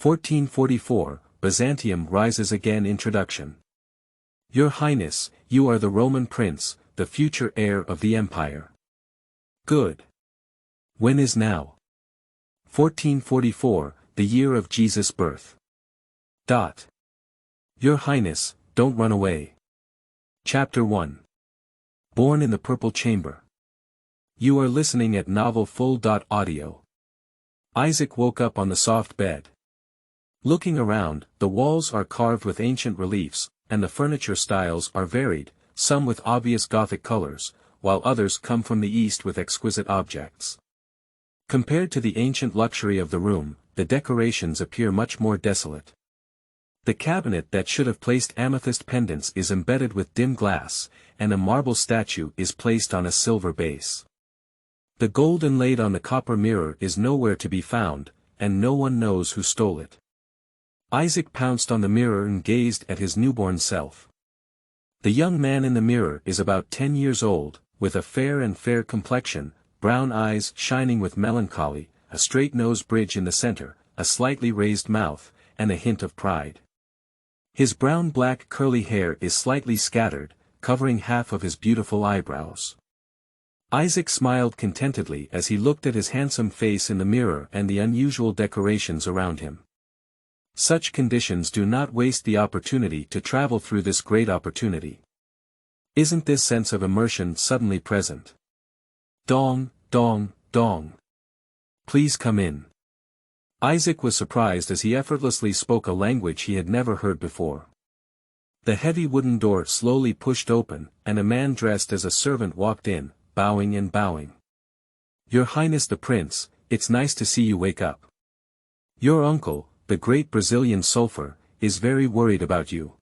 1444, Byzantium Rises Again Introduction. Your Highness, you are the Roman prince, the future heir of the empire. Good. When is now? 1444, the year of Jesus' birth. Your Highness, don't run away. Chapter 1. Born in the Purple Chamber. You are listening at Naval Full Audio. Isaac woke up on the soft bed. Looking around, the walls are carved with ancient reliefs, and the furniture styles are varied, some with obvious Gothic colors, while others come from the East with exquisite objects. Compared to the ancient luxury of the room, the decorations appear much more desolate. The cabinet that should have placed amethyst pendants is embedded with dim glass, and a marble statue is placed on a silver base. The gold inlaid on the copper mirror is nowhere to be found, and no one knows who stole it. Isaac pounced on the mirror and gazed at his newborn self. The young man in the mirror is about 10 years old, with a fair complexion, brown eyes shining with melancholy, a straight nose bridge in the center, a slightly raised mouth, and a hint of pride. His brown-black curly hair is slightly scattered, covering half of his beautiful eyebrows. Isaac smiled contentedly as he looked at his handsome face in the mirror and the unusual decorations around him. Such conditions do not waste the opportunity to travel through this great opportunity. Isn't this sense of immersion suddenly present? Dong, dong, dong. Please come in. Isaac was surprised as he effortlessly spoke a language he had never heard before. The heavy wooden door slowly pushed open, and a man dressed as a servant walked in, bowing and bowing. Your Highness the Prince, it's nice to see you wake up. Your uncle, the great Brazilian sulphur, is very worried about you.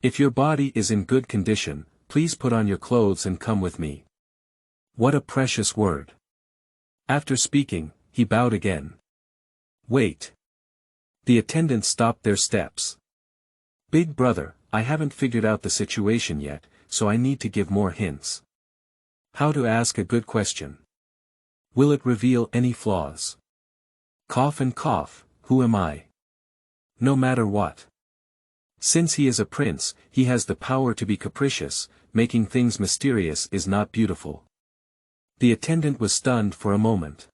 If your body is in good condition, please put on your clothes and come with me. What a precious word. After speaking, he bowed again. Wait. The attendants stopped their steps. Big brother, I haven't figured out the situation yet, so I need to give more hints. How to ask a good question. Will it reveal any flaws? Cough and cough, who am I? No matter what. Since he is a prince, he has the power to be capricious, making things mysterious is not beautiful. The attendant was stunned for a moment.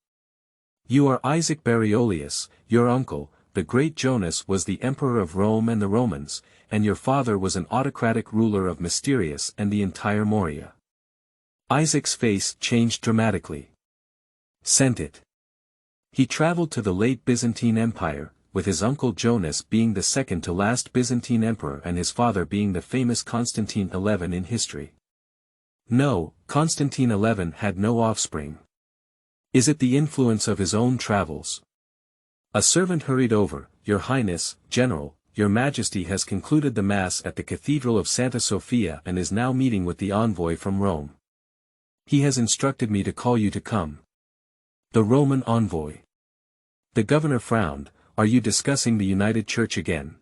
You are Isaac Barriolius, your uncle, the great Jonas was the emperor of Rome and the Romans, and your father was an autocratic ruler of Mysterious and the entire Morea. Isaac's face changed dramatically. Sent it. He traveled to the late Byzantine Empire, with his uncle Jonas being the second to last Byzantine emperor and his father being the famous Constantine XI in history. No, Constantine XI had no offspring. Is it the influence of his own travels? A servant hurried over. Your Highness, General, your Majesty has concluded the Mass at the Cathedral of Santa Sofia and is now meeting with the envoy from Rome. He has instructed me to call you to come. The Roman envoy. The governor frowned. Are you discussing the United Church again?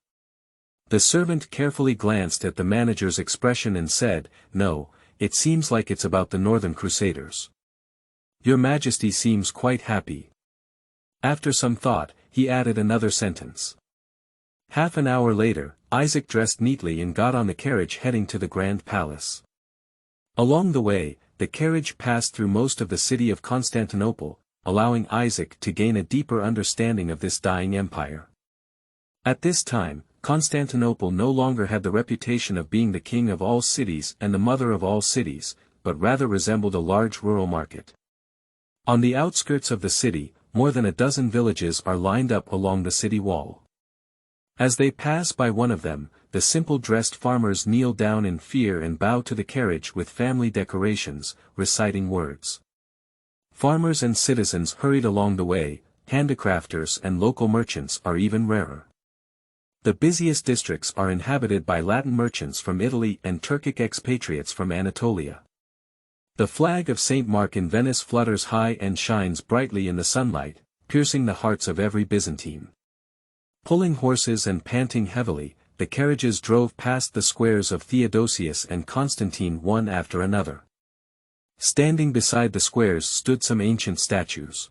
The servant carefully glanced at the manager's expression and said, No, it seems like it's about the Northern Crusaders. Your Majesty seems quite happy. After some thought, he added another sentence. Half an hour later, Isaac dressed neatly and got on the carriage heading to the Grand Palace. Along the way, the carriage passed through most of the city of Constantinople, allowing Isaac to gain a deeper understanding of this dying empire. At this time, Constantinople no longer had the reputation of being the king of all cities and the mother of all cities, but rather resembled a large rural market. On the outskirts of the city, more than a dozen villages are lined up along the city wall. As they pass by one of them, the simple-dressed farmers kneel down in fear and bow to the carriage with family decorations, reciting words. Farmers and citizens hurried along the way, handicrafters and local merchants are even rarer. The busiest districts are inhabited by Latin merchants from Italy and Turkic expatriates from Anatolia. The flag of St. Mark in Venice flutters high and shines brightly in the sunlight, piercing the hearts of every Byzantine. Pulling horses and panting heavily, the carriages drove past the squares of Theodosius and Constantine one after another. Standing beside the squares stood some ancient statues.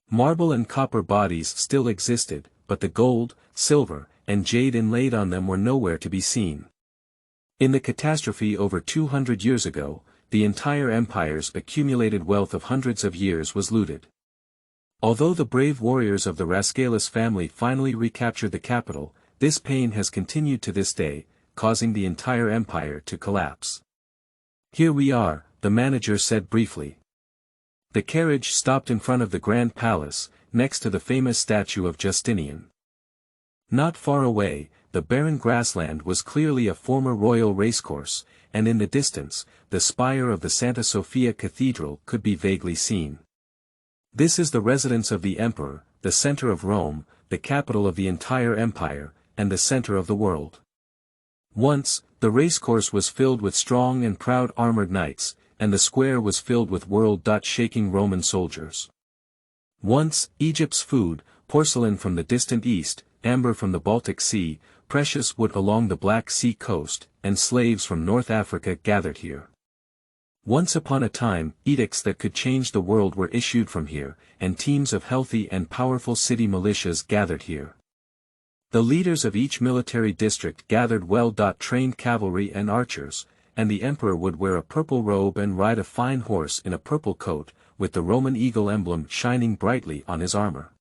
Marble and copper bodies still existed, but the gold, silver, and jade inlaid on them were nowhere to be seen. In the catastrophe over 200 years ago, the entire empire's accumulated wealth of hundreds of years was looted. Although the brave warriors of the Rascalis family finally recaptured the capital, this pain has continued to this day, causing the entire empire to collapse. "Here we are," the manager said briefly. The carriage stopped in front of the Grand Palace, next to the famous statue of Justinian. Not far away, the barren grassland was clearly a former royal racecourse, and in the distance, the spire of the Santa Sofia Cathedral could be vaguely seen. This is the residence of the emperor, the center of Rome, the capital of the entire empire, and the center of the world. Once, the racecourse was filled with strong and proud armored knights, and the square was filled with world-shaking Roman soldiers. Once, Egypt's food, porcelain from the distant east, amber from the Baltic Sea, precious wood along the Black Sea coast, and slaves from North Africa gathered here. Once upon a time, edicts that could change the world were issued from here, and teams of healthy and powerful city militias gathered here. The leaders of each military district gathered well-trained cavalry and archers, and the emperor would wear a purple robe and ride a fine horse in a purple coat, with the Roman eagle emblem shining brightly on his armor.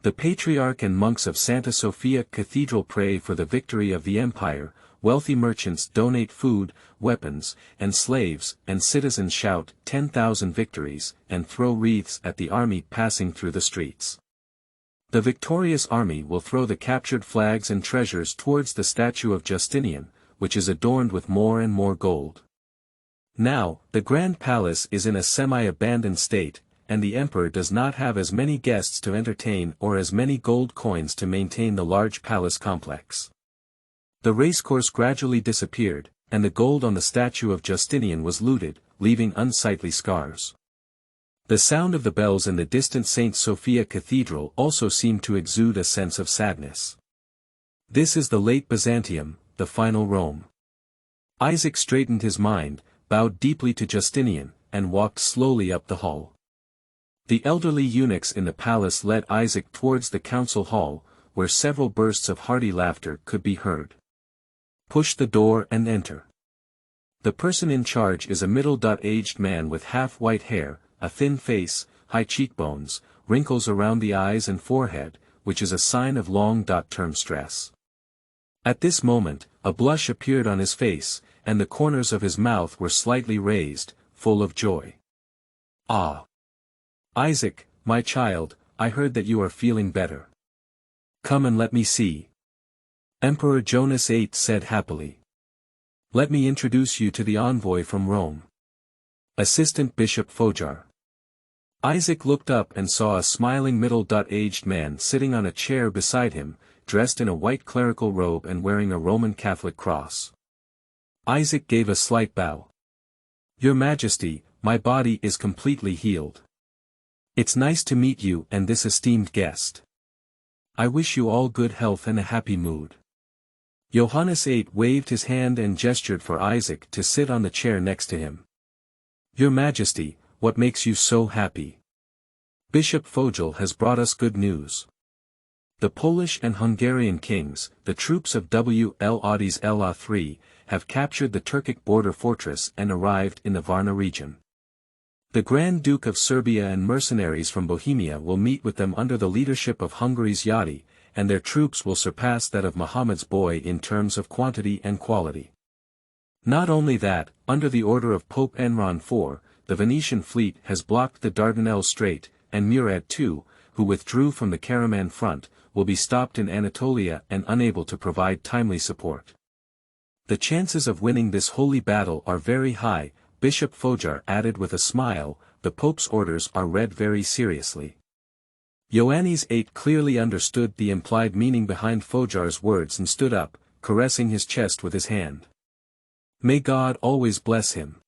The patriarch and monks of Santa Sofia Cathedral pray for the victory of the empire, wealthy merchants donate food, weapons, and slaves, and citizens shout 10,000 victories, and throw wreaths at the army passing through the streets. The victorious army will throw the captured flags and treasures towards the statue of Justinian, which is adorned with more and more gold. Now, the Grand Palace is in a semi-abandoned state, and the emperor does not have as many guests to entertain or as many gold coins to maintain the large palace complex. The racecourse gradually disappeared, and the gold on the statue of Justinian was looted, leaving unsightly scars. The sound of the bells in the distant St. Sophia Cathedral also seemed to exude a sense of sadness. This is the late Byzantium, the final Rome. Isaac straightened his mind, bowed deeply to Justinian, and walked slowly up the hall. The elderly eunuchs in the palace led Isaac towards the council hall, where several bursts of hearty laughter could be heard. Push the door and enter. The person in charge is a middle-aged man with half-white hair, a thin face, high cheekbones, wrinkles around the eyes and forehead, which is a sign of long-term stress. At this moment, a blush appeared on his face, and the corners of his mouth were slightly raised, full of joy. "Ah! Isaac, my child, I heard that you are feeling better. Come and let me see." Emperor Jonas VIII said happily. "Let me introduce you to the envoy from Rome. Assistant Bishop Fojar." Isaac looked up and saw a smiling middle-aged man sitting on a chair beside him, dressed in a white clerical robe and wearing a Roman Catholic cross. Isaac gave a slight bow. "Your Majesty, my body is completely healed. It's nice to meet you and this esteemed guest. I wish you all good health and a happy mood." Johannes VIII waved his hand and gestured for Isaac to sit on the chair next to him. "Your Majesty, what makes you so happy?" "Bishop Fogel has brought us good news. The Polish and Hungarian kings, the troops of WL III, have captured the Turkic border fortress and arrived in the Varna region. The Grand Duke of Serbia and mercenaries from Bohemia will meet with them under the leadership of Hungary's Yadi, and their troops will surpass that of Muhammad's boy in terms of quantity and quality. Not only that, under the order of Pope Enron IV, the Venetian fleet has blocked the Dardanelles Strait, and Murad II, who withdrew from the Karaman front, will be stopped in Anatolia and unable to provide timely support. The chances of winning this holy battle are very high," Bishop Fojar added with a smile. "The Pope's orders are read very seriously." Ioannis VIII clearly understood the implied meaning behind Fojar's words and stood up, caressing his chest with his hand. "May God always bless him.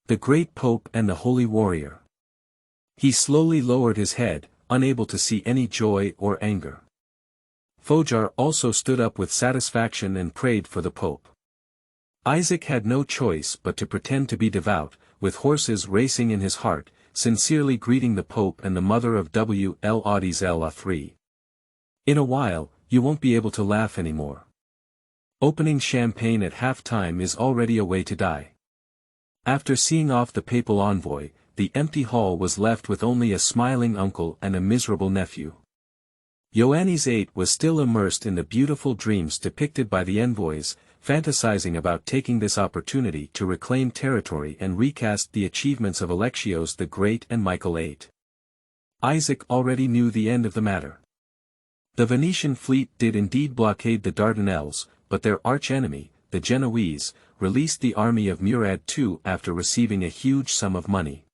The great Pope and the holy warrior." He slowly lowered his head, unable to see any joy or anger. Fojar also stood up with satisfaction and prayed for the Pope. Isaac had no choice but to pretend to be devout, with horses racing in his heart, sincerely greeting the Pope and the mother of WL III. In a while, you won't be able to laugh anymore. Opening champagne at half-time is already a way to die. After seeing off the papal envoy, the empty hall was left with only a smiling uncle and a miserable nephew. Ioannis VIII was still immersed in the beautiful dreams depicted by the envoys, fantasizing about taking this opportunity to reclaim territory and recast the achievements of Alexios the Great and Michael VIII. Isaac already knew the end of the matter. The Venetian fleet did indeed blockade the Dardanelles, but their arch-enemy, the Genoese, released the army of Murad II after receiving a huge sum of money.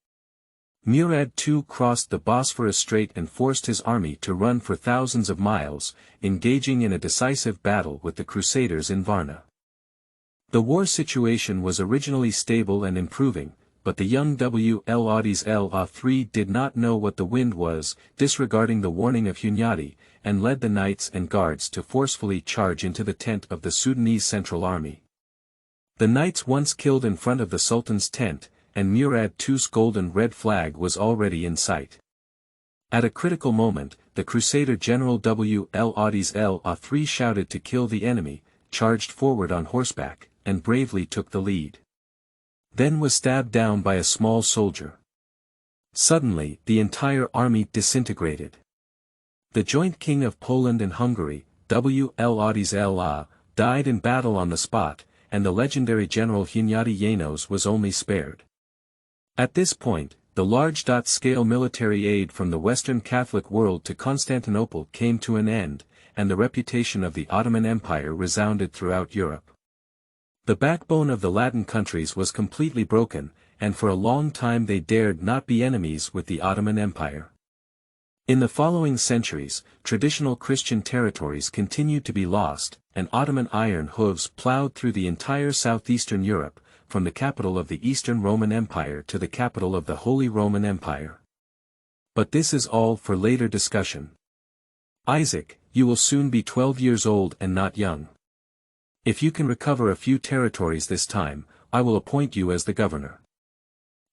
Murad II crossed the Bosphorus Strait and forced his army to run for thousands of miles, engaging in a decisive battle with the Crusaders in Varna. The war situation was originally stable and improving, but the young Ioannis III did not know what the wind was, disregarding the warning of Hunyadi, and led the knights and guards to forcefully charge into the tent of the Sudanese Central Army. The knights once killed in front of the Sultan's tent, and Murad II's golden red flag was already in sight. At a critical moment, the Crusader General Ioannis III shouted to kill the enemy, charged forward on horseback, and bravely took the lead. Then was stabbed down by a small soldier. Suddenly, the entire army disintegrated. The joint king of Poland and Hungary, Ioannis died in battle on the spot, and the legendary general Hunyadi Janos was only spared. At this point, the large-scale military aid from the Western Catholic world to Constantinople came to an end, and the reputation of the Ottoman Empire resounded throughout Europe. The backbone of the Latin countries was completely broken, and for a long time they dared not be enemies with the Ottoman Empire. In the following centuries, traditional Christian territories continued to be lost, and Ottoman iron hooves plowed through the entire southeastern Europe, from the capital of the Eastern Roman Empire to the capital of the Holy Roman Empire. But this is all for later discussion. Isaac, you will soon be 12 years old and not young. If you can recover a few territories this time, I will appoint you as the governor.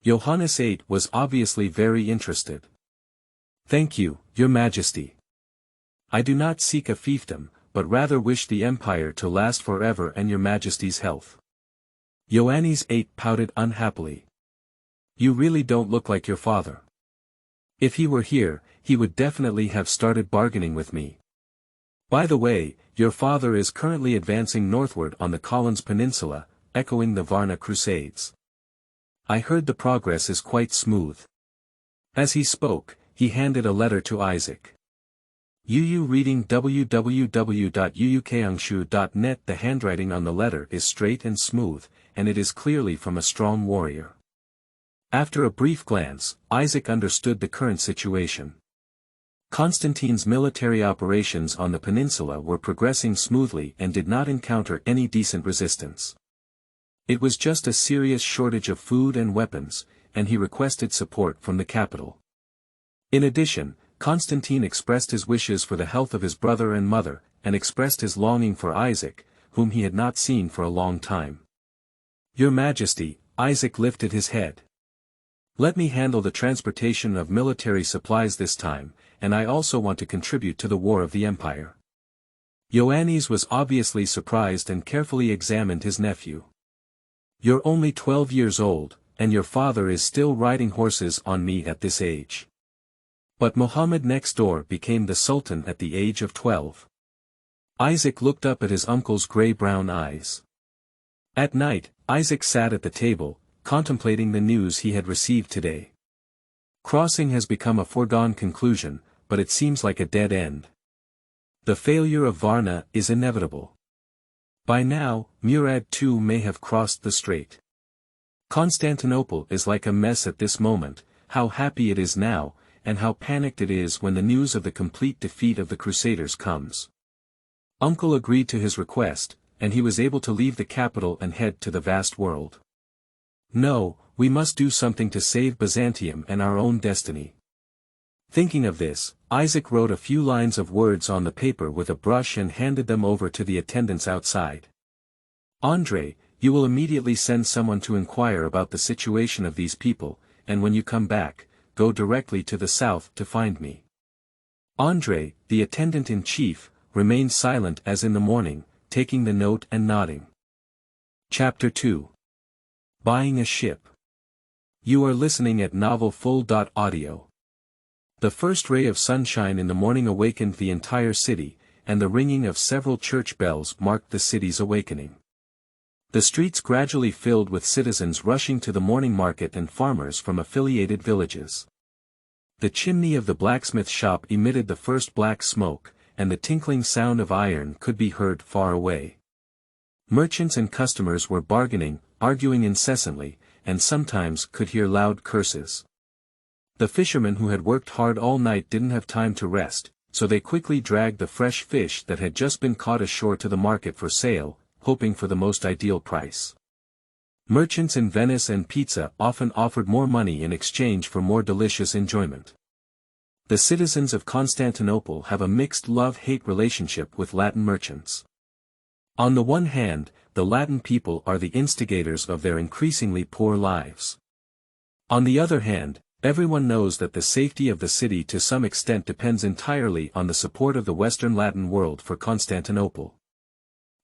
Ioannis VIII was obviously very interested. Thank you, Your Majesty. I do not seek a fiefdom, but rather wish the empire to last forever and Your Majesty's health. Ioannis VIII pouted unhappily. You really don't look like your father. If he were here, he would definitely have started bargaining with me. By the way, your father is currently advancing northward on the Collins Peninsula, echoing the Varna Crusades. I heard the progress is quite smooth. As he spoke, he handed a letter to Isaac. Reading www.uukangshu.net. The handwriting on the letter is straight and smooth, and it is clearly from a strong warrior. After a brief glance, Isaac understood the current situation. Constantine's military operations on the peninsula were progressing smoothly and did not encounter any decent resistance. It was just a serious shortage of food and weapons, and he requested support from the capital. In addition, Constantine expressed his wishes for the health of his brother and mother, and expressed his longing for Isaac, whom he had not seen for a long time. Your Majesty, Isaac lifted his head. Let me handle the transportation of military supplies this time, and I also want to contribute to the war of the empire. Ioannis was obviously surprised and carefully examined his nephew. You're only 12 years old, and your father is still riding horses on me at this age. But Muhammad next door became the Sultan at the age of 12. Isaac looked up at his uncle's gray-brown eyes. At night, Isaac sat at the table, contemplating the news he had received today. Crossing has become a foregone conclusion, but it seems like a dead end. The failure of Varna is inevitable. By now, Murad II may have crossed the strait. Constantinople is like a mess at this moment. How happy it is now, and how panicked it is when the news of the complete defeat of the Crusaders comes. Uncle agreed to his request, and he was able to leave the capital and head to the vast world. No, we must do something to save Byzantium and our own destiny. Thinking of this, Isaac wrote a few lines of words on the paper with a brush and handed them over to the attendants outside. Andrei, you will immediately send someone to inquire about the situation of these people, and when you come back, go directly to the south to find me. André, the attendant-in-chief, remained silent as in the morning, taking the note and nodding. Chapter 2. Buying a ship. You are listening at novelfull.audio. The first ray of sunshine in the morning awakened the entire city, and the ringing of several church bells marked the city's awakening. The streets gradually filled with citizens rushing to the morning market and farmers from affiliated villages. The chimney of the blacksmith shop emitted the first black smoke, and the tinkling sound of iron could be heard far away. Merchants and customers were bargaining, arguing incessantly, and sometimes could hear loud curses. The fishermen who had worked hard all night didn't have time to rest, so they quickly dragged the fresh fish that had just been caught ashore to the market for sale, hoping for the most ideal price. Merchants in Venice and Pisa often offered more money in exchange for more delicious enjoyment. The citizens of Constantinople have a mixed love-hate relationship with Latin merchants. On the one hand, the Latin people are the instigators of their increasingly poor lives. On the other hand, everyone knows that the safety of the city to some extent depends entirely on the support of the Western Latin world for Constantinople.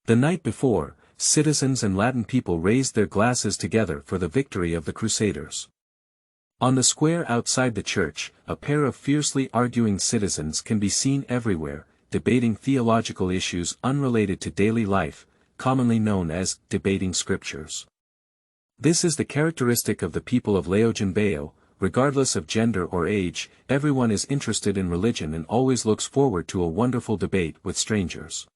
The night before, citizens and Latin people raised their glasses together for the victory of the Crusaders. On the square outside the church, a pair of fiercely arguing citizens can be seen everywhere, debating theological issues unrelated to daily life, commonly known as debating scriptures. This is the characteristic of the people of Leogenbeo. Regardless of gender or age, everyone is interested in religion and always looks forward to a wonderful debate with strangers.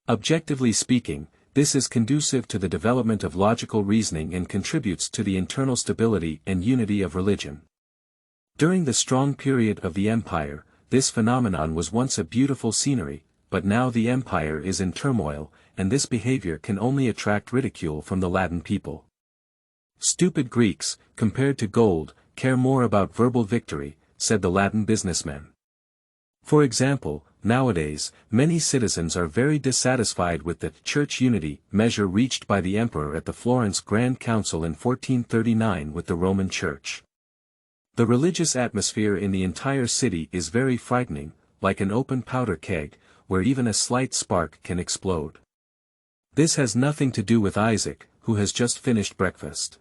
Objectively speaking, this is conducive to the development of logical reasoning and contributes to the internal stability and unity of religion. During the strong period of the empire, this phenomenon was once a beautiful scenery, but now the empire is in turmoil, and this behavior can only attract ridicule from the Latin people. Stupid Greeks, compared to gold, care more about verbal victory, said the Latin businessmen. For example, nowadays, many citizens are very dissatisfied with the church unity measure reached by the emperor at the Florence Grand Council in 1439 with the Roman Church. The religious atmosphere in the entire city is very frightening, like an open powder keg, where even a slight spark can explode. This has nothing to do with Isaac, who has just finished breakfast.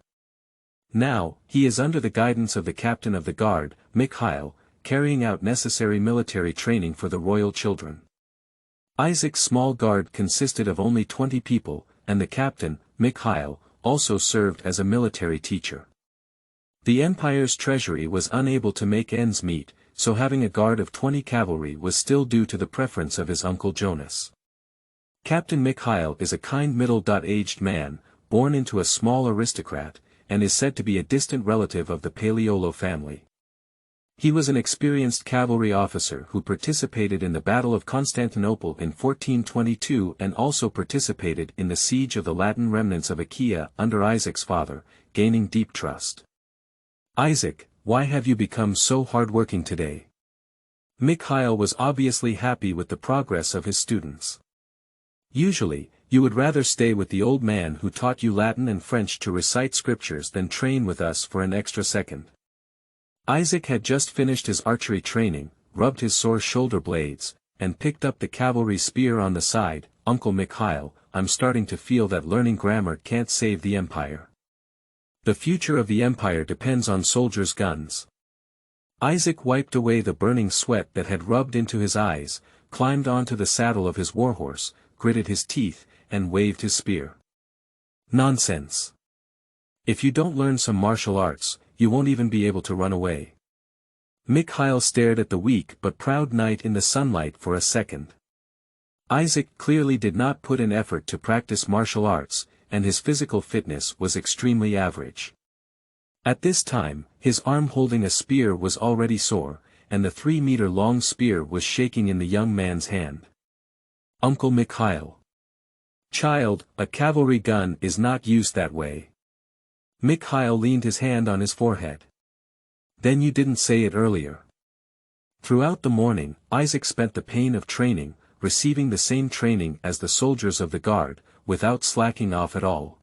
Now, he is under the guidance of the captain of the guard, Mikhail, carrying out necessary military training for the royal children. Isaac's small guard consisted of only 20 people, and the captain, Mikhail, also served as a military teacher. The empire's treasury was unable to make ends meet, so having a guard of 20 cavalry was still due to the preference of his uncle Jonas. Captain Mikhail is a kind middle-aged man, born into a small aristocrat, and is said to be a distant relative of the Paleolo family. He was an experienced cavalry officer who participated in the Battle of Constantinople in 1422 and also participated in the siege of the Latin remnants of Achaia under Isaac's father, gaining deep trust. "Isaac, why have you become so hard-working today?" Mikhail was obviously happy with the progress of his students. "Usually, you would rather stay with the old man who taught you Latin and French to recite scriptures than train with us for an extra second." Isaac had just finished his archery training, rubbed his sore shoulder blades, and picked up the cavalry spear on the side. "Uncle Mikhail, I'm starting to feel that learning grammar can't save the empire. The future of the empire depends on soldiers' guns." Isaac wiped away the burning sweat that had rubbed into his eyes, climbed onto the saddle of his warhorse, gritted his teeth, and waved his spear. "Nonsense. If you don't learn some martial arts, you won't even be able to run away." Mikhail stared at the weak but proud knight in the sunlight for a second. Isaac clearly did not put in effort to practice martial arts, and his physical fitness was extremely average. At this time, his arm holding a spear was already sore, and the 3-meter-long spear was shaking in the young man's hand. "Uncle Mikhail. Child, a cavalry gun is not used that way." Mikhail leaned his hand on his forehead. "Then you didn't say it earlier." Throughout the morning, Isaac spent the pain of training, receiving the same training as the soldiers of the guard, without slacking off at all.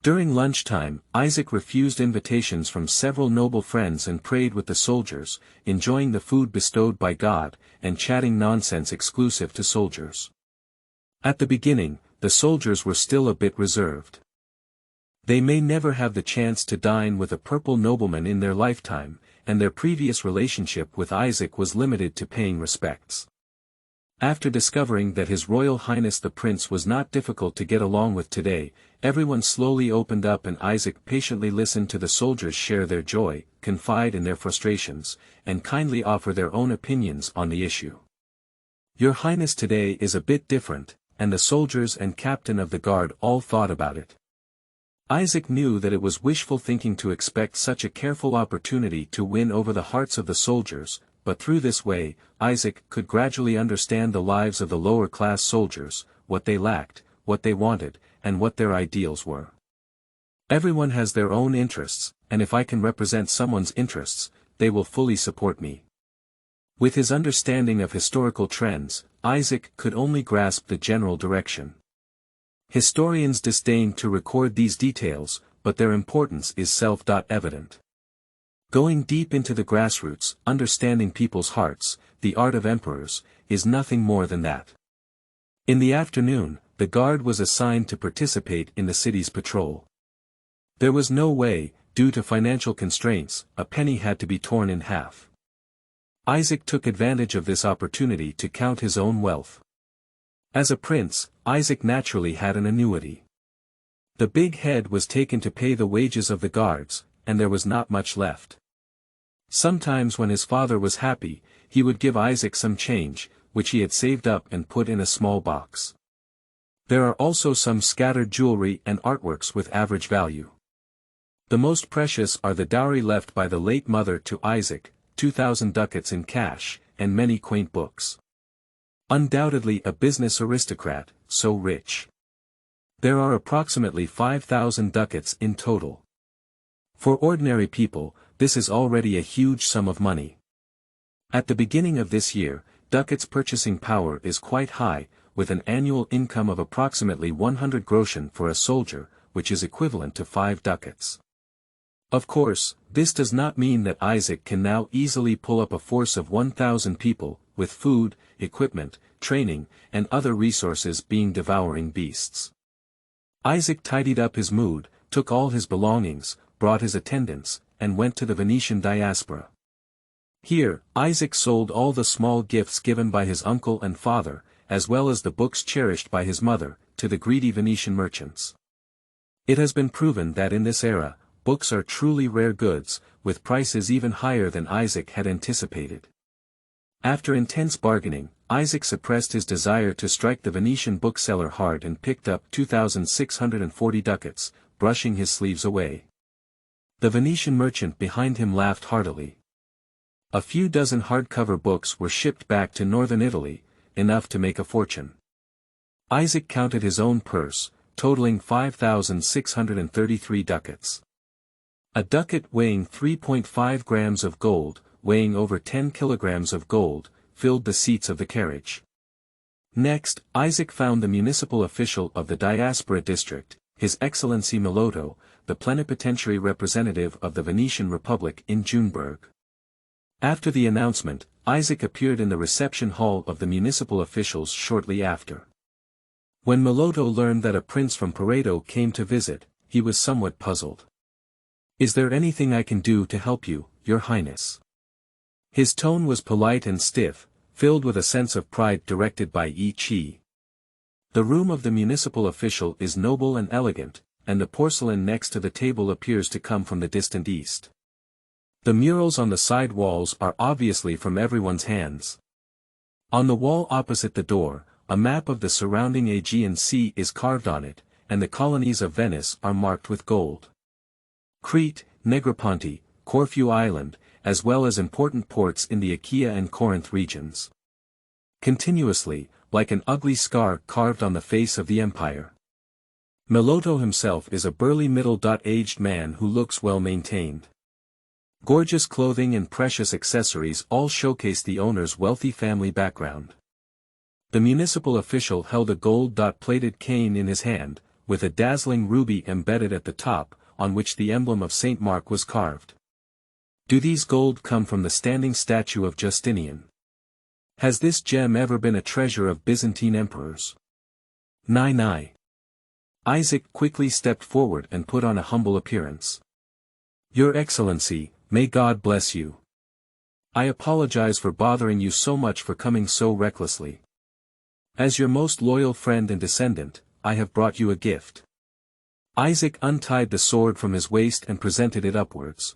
During lunchtime, Isaac refused invitations from several noble friends and prayed with the soldiers, enjoying the food bestowed by God, and chatting nonsense exclusive to soldiers. At the beginning, the soldiers were still a bit reserved. They may never have the chance to dine with a purple nobleman in their lifetime, and their previous relationship with Isaac was limited to paying respects. After discovering that His Royal Highness the Prince was not difficult to get along with today, everyone slowly opened up and Isaac patiently listened to the soldiers share their joy, confide in their frustrations, and kindly offer their own opinions on the issue. "Your Highness today is a bit different," and the soldiers and captain of the guard all thought about it. Isaac knew that it was wishful thinking to expect such a careful opportunity to win over the hearts of the soldiers, but through this way, Isaac could gradually understand the lives of the lower-class soldiers, what they lacked, what they wanted, and what their ideals were. Everyone has their own interests, and if I can represent someone's interests, they will fully support me. With his understanding of historical trends, Isaac could only grasp the general direction. Historians disdain to record these details, but their importance is self-evident. Going deep into the grassroots, understanding people's hearts, the art of emperors, is nothing more than that. In the afternoon, the guard was assigned to participate in the city's patrol. There was no way, due to financial constraints, a penny had to be torn in half. Isaac took advantage of this opportunity to count his own wealth. As a prince, Isaac naturally had an annuity. The big head was taken to pay the wages of the guards, and there was not much left. Sometimes when his father was happy, he would give Isaac some change, which he had saved up and put in a small box. There are also some scattered jewelry and artworks with average value. The most precious are the dowry left by the late mother to Isaac, 2,000 ducats in cash, and many quaint books. Undoubtedly a business aristocrat, so rich. There are approximately 5,000 ducats in total. For ordinary people, this is already a huge sum of money. At the beginning of this year, ducats' purchasing power is quite high, with an annual income of approximately 100 groschen for a soldier, which is equivalent to 5 ducats. Of course, this does not mean that Isaac can now easily pull up a force of 1,000 people, with food, equipment, training, and other resources being devouring beasts. Isaac tidied up his mood, took all his belongings, brought his attendants, and went to the Venetian diaspora. Here, Isaac sold all the small gifts given by his uncle and father, as well as the books cherished by his mother, to the greedy Venetian merchants. It has been proven that in this era, books are truly rare goods, with prices even higher than Isaac had anticipated. After intense bargaining, Isaac suppressed his desire to strike the Venetian bookseller hard and picked up 2,640 ducats, brushing his sleeves away. The Venetian merchant behind him laughed heartily. A few dozen hardcover books were shipped back to northern Italy, enough to make a fortune. Isaac counted his own purse, totaling 5,633 ducats. A ducat weighing 3.5 grams of gold, weighing over 10 kilograms of gold, filled the seats of the carriage. Next, Isaac found the municipal official of the diaspora district, His Excellency Melotto, the plenipotentiary representative of the Venetian Republic in Gutenberg. After the announcement, Isaac appeared in the reception hall of the municipal officials shortly after. When Melotto learned that a prince from Pareto came to visit, he was somewhat puzzled. "Is there anything I can do to help you, Your Highness?" His tone was polite and stiff, filled with a sense of pride directed by E.G. The room of the municipal official is noble and elegant, and the porcelain next to the table appears to come from the distant east. The murals on the side walls are obviously from everyone's hands. On the wall opposite the door, a map of the surrounding Aegean Sea is carved on it, and the colonies of Venice are marked with gold. Crete, Negroponte, Corfu Island, as well as important ports in the Achaea and Corinth regions. Continuously, like an ugly scar carved on the face of the empire. Melotto himself is a burly middle-aged man who looks well maintained. Gorgeous clothing and precious accessories all showcase the owner's wealthy family background. The municipal official held a gold-plated cane in his hand, with a dazzling ruby embedded at the top, on which the emblem of Saint Mark was carved. Do these gold come from the standing statue of Justinian? Has this gem ever been a treasure of Byzantine emperors? Nay. Isaac quickly stepped forward and put on a humble appearance. Your Excellency, may God bless you. I apologize for bothering you so much for coming so recklessly. As your most loyal friend and descendant, I have brought you a gift. Isaac untied the sword from his waist and presented it upwards.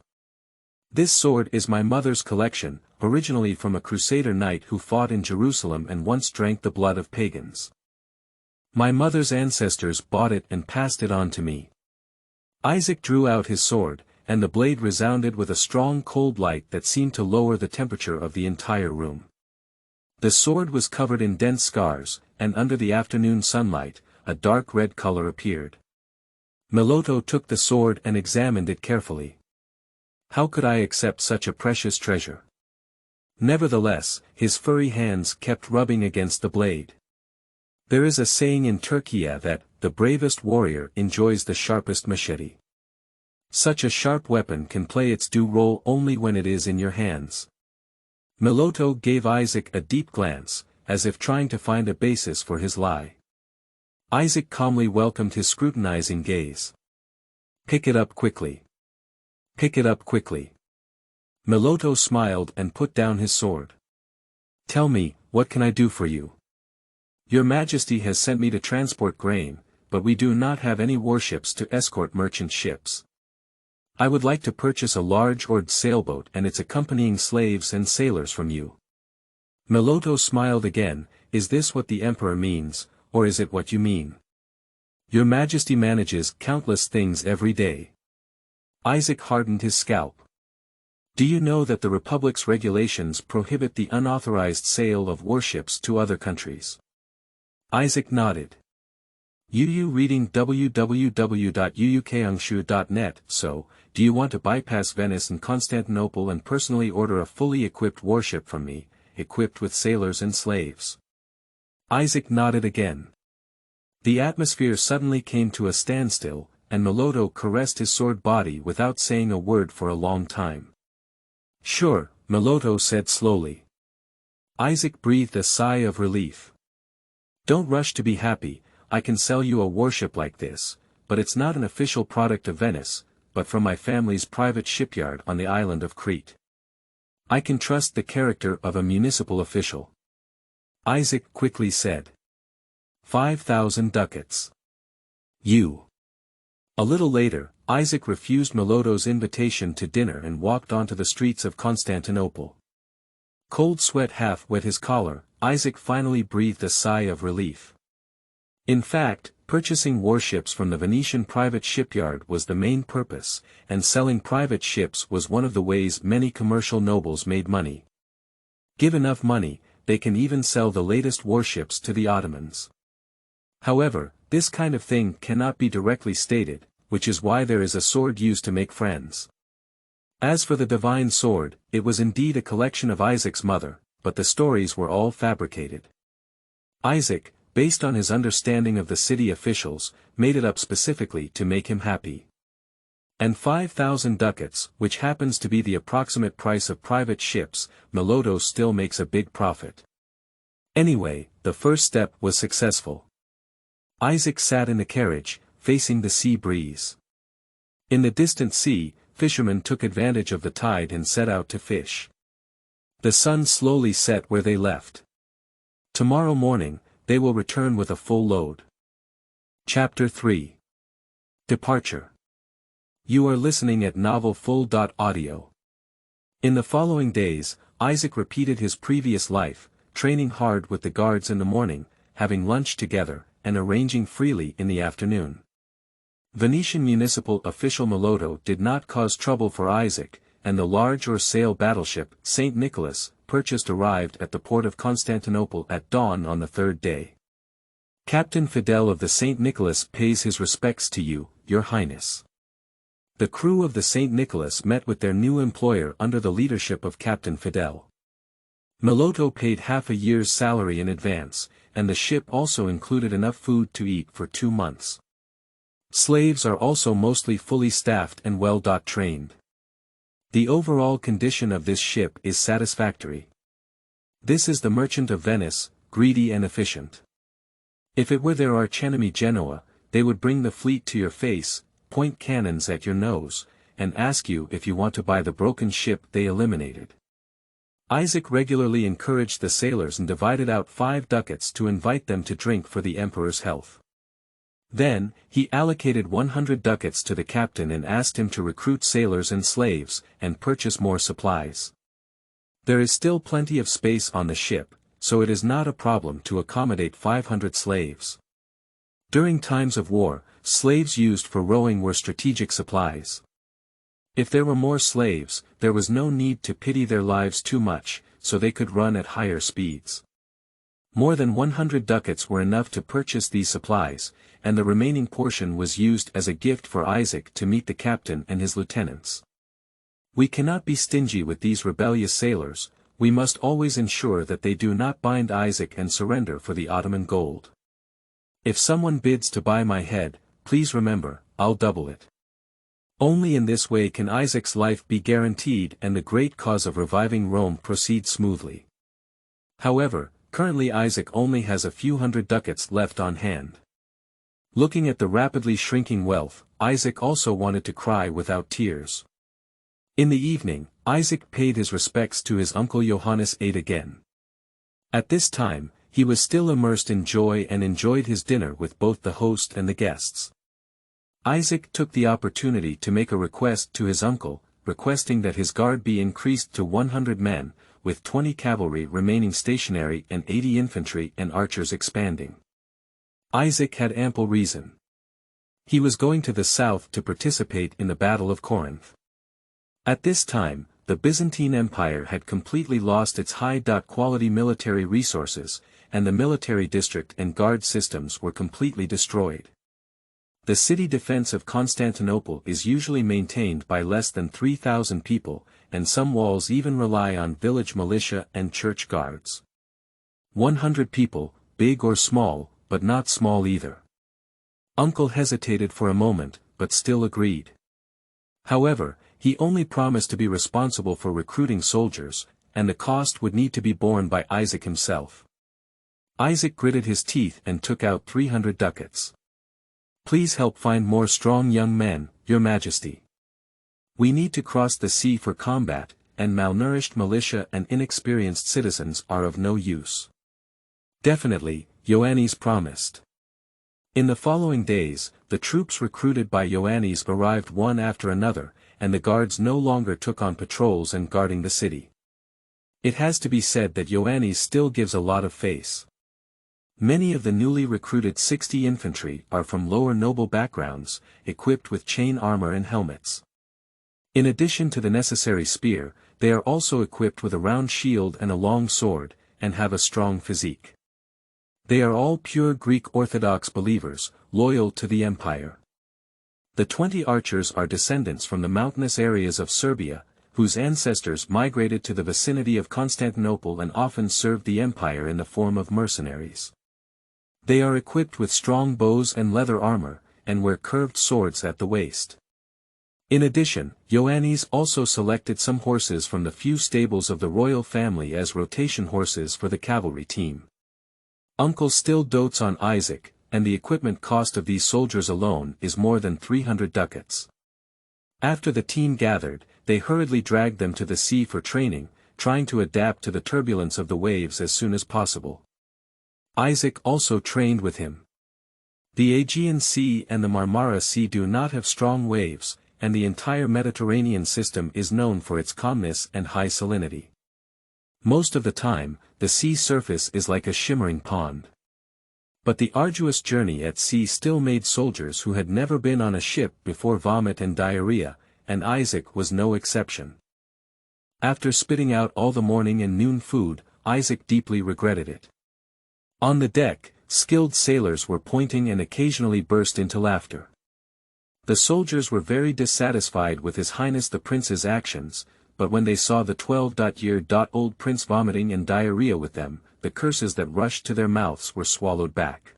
This sword is my mother's collection, originally from a Crusader knight who fought in Jerusalem and once drank the blood of pagans. My mother's ancestors bought it and passed it on to me. Isaac drew out his sword, and the blade resounded with a strong cold light that seemed to lower the temperature of the entire room. The sword was covered in dense scars, and under the afternoon sunlight, a dark red color appeared. Melotto took the sword and examined it carefully. How could I accept such a precious treasure? Nevertheless, his furry hands kept rubbing against the blade. There is a saying in Turkey that, the bravest warrior enjoys the sharpest machete. Such a sharp weapon can play its due role only when it is in your hands. Melotto gave Isaac a deep glance, as if trying to find a basis for his lie. Isaac calmly welcomed his scrutinizing gaze. Pick it up quickly. Pick it up quickly. Melotto smiled and put down his sword. Tell me, what can I do for you? Your Majesty has sent me to transport grain, but we do not have any warships to escort merchant ships. I would like to purchase a large oared sailboat and its accompanying slaves and sailors from you. Melotto smiled again. Is this what the Emperor means, or is it what you mean? Your Majesty manages countless things every day. Isaac hardened his scalp. Do you know that the Republic's regulations prohibit the unauthorized sale of warships to other countries? Isaac nodded. You reading www.uukangshu.net, so, do you want to bypass Venice and Constantinople and personally order a fully equipped warship from me, equipped with sailors and slaves? Isaac nodded again. The atmosphere suddenly came to a standstill, and Melotto caressed his sword body without saying a word for a long time. Sure, Melotto said slowly. Isaac breathed a sigh of relief. Don't rush to be happy. I can sell you a warship like this, but it's not an official product of Venice, but from my family's private shipyard on the island of Crete. I can trust the character of a municipal official. Isaac quickly said. 5,000 ducats. You. A little later, Isaac refused Melotto's invitation to dinner and walked onto the streets of Constantinople. Cold sweat half wet his collar. Isaac finally breathed a sigh of relief. In fact, purchasing warships from the Venetian private shipyard was the main purpose, and selling private ships was one of the ways many commercial nobles made money. Give enough money, they can even sell the latest warships to the Ottomans. However, this kind of thing cannot be directly stated, which is why there is a sword used to make friends. As for the divine sword, it was indeed a collection of Isaac's mother, but the stories were all fabricated. Isaac, based on his understanding of the city officials, made it up specifically to make him happy. And 5,000 ducats, which happens to be the approximate price of private ships, Melotto still makes a big profit. Anyway, the first step was successful. Isaac sat in the carriage, facing the sea breeze. In the distant sea, fishermen took advantage of the tide and set out to fish. The sun slowly set where they left. Tomorrow morning, they will return with a full load. Chapter 3. Departure. You are listening at novelfull.audio. In the following days, Isaac repeated his previous life, training hard with the guards in the morning, having lunch together, and arranging freely in the afternoon. Venetian municipal official Melotto did not cause trouble for Isaac, and the large or-sail battleship, St. Nicholas, purchased arrived at the port of Constantinople at dawn on the third day. Captain Fidel of the St. Nicholas pays his respects to you, Your Highness. The crew of the St. Nicholas met with their new employer under the leadership of Captain Fidel. Melotto paid half a year's salary in advance, and the ship also included enough food to eat for 2 months. Slaves are also mostly fully staffed and well-trained. The overall condition of this ship is satisfactory. This is the Merchant of Venice, greedy and efficient. If it were their archenemy Genoa, they would bring the fleet to your face, point cannons at your nose, and ask you if you want to buy the broken ship they eliminated. Isaac regularly encouraged the sailors and divided out 5 ducats to invite them to drink for the emperor's health. Then, he allocated 100 ducats to the captain and asked him to recruit sailors and slaves, and purchase more supplies. There is still plenty of space on the ship, so it is not a problem to accommodate 500 slaves. During times of war, slaves used for rowing were strategic supplies. If there were more slaves, there was no need to pity their lives too much, so they could run at higher speeds. More than 100 ducats were enough to purchase these supplies, and the remaining portion was used as a gift for Isaac to meet the captain and his lieutenants. We cannot be stingy with these rebellious sailors, we must always ensure that they do not bind Isaac and surrender for the Ottoman gold. If someone bids to buy my head, please remember, I'll double it. Only in this way can Isaac's life be guaranteed and the great cause of reviving Rome proceed smoothly. However, currently Isaac only has a few hundred ducats left on hand. Looking at the rapidly shrinking wealth, Isaac also wanted to cry without tears. In the evening, Isaac paid his respects to his uncle Johannes VIII again. At this time, he was still immersed in joy and enjoyed his dinner with both the host and the guests. Isaac took the opportunity to make a request to his uncle, requesting that his guard be increased to 100 men, with 20 cavalry remaining stationary and 80 infantry and archers expanding. Isaac had ample reason. He was going to the south to participate in the Battle of Corinth. At this time, the Byzantine Empire had completely lost its high-quality military resources, and the military district and guard systems were completely destroyed. The city defense of Constantinople is usually maintained by less than 3,000 people, and some walls even rely on village militia and church guards. 100 people, big or small, but not small either. Uncle hesitated for a moment, but still agreed. However, he only promised to be responsible for recruiting soldiers, and the cost would need to be borne by Isaac himself. Isaac gritted his teeth and took out 300 ducats. Please help find more strong young men, Your Majesty. We need to cross the sea for combat, and malnourished militia and inexperienced citizens are of no use. Definitely, Ioannis promised. In the following days, the troops recruited by Ioannis arrived one after another, and the guards no longer took on patrols and guarding the city. It has to be said that Ioannis still gives a lot of face. Many of the newly recruited 60 infantry are from lower noble backgrounds, equipped with chain armor and helmets. In addition to the necessary spear, they are also equipped with a round shield and a long sword, and have a strong physique. They are all pure Greek Orthodox believers, loyal to the empire. The 20 archers are descendants from the mountainous areas of Serbia, whose ancestors migrated to the vicinity of Constantinople and often served the empire in the form of mercenaries. They are equipped with strong bows and leather armor, and wear curved swords at the waist. In addition, Ioannis also selected some horses from the few stables of the royal family as rotation horses for the cavalry team. Uncle still dotes on Isaac, and the equipment cost of these soldiers alone is more than 300 ducats. After the team gathered, they hurriedly dragged them to the sea for training, trying to adapt to the turbulence of the waves as soon as possible. Isaac also trained with him. The Aegean Sea and the Marmara Sea do not have strong waves, and the entire Mediterranean system is known for its calmness and high salinity. Most of the time, the sea surface is like a shimmering pond. But the arduous journey at sea still made soldiers who had never been on a ship before vomit and diarrhea, and Isaac was no exception. After spitting out all the morning and noon food, Isaac deeply regretted it. On the deck, skilled sailors were pointing and occasionally burst into laughter. The soldiers were very dissatisfied with His Highness the Prince's actions, but when they saw the 12-year-old prince vomiting and diarrhea with them, the curses that rushed to their mouths were swallowed back.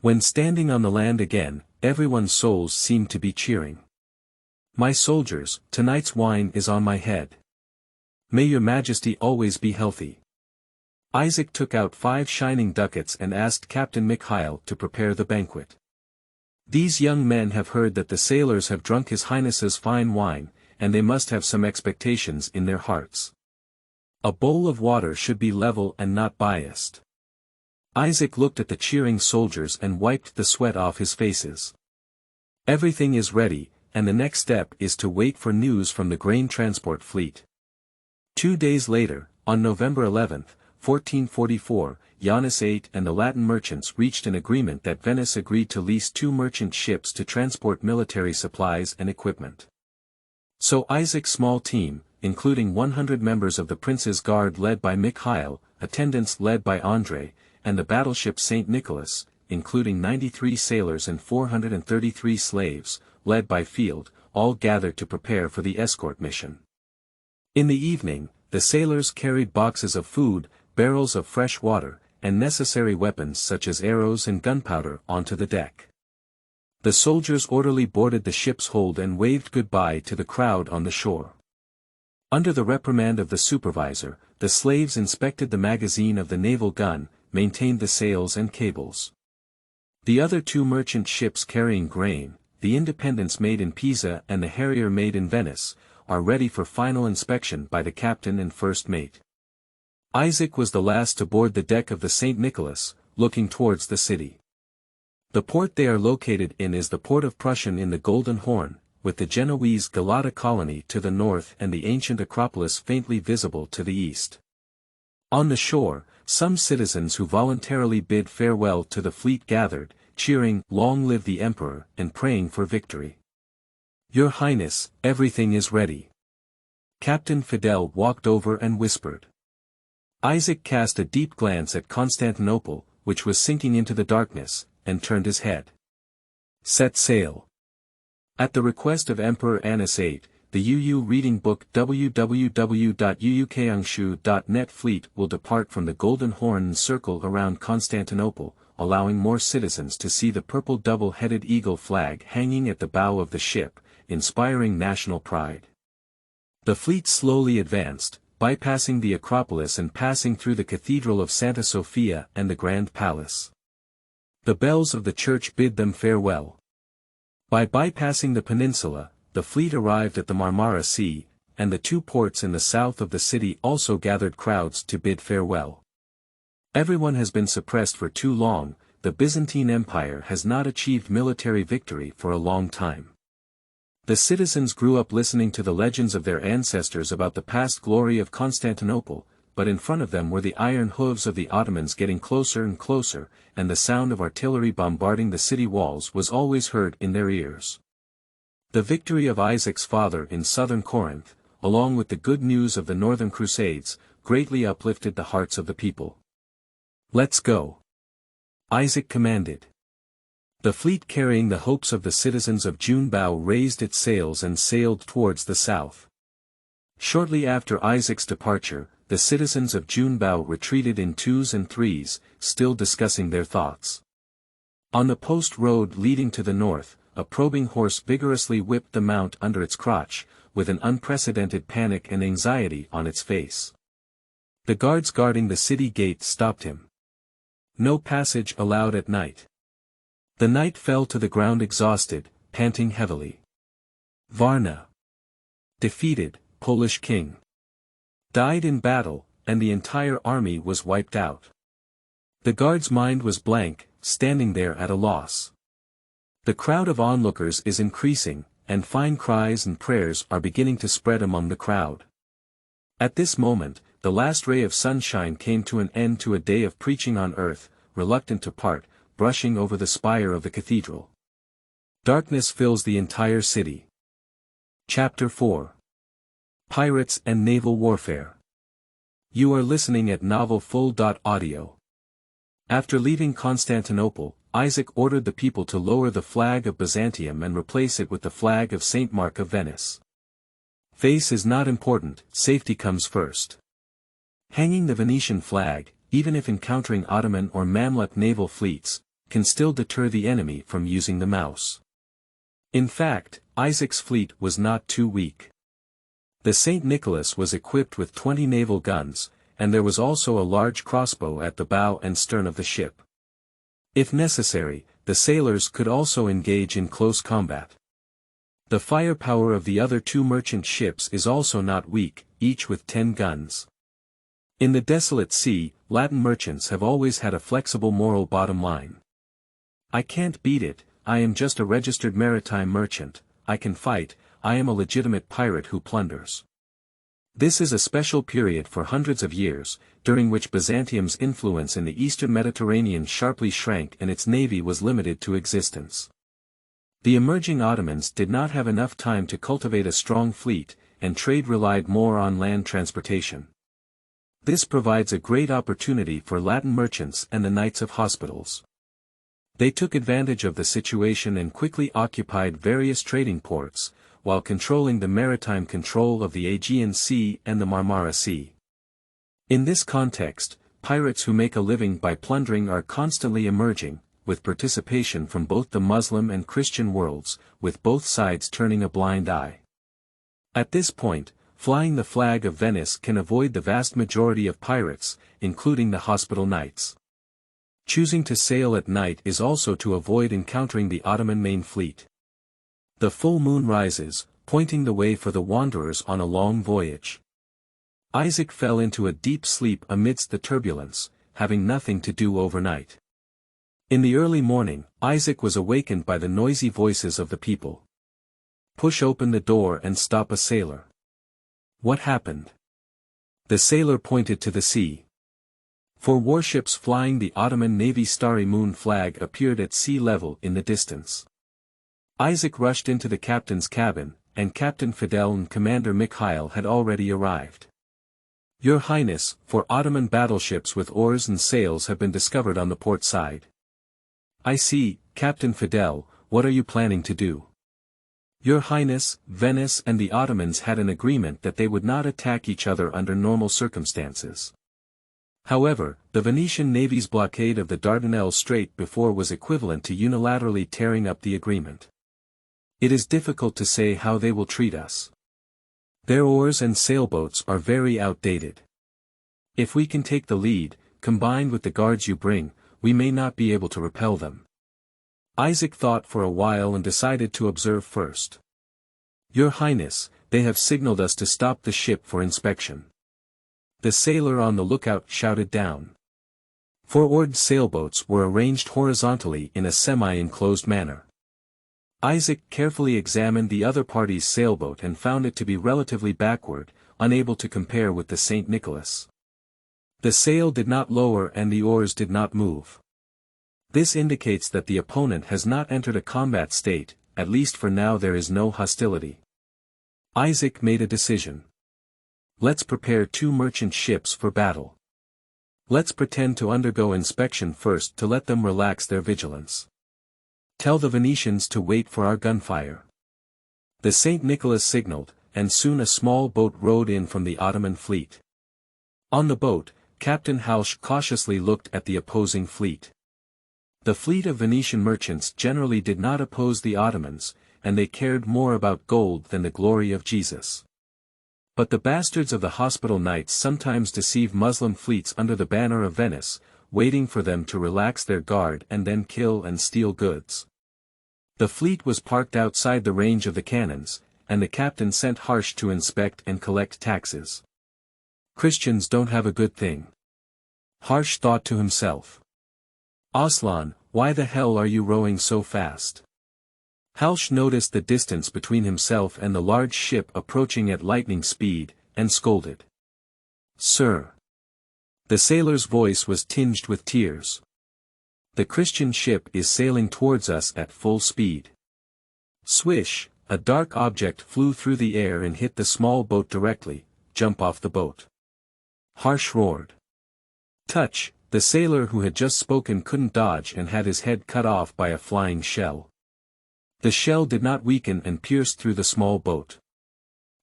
When standing on the land again, everyone's souls seemed to be cheering. My soldiers, tonight's wine is on my head. May your majesty always be healthy. Isaac took out 5 shining ducats and asked Captain Mikhail to prepare the banquet. These young men have heard that the sailors have drunk His Highness's fine wine, and they must have some expectations in their hearts. A bowl of water should be level and not biased. Isaac looked at the cheering soldiers and wiped the sweat off his faces. Everything is ready, and the next step is to wait for news from the grain transport fleet. 2 days later, on November 11, 1444, Highness VIII and the Latin merchants reached an agreement that Venice agreed to lease 2 merchant ships to transport military supplies and equipment. So Isaac's small team, including 100 members of the prince's guard led by Mikhail, attendants led by Andrei, and the battleship St. Nicholas, including 93 sailors and 433 slaves, led by Field, all gathered to prepare for the escort mission. In the evening, the sailors carried boxes of food, barrels of fresh water, and necessary weapons such as arrows and gunpowder onto the deck. The soldiers orderly boarded the ship's hold and waved goodbye to the crowd on the shore. Under the reprimand of the supervisor, the slaves inspected the magazine of the naval gun, maintained the sails and cables. The other 2 merchant ships carrying grain, the Independence made in Pisa and the Harrier made in Venice, are ready for final inspection by the captain and first mate. Isaac was the last to board the deck of the St. Nicholas, looking towards the city. The port they are located in is the port of Prussian in the Golden Horn, with the Genoese Galata colony to the north and the ancient Acropolis faintly visible to the east. On the shore, some citizens who voluntarily bid farewell to the fleet gathered, cheering, "Long live the Emperor," and praying for victory. "Your Highness, everything is ready." Captain Fidel walked over and whispered. Isaac cast a deep glance at Constantinople, which was sinking into the darkness, and turned his head. Set sail. At the request of Emperor Highness VIII, the UU reading book www.uukangshu.net fleet will depart from the Golden Horn and circle around Constantinople, allowing more citizens to see the purple double-headed eagle flag hanging at the bow of the ship, inspiring national pride. The fleet slowly advanced, bypassing the Acropolis and passing through the Cathedral of Santa Sofia and the Grand Palace. The bells of the church bid them farewell. By bypassing the peninsula, the fleet arrived at the Marmara Sea, and the 2 ports in the south of the city also gathered crowds to bid farewell. Everyone has been suppressed for too long, the Byzantine Empire has not achieved military victory for a long time. The citizens grew up listening to the legends of their ancestors about the past glory of Constantinople, but in front of them were the iron hooves of the Ottomans getting closer and closer, and the sound of artillery bombarding the city walls was always heard in their ears. The victory of Isaac's father in southern Corinth, along with the good news of the Northern Crusades, greatly uplifted the hearts of the people. "Let's go," Isaac commanded. The fleet carrying the hopes of the citizens of Junebao raised its sails and sailed towards the south. Shortly after Isaac's departure, the citizens of Junebao retreated in 2s and 3s, still discussing their thoughts. On the post road leading to the north, a probing horse vigorously whipped the mount under its crotch, with an unprecedented panic and anxiety on its face. The guards guarding the city gate stopped him. No passage allowed at night. The knight fell to the ground exhausted, panting heavily. Varna. Defeated, Polish king. Died in battle, and the entire army was wiped out. The guard's mind was blank, standing there at a loss. The crowd of onlookers is increasing, and fine cries and prayers are beginning to spread among the crowd. At this moment, the last ray of sunshine came to an end to a day of preaching on earth, reluctant to part, brushing over the spire of the cathedral. Darkness fills the entire city. Chapter 4. Pirates and Naval Warfare. You are listening at novelfull.audio. After leaving Constantinople, Isaac ordered the people to lower the flag of Byzantium and replace it with the flag of St. Mark of Venice. Face is not important, safety comes first. Hanging the Venetian flag, even if encountering Ottoman or Mamluk naval fleets, can still deter the enemy from using the mouse. In fact, Isaac's fleet was not too weak. The St. Nicholas was equipped with 20 naval guns, and there was also a large crossbow at the bow and stern of the ship. If necessary, the sailors could also engage in close combat. The firepower of the other two merchant ships is also not weak, each with 10 guns. In the desolate sea, Latin merchants have always had a flexible moral bottom line. I can't beat it, I am just a registered maritime merchant, I can fight, I am a legitimate pirate who plunders. This is a special period for hundreds of years, during which Byzantium's influence in the eastern Mediterranean sharply shrank and its navy was limited to existence. The emerging Ottomans did not have enough time to cultivate a strong fleet, and trade relied more on land transportation. This provides a great opportunity for Latin merchants and the Knights of Hospitals. They took advantage of the situation and quickly occupied various trading ports, while controlling the maritime control of the Aegean Sea and the Marmara Sea. In this context, pirates who make a living by plundering are constantly emerging, with participation from both the Muslim and Christian worlds, with both sides turning a blind eye. At this point, flying the flag of Venice can avoid the vast majority of pirates, including the Hospital Knights. Choosing to sail at night is also to avoid encountering the Ottoman main fleet. The full moon rises, pointing the way for the wanderers on a long voyage. Isaac fell into a deep sleep amidst the turbulence, having nothing to do overnight. In the early morning, Isaac was awakened by the noisy voices of the people. Push open the door and stop a sailor. What happened? The sailor pointed to the sea. 4 warships flying the Ottoman Navy's starry moon flag appeared at sea level in the distance. Isaac rushed into the captain's cabin, and Captain Fidel and Commander Mikhail had already arrived. Your Highness, 4 Ottoman battleships with oars and sails have been discovered on the port side. I see, Captain Fidel, what are you planning to do? Your Highness, Venice and the Ottomans had an agreement that they would not attack each other under normal circumstances. However, the Venetian navy's blockade of the Dardanelles Strait before was equivalent to unilaterally tearing up the agreement. It is difficult to say how they will treat us. Their oars and sailboats are very outdated. If we can take the lead, combined with the guards you bring, we may not be able to repel them. Isaac thought for a while and decided to observe first. Your Highness, they have signaled us to stop the ship for inspection. The sailor on the lookout shouted down. 4 oared sailboats were arranged horizontally in a semi-enclosed manner. Isaac carefully examined the other party's sailboat and found it to be relatively backward, unable to compare with the St. Nicholas. The sail did not lower and the oars did not move. This indicates that the opponent has not entered a combat state, at least for now there is no hostility. Isaac made a decision. Let's prepare 2 merchant ships for battle. Let's pretend to undergo inspection first to let them relax their vigilance. Tell the Venetians to wait for our gunfire. The St. Nicholas signaled, and soon a small boat rowed in from the Ottoman fleet. On the boat, Captain Halsch cautiously looked at the opposing fleet. The fleet of Venetian merchants generally did not oppose the Ottomans, and they cared more about gold than the glory of Jesus. But the bastards of the Hospital Knights sometimes deceive Muslim fleets under the banner of Venice, waiting for them to relax their guard and then kill and steal goods. The fleet was parked outside the range of the cannons, and the captain sent Harsh to inspect and collect taxes. Christians don't have a good thing. Harsh thought to himself. Aslan, why the hell are you rowing so fast? Halsh noticed the distance between himself and the large ship approaching at lightning speed, and scolded. Sir. The sailor's voice was tinged with tears. The Christian ship is sailing towards us at full speed. Swish, a dark object flew through the air and hit the small boat directly. Jump off the boat. Harsh roared. Touch, the sailor who had just spoken couldn't dodge and had his head cut off by a flying shell. The shell did not weaken and pierced through the small boat.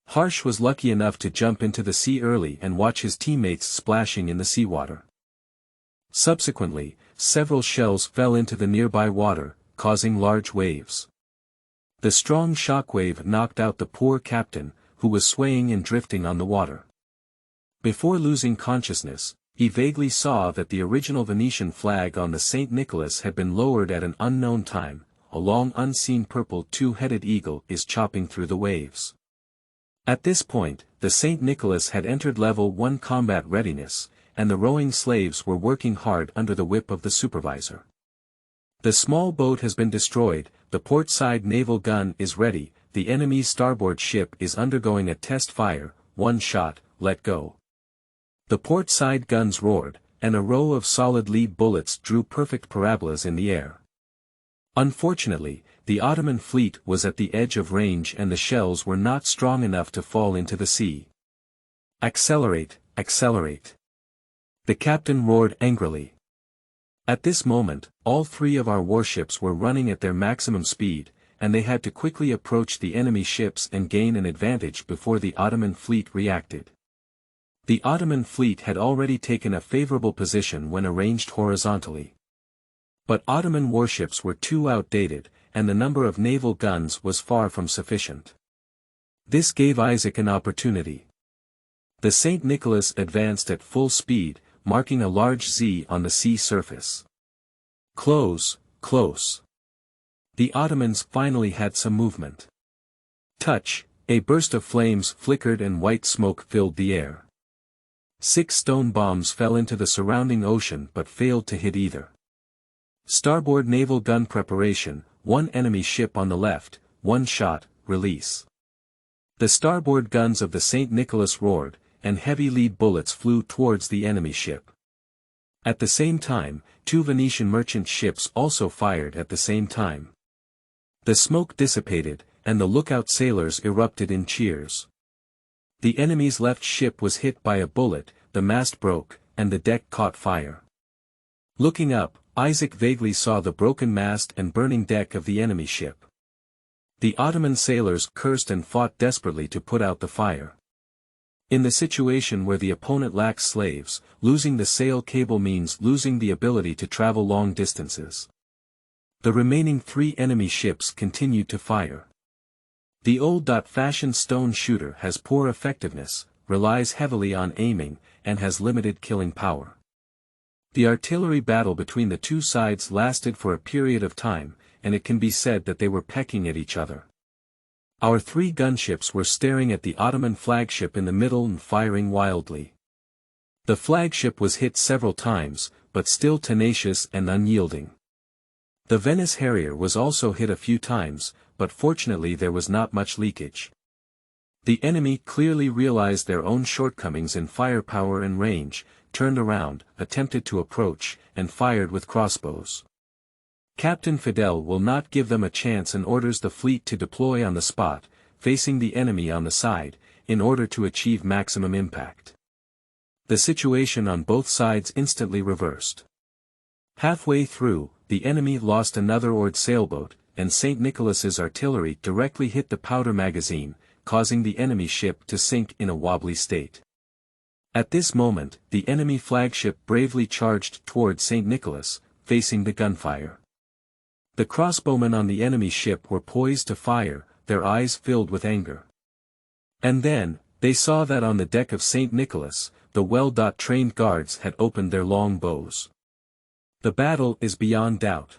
Harsh was lucky enough to jump into the sea early and watch his teammates splashing in the seawater. Subsequently, several shells fell into the nearby water, causing large waves. The strong shock wave knocked out the poor captain, who was swaying and drifting on the water. Before losing consciousness, he vaguely saw that the original Venetian flag on the St. Nicholas had been lowered at an unknown time. A long unseen purple two-headed eagle is chopping through the waves. At this point, the St. Nicholas had entered level 1 combat readiness, and the rowing slaves were working hard under the whip of the supervisor. The small boat has been destroyed, the port side naval gun is ready, the enemy's starboard ship is undergoing a test fire, one shot, let go. The port side guns roared, and a row of solid lead bullets drew perfect parabolas in the air. Unfortunately, the Ottoman fleet was at the edge of range and the shells were not strong enough to fall into the sea. Accelerate, accelerate. The captain roared angrily. At this moment, all three of our warships were running at their maximum speed, and they had to quickly approach the enemy ships and gain an advantage before the Ottoman fleet reacted. The Ottoman fleet had already taken a favorable position when arranged horizontally. But Ottoman warships were too outdated, and the number of naval guns was far from sufficient. This gave Isaac an opportunity. The St. Nicholas advanced at full speed, marking a large Z on the sea surface. Close, close. The Ottomans finally had some movement. Touch, a burst of flames flickered and white smoke filled the air. 6 stone bombs fell into the surrounding ocean but failed to hit either. Starboard naval gun preparation, one enemy ship on the left, one shot, release. The starboard guns of the St. Nicholas roared, and heavy lead bullets flew towards the enemy ship. At the same time, 2 Venetian merchant ships also fired at the same time. The smoke dissipated, and the lookout sailors erupted in cheers. The enemy's left ship was hit by a bullet, the mast broke, and the deck caught fire. Looking up, Isaac vaguely saw the broken mast and burning deck of the enemy ship. The Ottoman sailors cursed and fought desperately to put out the fire. In the situation where the opponent lacks slaves, losing the sail cable means losing the ability to travel long distances. The remaining 3 enemy ships continued to fire. The old-fashioned stone shooter has poor effectiveness, relies heavily on aiming, and has limited killing power. The artillery battle between the two sides lasted for a period of time, and it can be said that they were pecking at each other. Our 3 gunships were staring at the Ottoman flagship in the middle and firing wildly. The flagship was hit several times, but still tenacious and unyielding. The Venice Harrier was also hit a few times, but fortunately there was not much leakage. The enemy clearly realized their own shortcomings in firepower and range, turned around, attempted to approach, and fired with crossbows. Captain Fidel will not give them a chance and orders the fleet to deploy on the spot, facing the enemy on the side, in order to achieve maximum impact. The situation on both sides instantly reversed. Halfway through, the enemy lost another oared sailboat, and St. Nicholas's artillery directly hit the powder magazine, causing the enemy ship to sink in a wobbly state. At this moment, the enemy flagship bravely charged toward St. Nicholas, facing the gunfire. The crossbowmen on the enemy ship were poised to fire, their eyes filled with anger. And then, they saw that on the deck of St. Nicholas, the well-trained guards had opened their long bows. The battle is beyond doubt.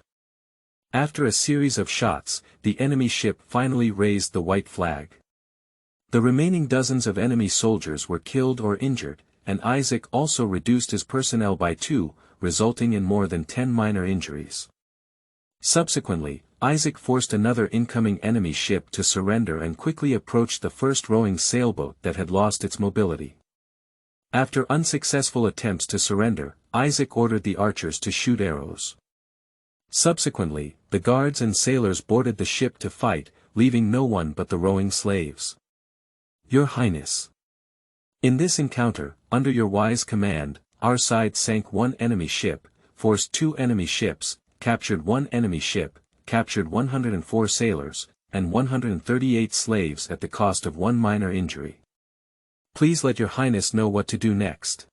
After a series of shots, the enemy ship finally raised the white flag. The remaining dozens of enemy soldiers were killed or injured, and Isaac also reduced his personnel by 2, resulting in more than 10 minor injuries. Subsequently, Isaac forced another incoming enemy ship to surrender and quickly approached the first rowing sailboat that had lost its mobility. After unsuccessful attempts to surrender, Isaac ordered the archers to shoot arrows. Subsequently, the guards and sailors boarded the ship to fight, leaving no one but the rowing slaves. Your Highness. In this encounter, under your wise command, our side sank 1 enemy ship, forced 2 enemy ships, captured 1 enemy ship, captured 104 sailors, and 138 slaves at the cost of 1 minor injury. Please let your Highness know what to do next.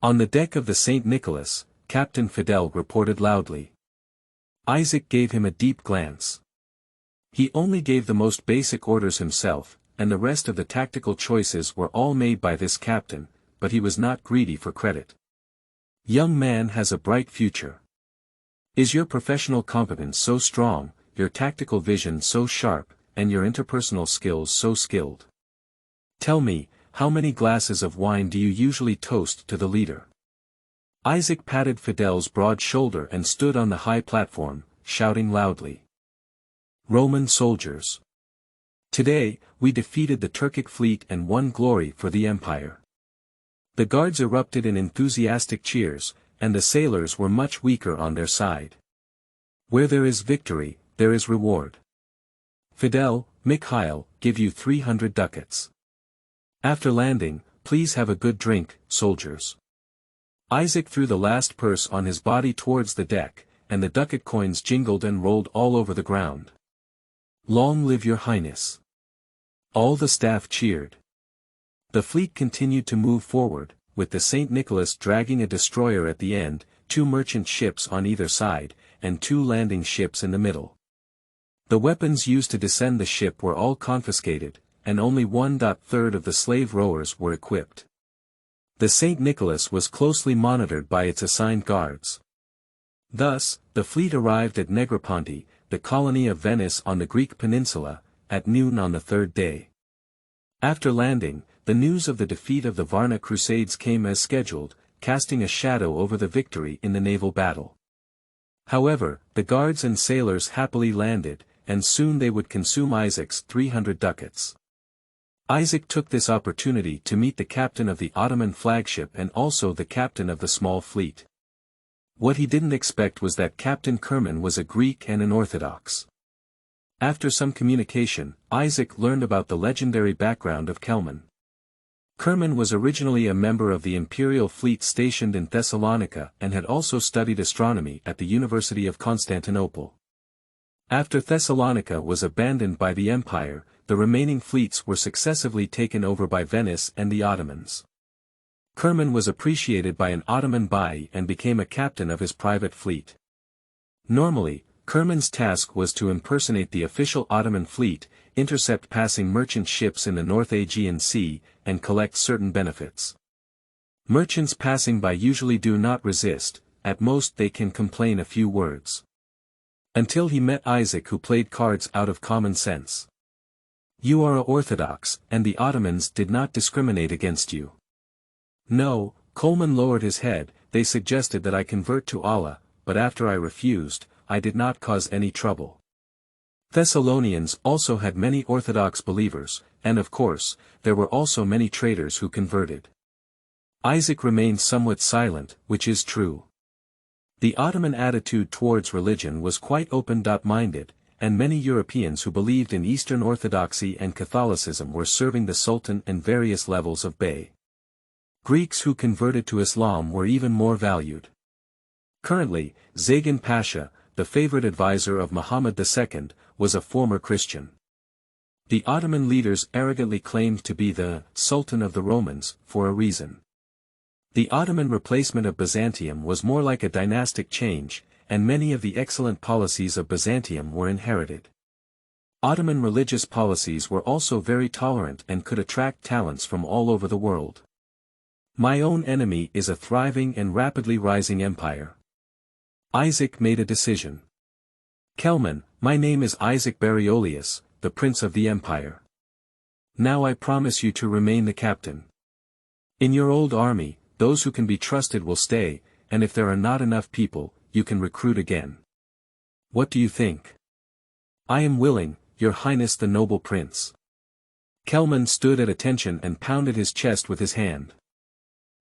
On the deck of the St. Nicholas, Captain Fidel reported loudly. Isaac gave him a deep glance. He only gave the most basic orders himself, and the rest of the tactical choices were all made by this captain, but he was not greedy for credit. Young man has a bright future. Is your professional competence so strong, your tactical vision so sharp, and your interpersonal skills so skilled? Tell me, how many glasses of wine do you usually toast to the leader? Isaac patted Fidel's broad shoulder and stood on the high platform, shouting loudly. Roman soldiers. Today, we defeated the Turkic fleet and won glory for the empire. The guards erupted in enthusiastic cheers, and the sailors were much weaker on their side. Where there is victory, there is reward. Fidel, Mikhail, give you 300 ducats. After landing, please have a good drink, soldiers. Isaac threw the last purse on his body towards the deck, and the ducat coins jingled and rolled all over the ground. Long live your highness. All the staff cheered. The fleet continued to move forward, with the St. Nicholas dragging a destroyer at the end, 2 merchant ships on either side, and 2 landing ships in the middle. The weapons used to descend the ship were all confiscated, and only 1/3 of the slave rowers were equipped. The St. Nicholas was closely monitored by its assigned guards. Thus, the fleet arrived at Negroponte, the colony of Venice on the Greek peninsula, at noon on the 3rd day. After landing, the news of the defeat of the Varna Crusades came as scheduled, casting a shadow over the victory in the naval battle. However, the guards and sailors happily landed, and soon they would consume Isaac's 300 ducats. Isaac took this opportunity to meet the captain of the Ottoman flagship and also the captain of the small fleet. What he didn't expect was that Captain Kerman was a Greek and an Orthodox. After some communication, Isaac learned about the legendary background of Kelman. Kerman was originally a member of the imperial fleet stationed in Thessalonica and had also studied astronomy at the University of Constantinople. After Thessalonica was abandoned by the empire, the remaining fleets were successively taken over by Venice and the Ottomans. Kerman was appreciated by an Ottoman Bai and became a captain of his private fleet. Normally, Kerman's task was to impersonate the official Ottoman fleet, intercept passing merchant ships in the North Aegean Sea, and collect certain benefits. Merchants passing by usually do not resist, at most they can complain a few words. Until he met Isaac, who played cards out of common sense. You are Orthodox, and the Ottomans did not discriminate against you. No, Coleman lowered his head. They suggested that I convert to Allah, but after I refused, I did not cause any trouble. Thessalonians also had many Orthodox believers, and of course, there were also many traitors who converted. Isaac remained somewhat silent, which is true. The Ottoman attitude towards religion was quite open-minded, and many Europeans who believed in Eastern Orthodoxy and Catholicism were serving the Sultan and various levels of Bey. Greeks who converted to Islam were even more valued. Currently, Zagan Pasha, the favorite advisor of Muhammad II, was a former Christian. The Ottoman leaders arrogantly claimed to be the Sultan of the Romans, for a reason. The Ottoman replacement of Byzantium was more like a dynastic change, and many of the excellent policies of Byzantium were inherited. Ottoman religious policies were also very tolerant and could attract talents from all over the world. My own enemy is a thriving and rapidly rising empire. Isaac made a decision. Kelman, my name is Isaac Bariolius, the prince of the empire. Now I promise you to remain the captain. In your old army, those who can be trusted will stay, and if there are not enough people, you can recruit again. What do you think? I am willing, your highness the noble prince. Kelman stood at attention and pounded his chest with his hand.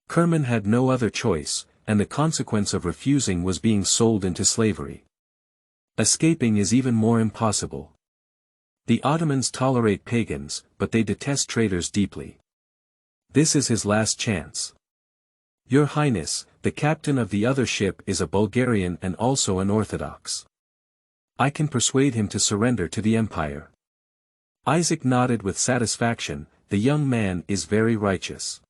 Kerman had no other choice, and the consequence of refusing was being sold into slavery. Escaping is even more impossible. The Ottomans tolerate pagans, but they detest traitors deeply. This is his last chance. Your Highness, the captain of the other ship is a Bulgarian and also an Orthodox. I can persuade him to surrender to the empire. Isaac nodded with satisfaction. The young man is very righteous.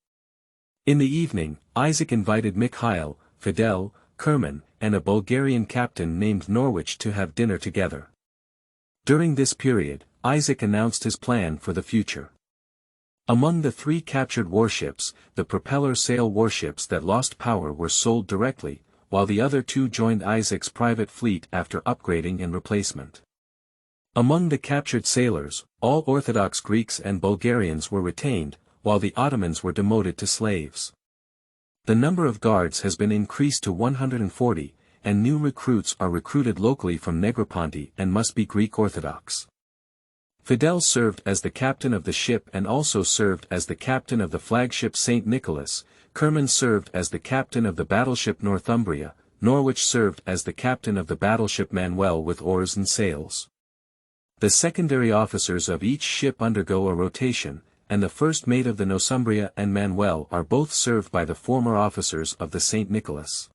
In the evening, Isaac invited Mikhail, Fidel, Kerman, and a Bulgarian captain named Norwich to have dinner together. During this period, Isaac announced his plan for the future. Among the 3 captured warships, the propeller sail warships that lost power were sold directly, while the other 2 joined Isaac's private fleet after upgrading and replacement. Among the captured sailors, all Orthodox Greeks and Bulgarians were retained, while the Ottomans were demoted to slaves. The number of guards has been increased to 140, and new recruits are recruited locally from Negroponte and must be Greek Orthodox. Fidel served as the captain of the ship and also served as the captain of the flagship St. Nicholas. Kerman served as the captain of the battleship Northumbria. Norwich served as the captain of the battleship Manuel with oars and sails. The secondary officers of each ship undergo a rotation, and the first mate of the Northumbria and Manuel are both served by the former officers of the St. Nicholas.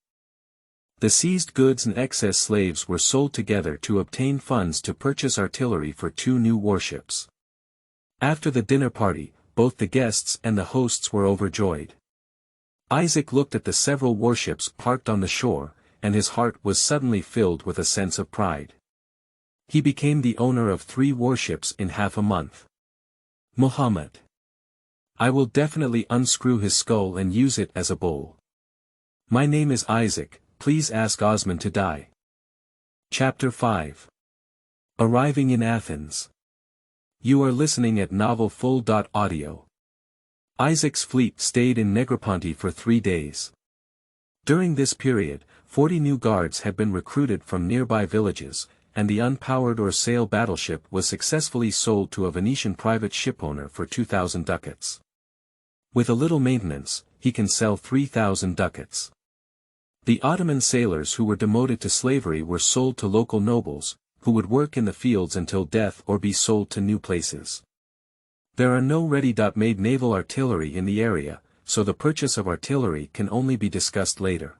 The seized goods and excess slaves were sold together to obtain funds to purchase artillery for 2 new warships. After the dinner party, both the guests and the hosts were overjoyed. Isaac looked at the several warships parked on the shore, and his heart was suddenly filled with a sense of pride. He became the owner of 3 warships in half a month. Muhammad. I will definitely unscrew his skull and use it as a bowl. My name is Isaac. Please ask Osman to die. Chapter 5. Arriving in Athens. You are listening at novelfull.audio. Isaac's fleet stayed in Negroponte for 3 days. During this period, 40 new guards had been recruited from nearby villages, and the unpowered or sail battleship was successfully sold to a Venetian private shipowner for 2,000 ducats. With a little maintenance, he can sell 3,000 ducats. The Ottoman sailors who were demoted to slavery were sold to local nobles, who would work in the fields until death or be sold to new places. There are no ready-made naval artillery in the area, so the purchase of artillery can only be discussed later.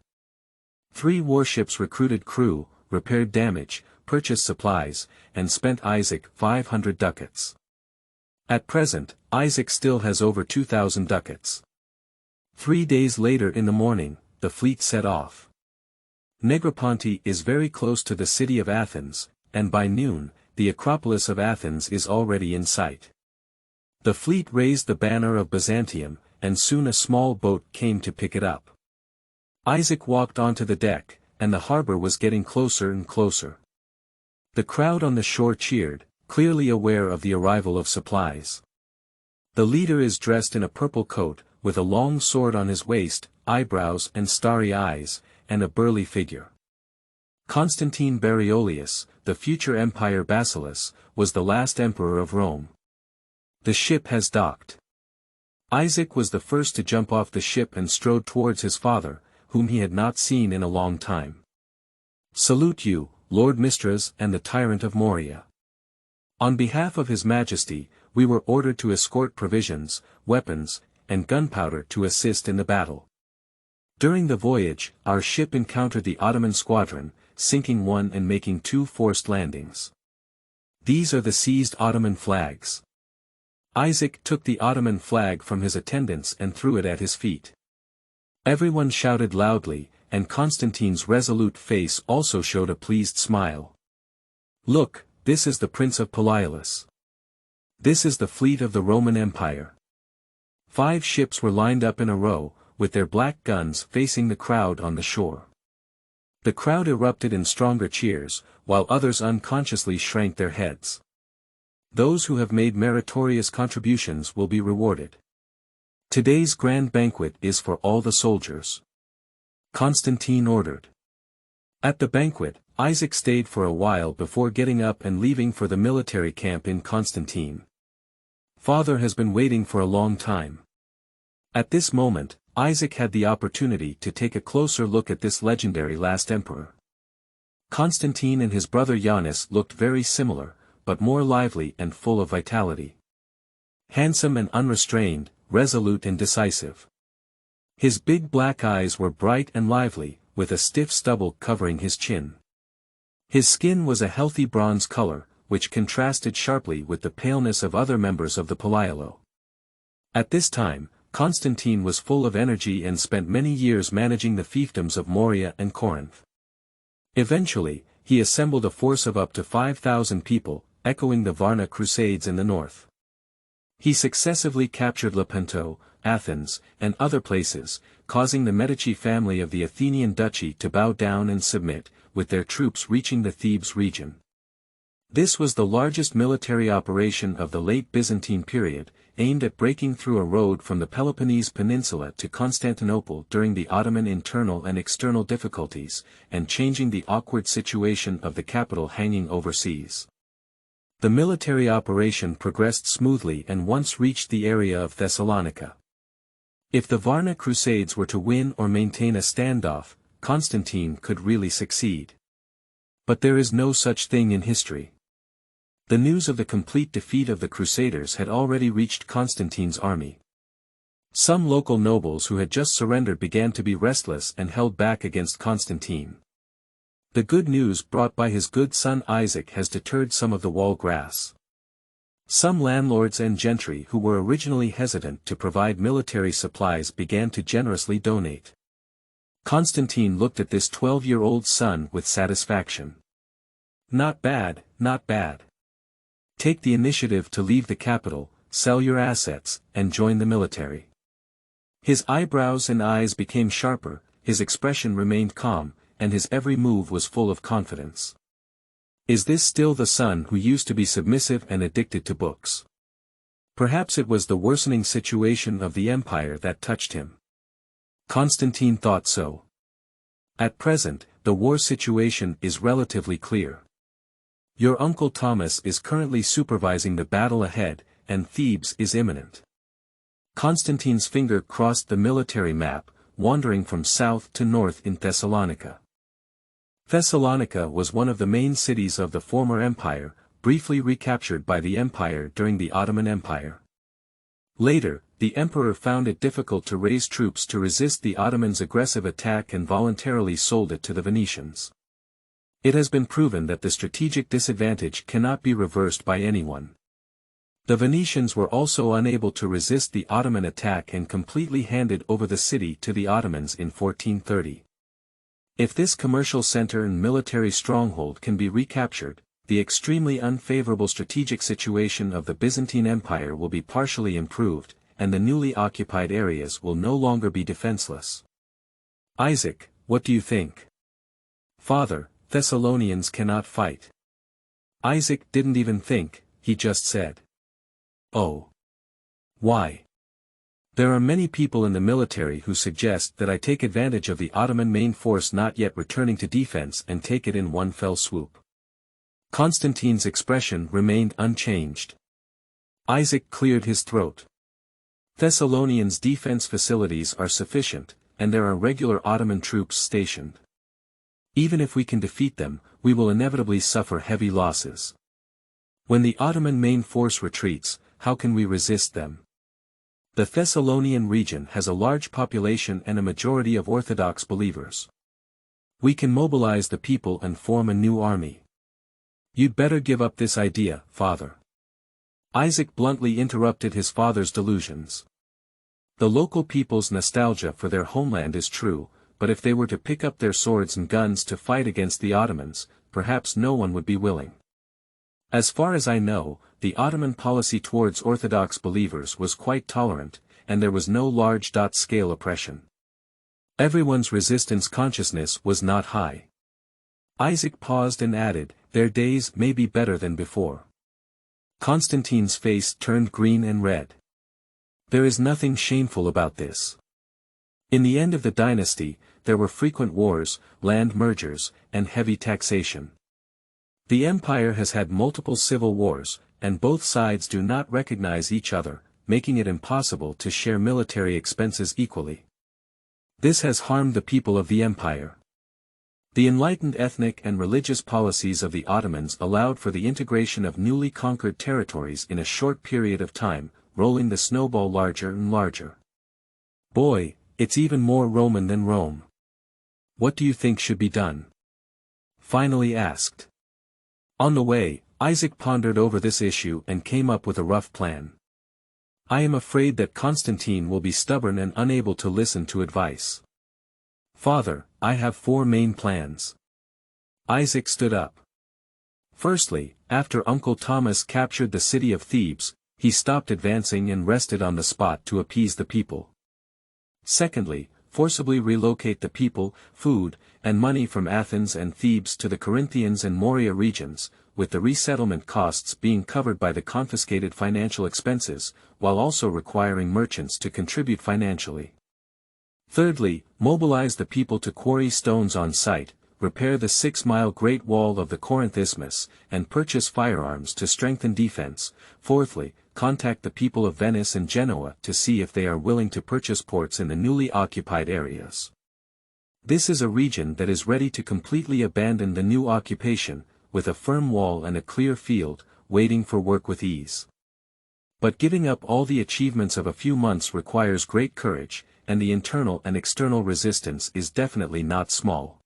3 warships recruited crew, repaired damage, purchased supplies, and spent Isaac 500 ducats. At present, Isaac still has over 2,000 ducats. 3 days later in the morning, the fleet set off. Negroponte is very close to the city of Athens, and by noon, the Acropolis of Athens is already in sight. The fleet raised the banner of Byzantium, and soon a small boat came to pick it up. Isaac walked onto the deck, and the harbor was getting closer and closer. The crowd on the shore cheered, clearly aware of the arrival of supplies. The leader is dressed in a purple coat, with a long sword on his waist, eyebrows and starry eyes, and a burly figure. Constantine Bariolius, the future empire Basileus, was the last emperor of Rome. The ship has docked. Isaac was the first to jump off the ship and strode towards his father, whom he had not seen in a long time. Salute you, Lord Mistras and the tyrant of Moria. On behalf of His Majesty, we were ordered to escort provisions, weapons, and gunpowder to assist in the battle. During the voyage, our ship encountered the Ottoman squadron, sinking 1 and making 2 forced landings. These are the seized Ottoman flags. Isaac took the Ottoman flag from his attendants and threw it at his feet. Everyone shouted loudly, and Constantine's resolute face also showed a pleased smile. Look, this is the Prince of Palaiolus. This is the fleet of the Roman Empire. 5 ships were lined up in a row, with their black guns facing the crowd on the shore. The crowd erupted in stronger cheers, while others unconsciously shrank their heads. Those who have made meritorious contributions will be rewarded. Today's grand banquet is for all the soldiers. Constantine ordered. At the banquet, Isaac stayed for a while before getting up and leaving for the military camp in Constantine. Father has been waiting for a long time. At this moment, Isaac had the opportunity to take a closer look at this legendary last emperor. Constantine and his brother Highness looked very similar, but more lively and full of vitality. Handsome and unrestrained, resolute and decisive. His big black eyes were bright and lively, with a stiff stubble covering his chin. His skin was a healthy bronze color, which contrasted sharply with the paleness of other members of the Palaiolo. At this time, Constantine was full of energy and spent many years managing the fiefdoms of Morea and Corinth. Eventually, he assembled a force of up to 5,000 people, echoing the Varna Crusades in the north. He successively captured Lepanto, Athens, and other places, causing the Medici family of the Athenian duchy to bow down and submit, with their troops reaching the Thebes region. This was the largest military operation of the late Byzantine period, aimed at breaking through a road from the Peloponnese Peninsula to Constantinople during the Ottoman internal and external difficulties, and changing the awkward situation of the capital hanging overseas. The military operation progressed smoothly and once reached the area of Thessalonica. If the Varna Crusades were to win or maintain a standoff, Constantine could really succeed. But there is no such thing in history. The news of the complete defeat of the Crusaders had already reached Constantine's army. Some local nobles who had just surrendered began to be restless and held back against Constantine. The good news brought by his good son Isaac has deterred some of the wall grass. Some landlords and gentry who were originally hesitant to provide military supplies began to generously donate. Constantine looked at this 12-year-old son with satisfaction. Not bad, not bad. Take the initiative to leave the capital, sell your assets, and join the military. His eyebrows and eyes became sharper, his expression remained calm, and his every move was full of confidence. Is this still the son who used to be submissive and addicted to books? Perhaps it was the worsening situation of the empire that touched him. Constantine thought so. At present, the war situation is relatively clear. Your uncle Thomas is currently supervising the battle ahead, and Thebes is imminent. Constantine's finger crossed the military map, wandering from south to north in Thessalonica. Thessalonica was one of the main cities of the former empire, briefly recaptured by the empire during the Ottoman Empire. Later, the emperor found it difficult to raise troops to resist the Ottomans' aggressive attack and voluntarily sold it to the Venetians. It has been proven that the strategic disadvantage cannot be reversed by anyone. The Venetians were also unable to resist the Ottoman attack and completely handed over the city to the Ottomans in 1430. If this commercial center and military stronghold can be recaptured, the extremely unfavorable strategic situation of the Byzantine Empire will be partially improved, and the newly occupied areas will no longer be defenseless. Isaac, what do you think? Father, Thessalonians cannot fight. Isaac didn't even think, he just said. Oh. Why? There are many people in the military who suggest that I take advantage of the Ottoman main force not yet returning to defense and take it in one fell swoop. Constantine's expression remained unchanged. Isaac cleared his throat. Thessalonians' defense facilities are sufficient, and there are regular Ottoman troops stationed. Even if we can defeat them, we will inevitably suffer heavy losses. When the Ottoman main force retreats, how can we resist them? The Thessalonian region has a large population and a majority of Orthodox believers. We can mobilize the people and form a new army. You'd better give up this idea, father. Isaac bluntly interrupted his father's delusions. The local people's nostalgia for their homeland is true, but if they were to pick up their swords and guns to fight against the Ottomans, perhaps no one would be willing. As far as I know, the Ottoman policy towards Orthodox believers was quite tolerant, and there was no large-scale oppression. Everyone's resistance consciousness was not high. Isaac paused and added, their days may be better than before. Constantine's face turned green and red. There is nothing shameful about this. In the end of the dynasty, there were frequent wars, land mergers, and heavy taxation. The empire has had multiple civil wars, and both sides do not recognize each other, making it impossible to share military expenses equally. This has harmed the people of the empire. The enlightened ethnic and religious policies of the Ottomans allowed for the integration of newly conquered territories in a short period of time, rolling the snowball larger and larger. Boy, it's even more Roman than Rome. What do you think should be done? Finally asked. On the way, Isaac pondered over this issue and came up with a rough plan. I am afraid that Constantine will be stubborn and unable to listen to advice. Father, I have 4 main plans. Isaac stood up. Firstly, after Uncle Thomas captured the city of Thebes, he stopped advancing and rested on the spot to appease the people. Secondly, forcibly relocate the people, food, and money from Athens and Thebes to the Corinthians and Morea regions, with the resettlement costs being covered by the confiscated financial expenses, while also requiring merchants to contribute financially. Thirdly, mobilize the people to quarry stones on site, repair the 6-mile Great Wall of the Corinth Isthmus, and purchase firearms to strengthen defense. Fourthly, contact the people of Venice and Genoa to see if they are willing to purchase ports in the newly occupied areas. This is a region that is ready to completely abandon the new occupation, with a firm wall and a clear field, waiting for work with ease. But giving up all the achievements of a few months requires great courage, and the internal and external resistance is definitely not small.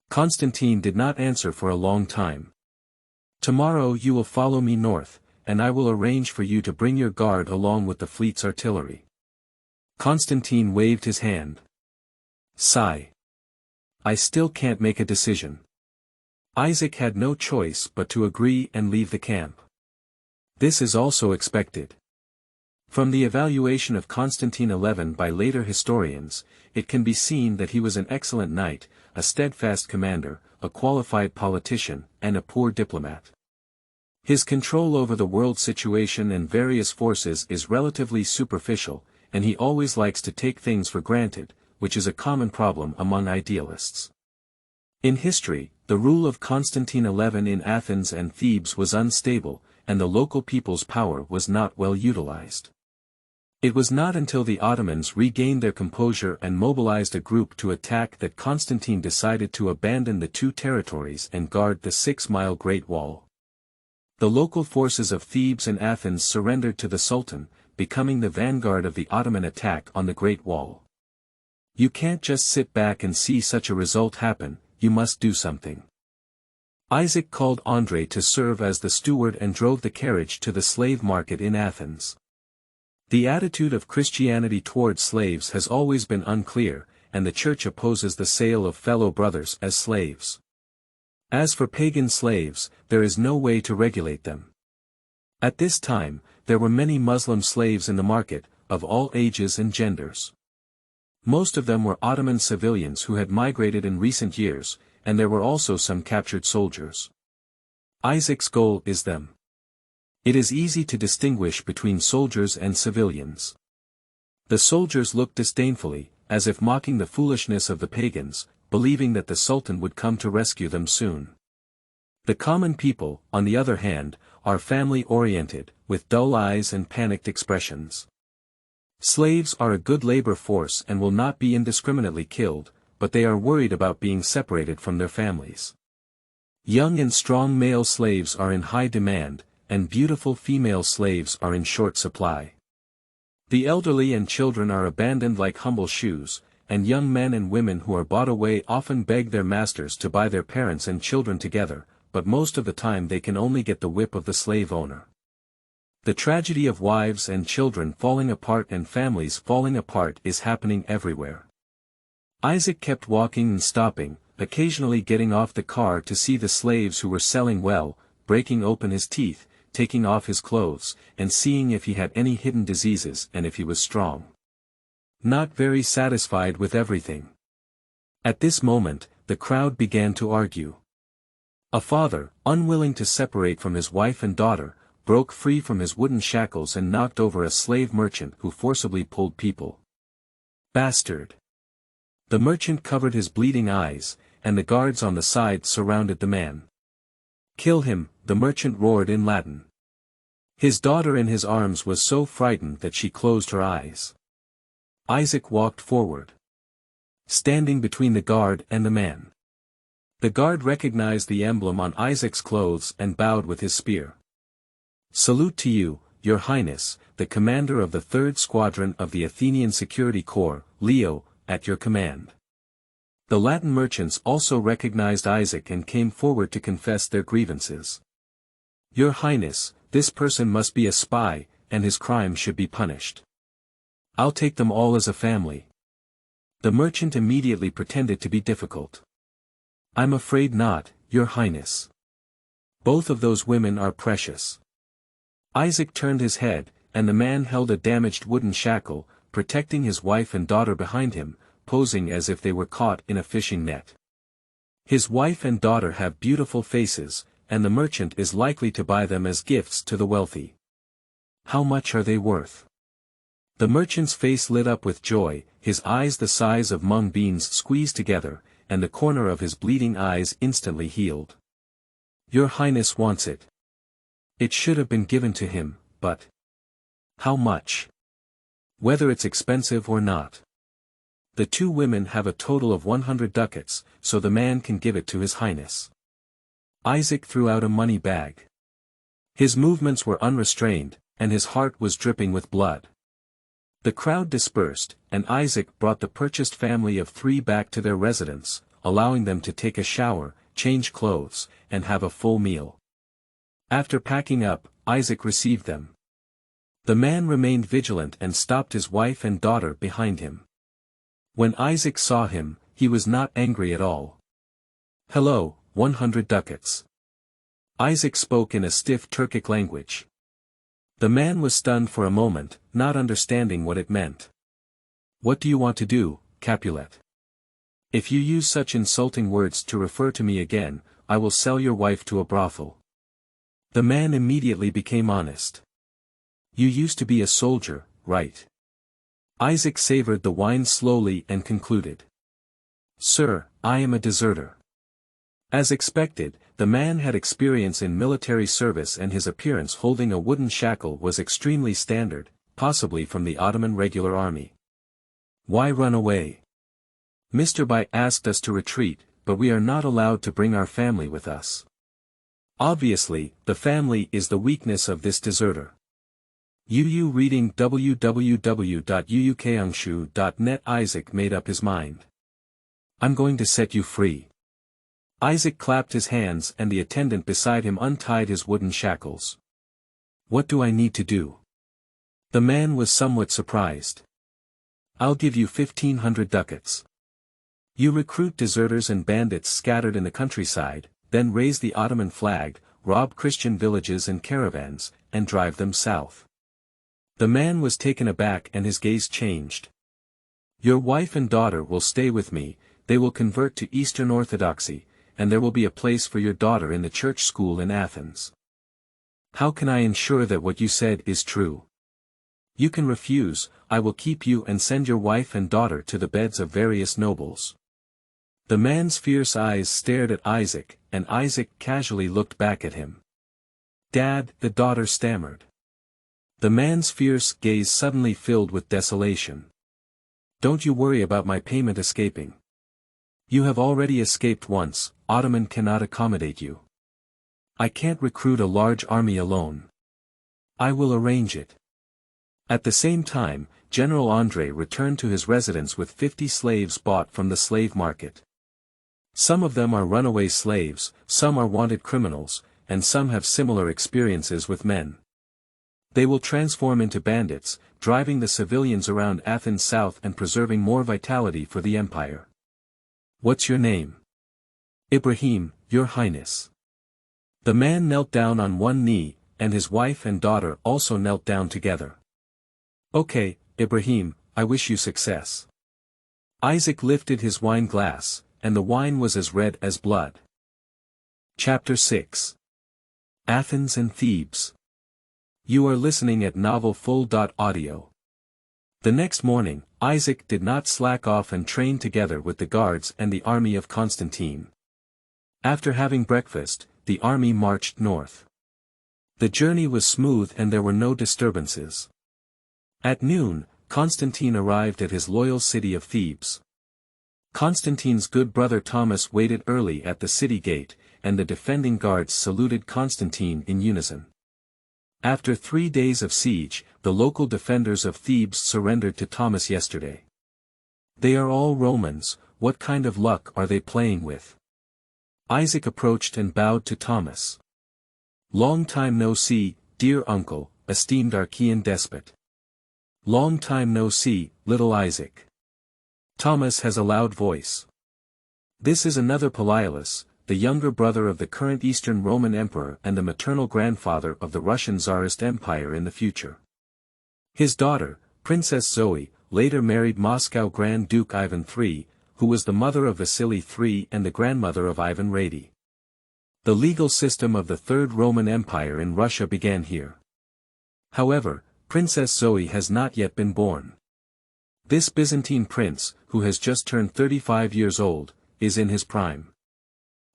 Constantine did not answer for a long time. Tomorrow you will follow me north, and I will arrange for you to bring your guard along with the fleet's artillery. Constantine waved his hand. Sigh. I still can't make a decision. Isaac had no choice but to agree and leave the camp. This is also expected. From the evaluation of Constantine XI by later historians, it can be seen that he was an excellent knight, a steadfast commander, a qualified politician, and a poor diplomat. His control over the world situation and various forces is relatively superficial, and he always likes to take things for granted, which is a common problem among idealists. In history, the rule of Constantine XI in Athens and Thebes was unstable, and the local people's power was not well utilized. It was not until the Ottomans regained their composure and mobilized a group to attack that Constantine decided to abandon the 2 territories and guard the 6-mile Great Wall. The local forces of Thebes and Athens surrendered to the Sultan, becoming the vanguard of the Ottoman attack on the Great Wall. You can't just sit back and see such a result happen, you must do something. Isaac called Andrei to serve as the steward and drove the carriage to the slave market in Athens. The attitude of Christianity toward slaves has always been unclear, and the Church opposes the sale of fellow brothers as slaves. As for pagan slaves, there is no way to regulate them. At this time, there were many Muslim slaves in the market, of all ages and genders. Most of them were Ottoman civilians who had migrated in recent years, and there were also some captured soldiers. Isaac's goal is them. It is easy to distinguish between soldiers and civilians. The soldiers look disdainfully, as if mocking the foolishness of the pagans, believing that the Sultan would come to rescue them soon. The common people, on the other hand, are family-oriented, with dull eyes and panicked expressions. Slaves are a good labor force and will not be indiscriminately killed, but they are worried about being separated from their families. Young and strong male slaves are in high demand, and beautiful female slaves are in short supply. The elderly and children are abandoned like humble shoes, and young men and women who are bought away often beg their masters to buy their parents and children together, but most of the time they can only get the whip of the slave owner. The tragedy of wives and children falling apart and families falling apart is happening everywhere. Isaac kept walking and stopping, occasionally getting off the car to see the slaves who were selling well, breaking open his teeth, taking off his clothes, and seeing if he had any hidden diseases and if he was strong. Not very satisfied with everything. At this moment, the crowd began to argue. A father, unwilling to separate from his wife and daughter, broke free from his wooden shackles and knocked over a slave merchant who forcibly pulled people. Bastard! The merchant covered his bleeding eyes, and the guards on the side surrounded the man. Kill him, the merchant roared in Latin. His daughter in his arms was so frightened that she closed her eyes. Isaac walked forward, standing between the guard and the man. The guard recognized the emblem on Isaac's clothes and bowed with his spear. Salute to you, your Highness, the commander of the 3rd Squadron of the Athenian Security Corps, Leo, at your command. The Latin merchants also recognized Isaac and came forward to confess their grievances. Your Highness, this person must be a spy, and his crime should be punished. I'll take them all as a family. The merchant immediately pretended to be difficult. I'm afraid not, Your Highness. Both of those women are precious. Isaac turned his head, and the man held a damaged wooden shackle, protecting his wife and daughter behind him, posing as if they were caught in a fishing net. His wife and daughter have beautiful faces, and the merchant is likely to buy them as gifts to the wealthy. How much are they worth? The merchant's face lit up with joy, his eyes the size of mung beans squeezed together, and the corner of his bleeding eyes instantly healed. Your Highness wants it. It should have been given to him, but... how much? Whether it's expensive or not. The two women have a total of 100 ducats, so the man can give it to His Highness. Isaac threw out a money bag. His movements were unrestrained, and his heart was dripping with blood. The crowd dispersed, and Isaac brought the purchased family of 3 back to their residence, allowing them to take a shower, change clothes, and have a full meal. After packing up, Isaac received them. The man remained vigilant and stopped his wife and daughter behind him. When Isaac saw him, he was not angry at all. Hello, 100 ducats. Isaac spoke in a stiff Turkic language. The man was stunned for a moment, not understanding what it meant. What do you want to do, Capulet? If you use such insulting words to refer to me again, I will sell your wife to a brothel. The man immediately became honest. You used to be a soldier, right? Isaac savored the wine slowly and concluded. Sir, I am a deserter. As expected, the man had experience in military service and his appearance holding a wooden shackle was extremely standard, possibly from the Ottoman regular army. Why run away? Mr. Bai asked us to retreat, but we are not allowed to bring our family with us. Obviously, the family is the weakness of this deserter. UU reading www.uukangshu.net. Isaac made up his mind. I'm going to set you free. Isaac clapped his hands and the attendant beside him untied his wooden shackles. What do I need to do? The man was somewhat surprised. I'll give you 1,500 ducats. You recruit deserters and bandits scattered in the countryside, then raise the Ottoman flag, rob Christian villages and caravans, and drive them south. The man was taken aback and his gaze changed. Your wife and daughter will stay with me, they will convert to Eastern Orthodoxy, and there will be a place for your daughter in the church school in Athens. How can I ensure that what you said is true? You can refuse, I will keep you and send your wife and daughter to the beds of various nobles. The man's fierce eyes stared at Isaac, and Isaac casually looked back at him. Dad, the daughter stammered. The man's fierce gaze suddenly filled with desolation. Don't you worry about my payment escaping. You have already escaped once, Ottoman cannot accommodate you. I can't recruit a large army alone. I will arrange it. At the same time, General André returned to his residence with 50 slaves bought from the slave market. Some of them are runaway slaves, some are wanted criminals, and some have similar experiences with men. They will transform into bandits, driving the civilians around Athens south and preserving more vitality for the empire. What's your name? Ibrahim, Your Highness. The man knelt down on one knee, and his wife and daughter also knelt down together. Okay, Ibrahim, I wish you success. Isaac lifted his wine glass, and the wine was as red as blood. Chapter 6. Athens and Thebes. You are listening at novelfull.audio. The next morning, Isaac did not slack off and trained together with the guards and the army of Constantine. After having breakfast, the army marched north. The journey was smooth and there were no disturbances. At noon, Constantine arrived at his loyal city of Thebes. Constantine's good brother Thomas waited early at the city gate, and the defending guards saluted Constantine in unison. After 3 days of siege, the local defenders of Thebes surrendered to Thomas yesterday. They are all Romans, what kind of luck are they playing with? Isaac approached and bowed to Thomas. Long time no see, dear uncle, esteemed Archaean despot. Long time no see, little Isaac. Thomas has a loud voice. This is another Palaiolus, the younger brother of the current Eastern Roman Emperor and the maternal grandfather of the Russian Tsarist Empire in the future. His daughter, Princess Zoe, later married Moscow Grand Duke Ivan III, who was the mother of Vasily III and the grandmother of Ivan Rady. The legal system of the Third Roman Empire in Russia began here. However, Princess Zoe has not yet been born. This Byzantine prince, who has just turned 35 years old, is in his prime.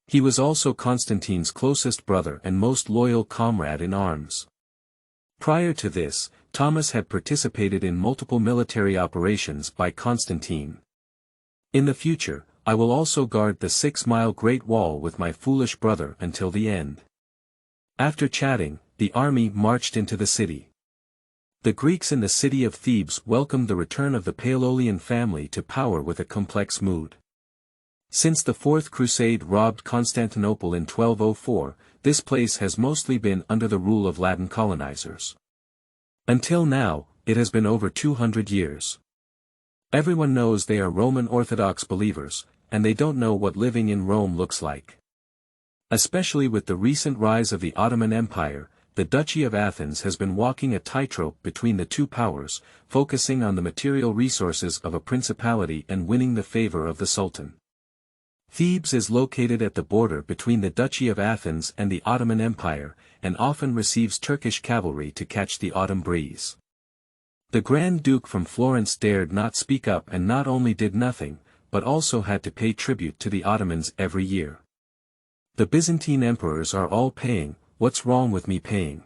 He was also Constantine's closest brother and most loyal comrade in arms. Prior to this, Thomas had participated in multiple military operations by Constantine. In the future, I will also guard the 6-mile Great Wall with my foolish brother until the end. After chatting, the army marched into the city. The Greeks in the city of Thebes welcomed the return of the Palaeologan family to power with a complex mood. Since the Fourth Crusade robbed Constantinople in 1204, this place has mostly been under the rule of Latin colonizers. Until now, it has been over 200 years. Everyone knows they are Roman Orthodox believers, and they don't know what living in Rome looks like. Especially with the recent rise of the Ottoman Empire, the Duchy of Athens has been walking a tightrope between the two powers, focusing on the material resources of a principality and winning the favor of the Sultan. Thebes is located at the border between the Duchy of Athens and the Ottoman Empire, and often receives Turkish cavalry to catch the autumn breeze. The Grand Duke from Florence dared not speak up and not only did nothing, but also had to pay tribute to the Ottomans every year. The Byzantine emperors are all paying, what's wrong with me paying?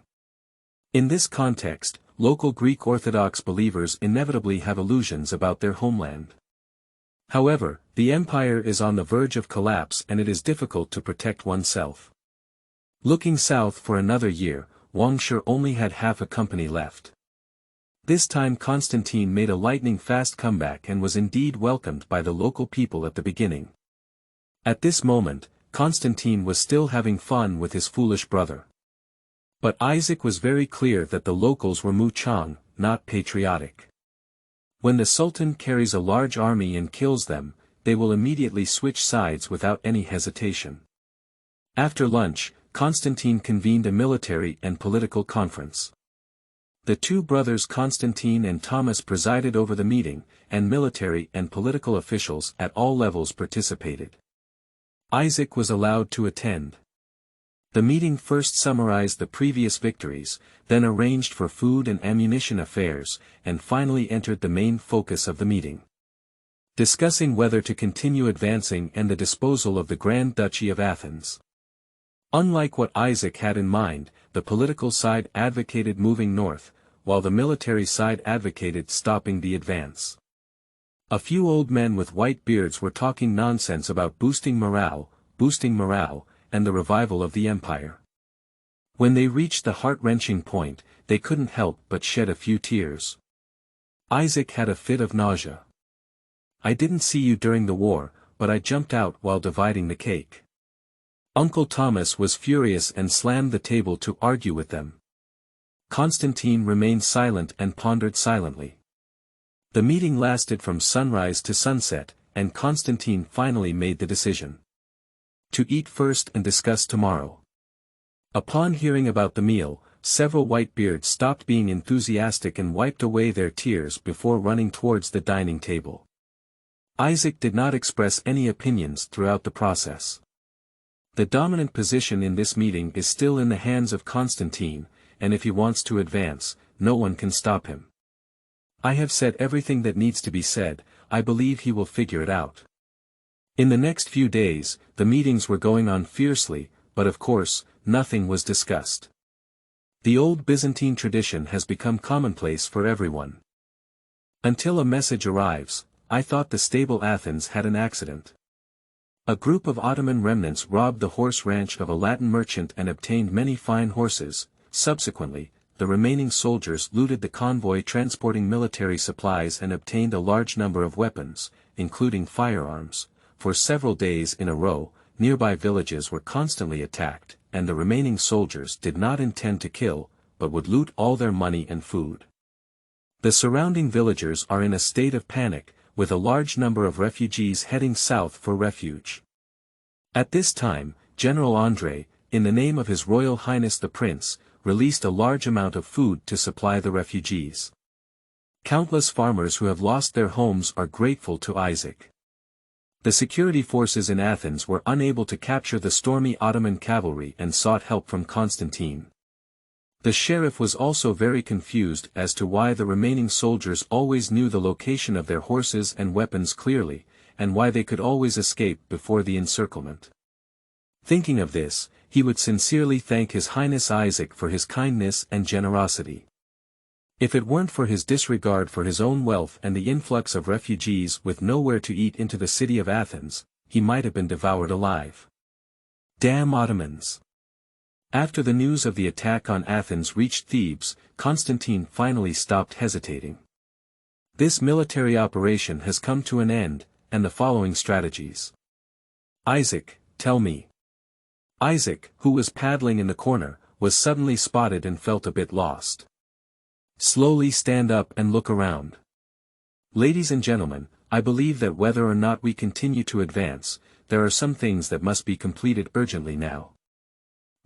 In this context, local Greek Orthodox believers inevitably have illusions about their homeland. However, the empire is on the verge of collapse and it is difficult to protect oneself. Looking south for another year, Wangshur only had half a company left. This time Constantine made a lightning-fast comeback and was indeed welcomed by the local people at the beginning. At this moment, Constantine was still having fun with his foolish brother. But Isaac was very clear that the locals were Muchang, not patriotic. When the Sultan carries a large army and kills them, they will immediately switch sides without any hesitation. After lunch, Constantine convened a military and political conference. The two brothers Constantine and Thomas presided over the meeting, and military and political officials at all levels participated. Isaac was allowed to attend. The meeting first summarized the previous victories, then arranged for food and ammunition affairs, and finally entered the main focus of the meeting. Discussing whether to continue advancing and the disposal of the Grand Duchy of Athens. Unlike what Isaac had in mind, the political side advocated moving north, while the military side advocated stopping the advance. A few old men with white beards were talking nonsense about boosting morale, and the revival of the empire. When they reached the heart-wrenching point, they couldn't help but shed a few tears. Isaac had a fit of nausea. I didn't see you during the war, but I jumped out while dividing the cake. Uncle Thomas was furious and slammed the table to argue with them. Constantine remained silent and pondered silently. The meeting lasted from sunrise to sunset, and Constantine finally made the decision. To eat first and discuss tomorrow. Upon hearing about the meal, several whitebeards stopped being enthusiastic and wiped away their tears before running towards the dining table. Isaac did not express any opinions throughout the process. The dominant position in this meeting is still in the hands of Constantine, and if he wants to advance, no one can stop him. I have said everything that needs to be said, I believe he will figure it out. In the next few days, the meetings were going on fiercely, but of course, nothing was discussed. The old Byzantine tradition has become commonplace for everyone. Until a message arrives, I thought the stable Athens had an accident. A group of Ottoman remnants robbed the horse ranch of a Latin merchant and obtained many fine horses. Subsequently, the remaining soldiers looted the convoy transporting military supplies and obtained a large number of weapons, including firearms. For several days in a row, nearby villages were constantly attacked, and the remaining soldiers did not intend to kill, but would loot all their money and food. The surrounding villagers are in a state of panic, with a large number of refugees heading south for refuge. At this time, General André, in the name of His Royal Highness the Prince, released a large amount of food to supply the refugees. Countless farmers who have lost their homes are grateful to Isaac. The security forces in Athens were unable to capture the stormy Ottoman cavalry and sought help from Constantine. The sheriff was also very confused as to why the remaining soldiers always knew the location of their horses and weapons clearly, and why they could always escape before the encirclement. Thinking of this, he would sincerely thank His Highness Isaac for his kindness and generosity. If it weren't for his disregard for his own wealth and the influx of refugees with nowhere to eat into the city of Athens, he might have been devoured alive. Damn Ottomans! After the news of the attack on Athens reached Thebes, Constantine finally stopped hesitating. This military operation has come to an end, and the following strategies. Isaac, tell me. Isaac, who was paddling in the corner, was suddenly spotted and felt a bit lost. Slowly stand up and look around. Ladies and gentlemen, I believe that whether or not we continue to advance, there are some things that must be completed urgently now.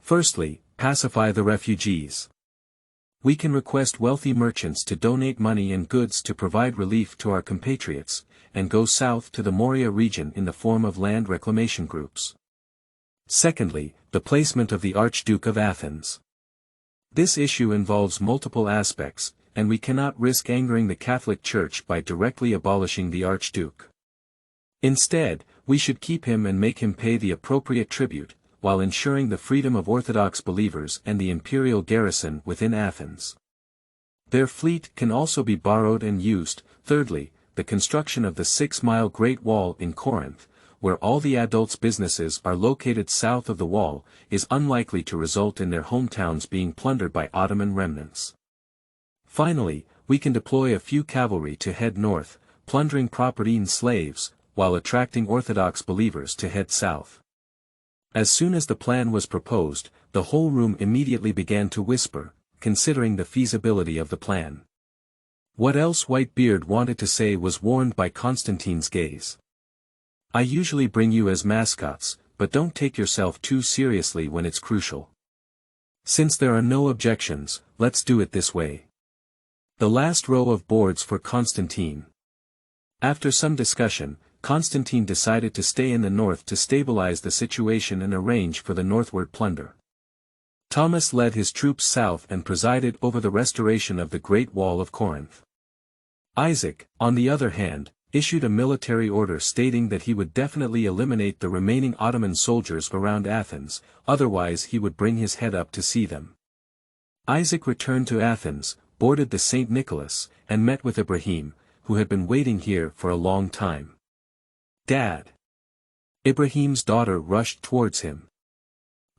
Firstly, pacify the refugees. We can request wealthy merchants to donate money and goods to provide relief to our compatriots, and go south to the Morea region in the form of land reclamation groups. Secondly, the placement of the Archduke of Athens. This issue involves multiple aspects, and we cannot risk angering the Catholic Church by directly abolishing the Archduke. Instead, we should keep him and make him pay the appropriate tribute, while ensuring the freedom of Orthodox believers and the imperial garrison within Athens. Their fleet can also be borrowed and used. Thirdly, the construction of the 6-mile Great Wall in Corinth, where all the adults' businesses are located south of the wall, is unlikely to result in their hometowns being plundered by Ottoman remnants. Finally, we can deploy a few cavalry to head north, plundering property and slaves, while attracting Orthodox believers to head south. As soon as the plan was proposed, the whole room immediately began to whisper, considering the feasibility of the plan. What else Whitebeard wanted to say was warned by Constantine's gaze. I usually bring you as mascots, but don't take yourself too seriously when it's crucial. Since there are no objections, let's do it this way. The last row of boards for Constantine. After some discussion, Constantine decided to stay in the north to stabilize the situation and arrange for the northward plunder. Thomas led his troops south and presided over the restoration of the Great Wall of Corinth. Isaac, on the other hand, issued a military order stating that he would definitely eliminate the remaining Ottoman soldiers around Athens, otherwise he would bring his head up to see them. Isaac returned to Athens, boarded the St. Nicholas, and met with Ibrahim, who had been waiting here for a long time. Dad! Ibrahim's daughter rushed towards him.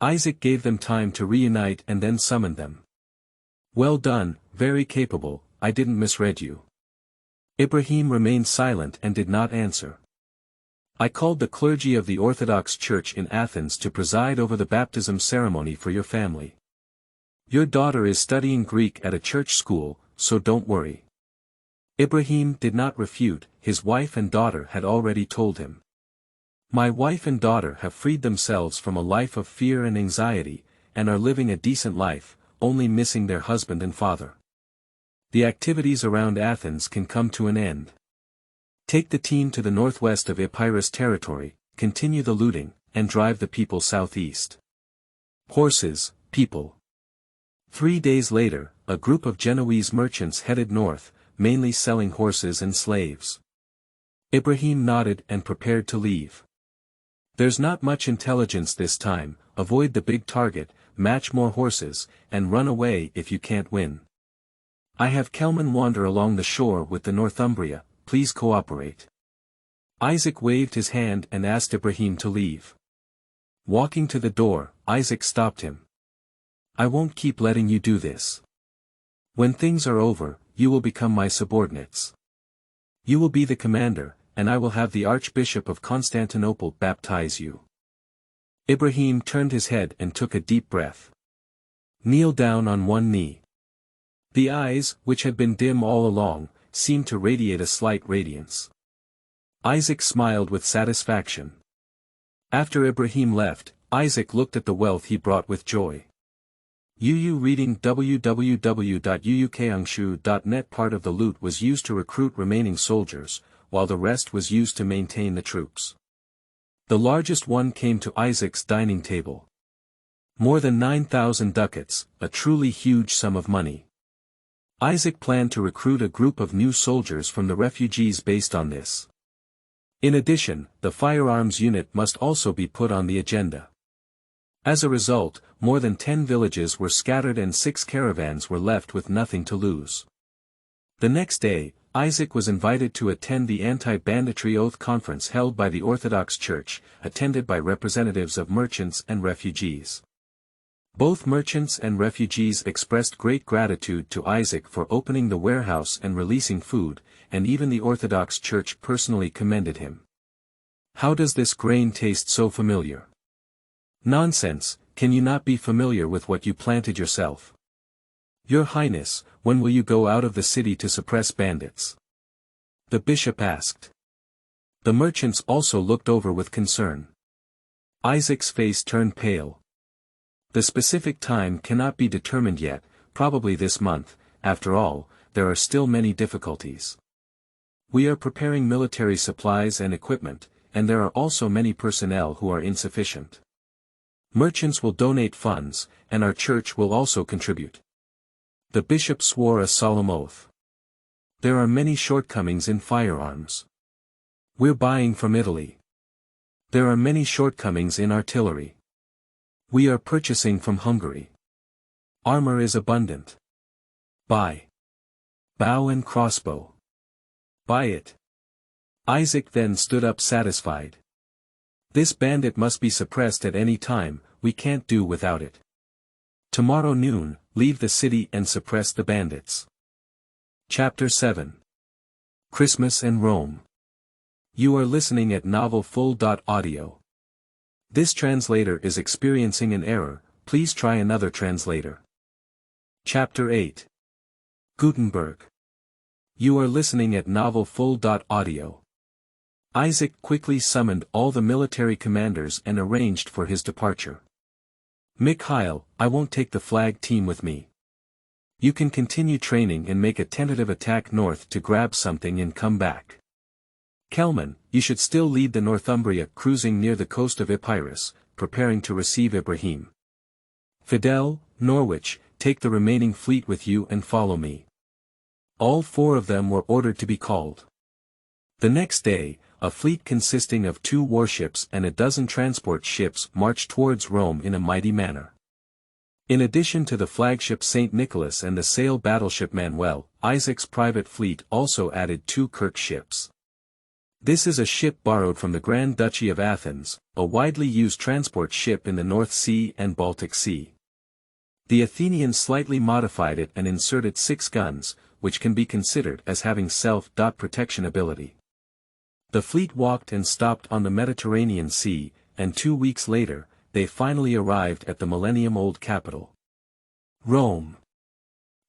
Isaac gave them time to reunite and then summoned them. Well done, very capable, I didn't misread you. Ibrahim remained silent and did not answer. I called the clergy of the Orthodox Church in Athens to preside over the baptism ceremony for your family. Your daughter is studying Greek at a church school, so don't worry. Ibrahim did not refute, his wife and daughter had already told him. My wife and daughter have freed themselves from a life of fear and anxiety, and are living a decent life, only missing their husband and father. The activities around Athens can come to an end. Take the team to the northwest of Epirus territory, continue the looting, and drive the people southeast. Horses, people. 3 days later, a group of Genoese merchants headed north, mainly selling horses and slaves. Ibrahim nodded and prepared to leave. There's not much intelligence this time, avoid the big target, match more horses, and run away if you can't win. I have Kelman wander along the shore with the Northumbria, please cooperate. Isaac waved his hand and asked Ibrahim to leave. Walking to the door, Isaac stopped him. I won't keep letting you do this. When things are over, you will become my subordinates. You will be the commander, and I will have the Archbishop of Constantinople baptize you. Ibrahim turned his head and took a deep breath. Kneel down on one knee. The eyes, which had been dim all along, seemed to radiate a slight radiance. Isaac smiled with satisfaction. After Ibrahim left, Isaac looked at the wealth he brought with joy. Reading www.uukangshu.net. Part of the loot was used to recruit remaining soldiers, while the rest was used to maintain the troops. The largest one came to Isaac's dining table. More than 9,000 ducats, a truly huge sum of money. Isaac planned to recruit a group of new soldiers from the refugees based on this. In addition, the firearms unit must also be put on the agenda. As a result, more than 10 villages were scattered and 6 caravans were left with nothing to lose. The next day, Isaac was invited to attend the anti-banditry oath conference held by the Orthodox Church, attended by representatives of merchants and refugees. Both merchants and refugees expressed great gratitude to Isaac for opening the warehouse and releasing food, and even the Orthodox Church personally commended him. How does this grain taste so familiar? Nonsense, can you not be familiar with what you planted yourself? Your Highness, when will you go out of the city to suppress bandits? The bishop asked. The merchants also looked over with concern. Isaac's face turned pale. The specific time cannot be determined yet, probably this month. After all, there are still many difficulties. We are preparing military supplies and equipment, and there are also many personnel who are insufficient. Merchants will donate funds, and our church will also contribute. The bishop swore a solemn oath. There are many shortcomings in firearms. We're buying from Italy. There are many shortcomings in artillery. We are purchasing from Hungary. Armor is abundant. Buy. Bow and crossbow. Buy it. Isaac then stood up satisfied. This bandit must be suppressed at any time, we can't do without it. Tomorrow noon, leave the city and suppress the bandits. Chapter 7. Christmas and Rome. You are listening at novelfull.audio. This translator is experiencing an error, please try another translator. Chapter 8. Gutenberg. You are listening at novelfull.audio. Isaac quickly summoned all the military commanders and arranged for his departure. Mikhail, I won't take the flag team with me. You can continue training and make a tentative attack north to grab something and come back. Kelman, you should still lead the Northumbria cruising near the coast of Epirus, preparing to receive Ibrahim. Fidel, Norwich, take the remaining fleet with you and follow me. All 4 of them were ordered to be called. The next day, a fleet consisting of 2 warships and a dozen transport ships marched towards Rome in a mighty manner. In addition to the flagship St. Nicholas and the sail battleship Manuel, Isaac's private fleet also added 2 Kirk ships. This is a ship borrowed from the Grand Duchy of Athens, a widely used transport ship in the North Sea and Baltic Sea. The Athenians slightly modified it and inserted 6 guns, which can be considered as having self-protection ability. The fleet walked and stopped on the Mediterranean Sea, and 2 weeks later, they finally arrived at the millennium-old capital. Rome.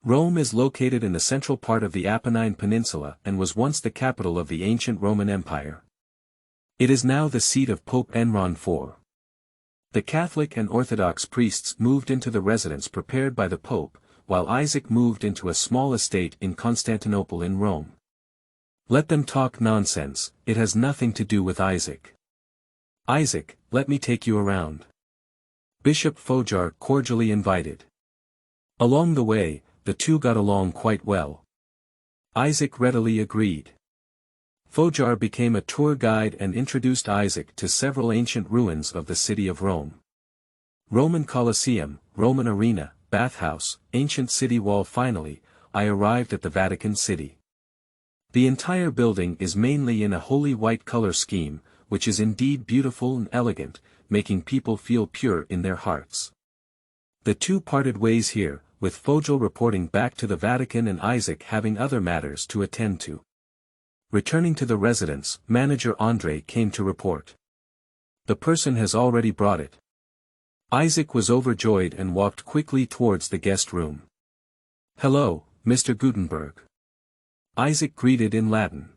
Rome is located in the central part of the Apennine Peninsula and was once the capital of the ancient Roman Empire. It is now the seat of Pope Enron IV. The Catholic and Orthodox priests moved into the residence prepared by the Pope, while Isaac moved into a small estate in Constantinople in Rome. Let them talk nonsense, it has nothing to do with Isaac. Isaac, let me take you around. Bishop Fojar cordially invited. Along the way, the 2 got along quite well. Isaac readily agreed. Fojar became a tour guide and introduced Isaac to several ancient ruins of the city of Rome. Roman Colosseum, Roman Arena, Bathhouse, ancient city wall. Finally, I arrived at the Vatican City. The entire building is mainly in a holy white color scheme, which is indeed beautiful and elegant, making people feel pure in their hearts. The 2 parted ways here, with Fogel reporting back to the Vatican and Isaac having other matters to attend to. Returning to the residence, manager Andre came to report. The person has already brought it. Isaac was overjoyed and walked quickly towards the guest room. Hello, Mr. Gutenberg. Isaac greeted in Latin.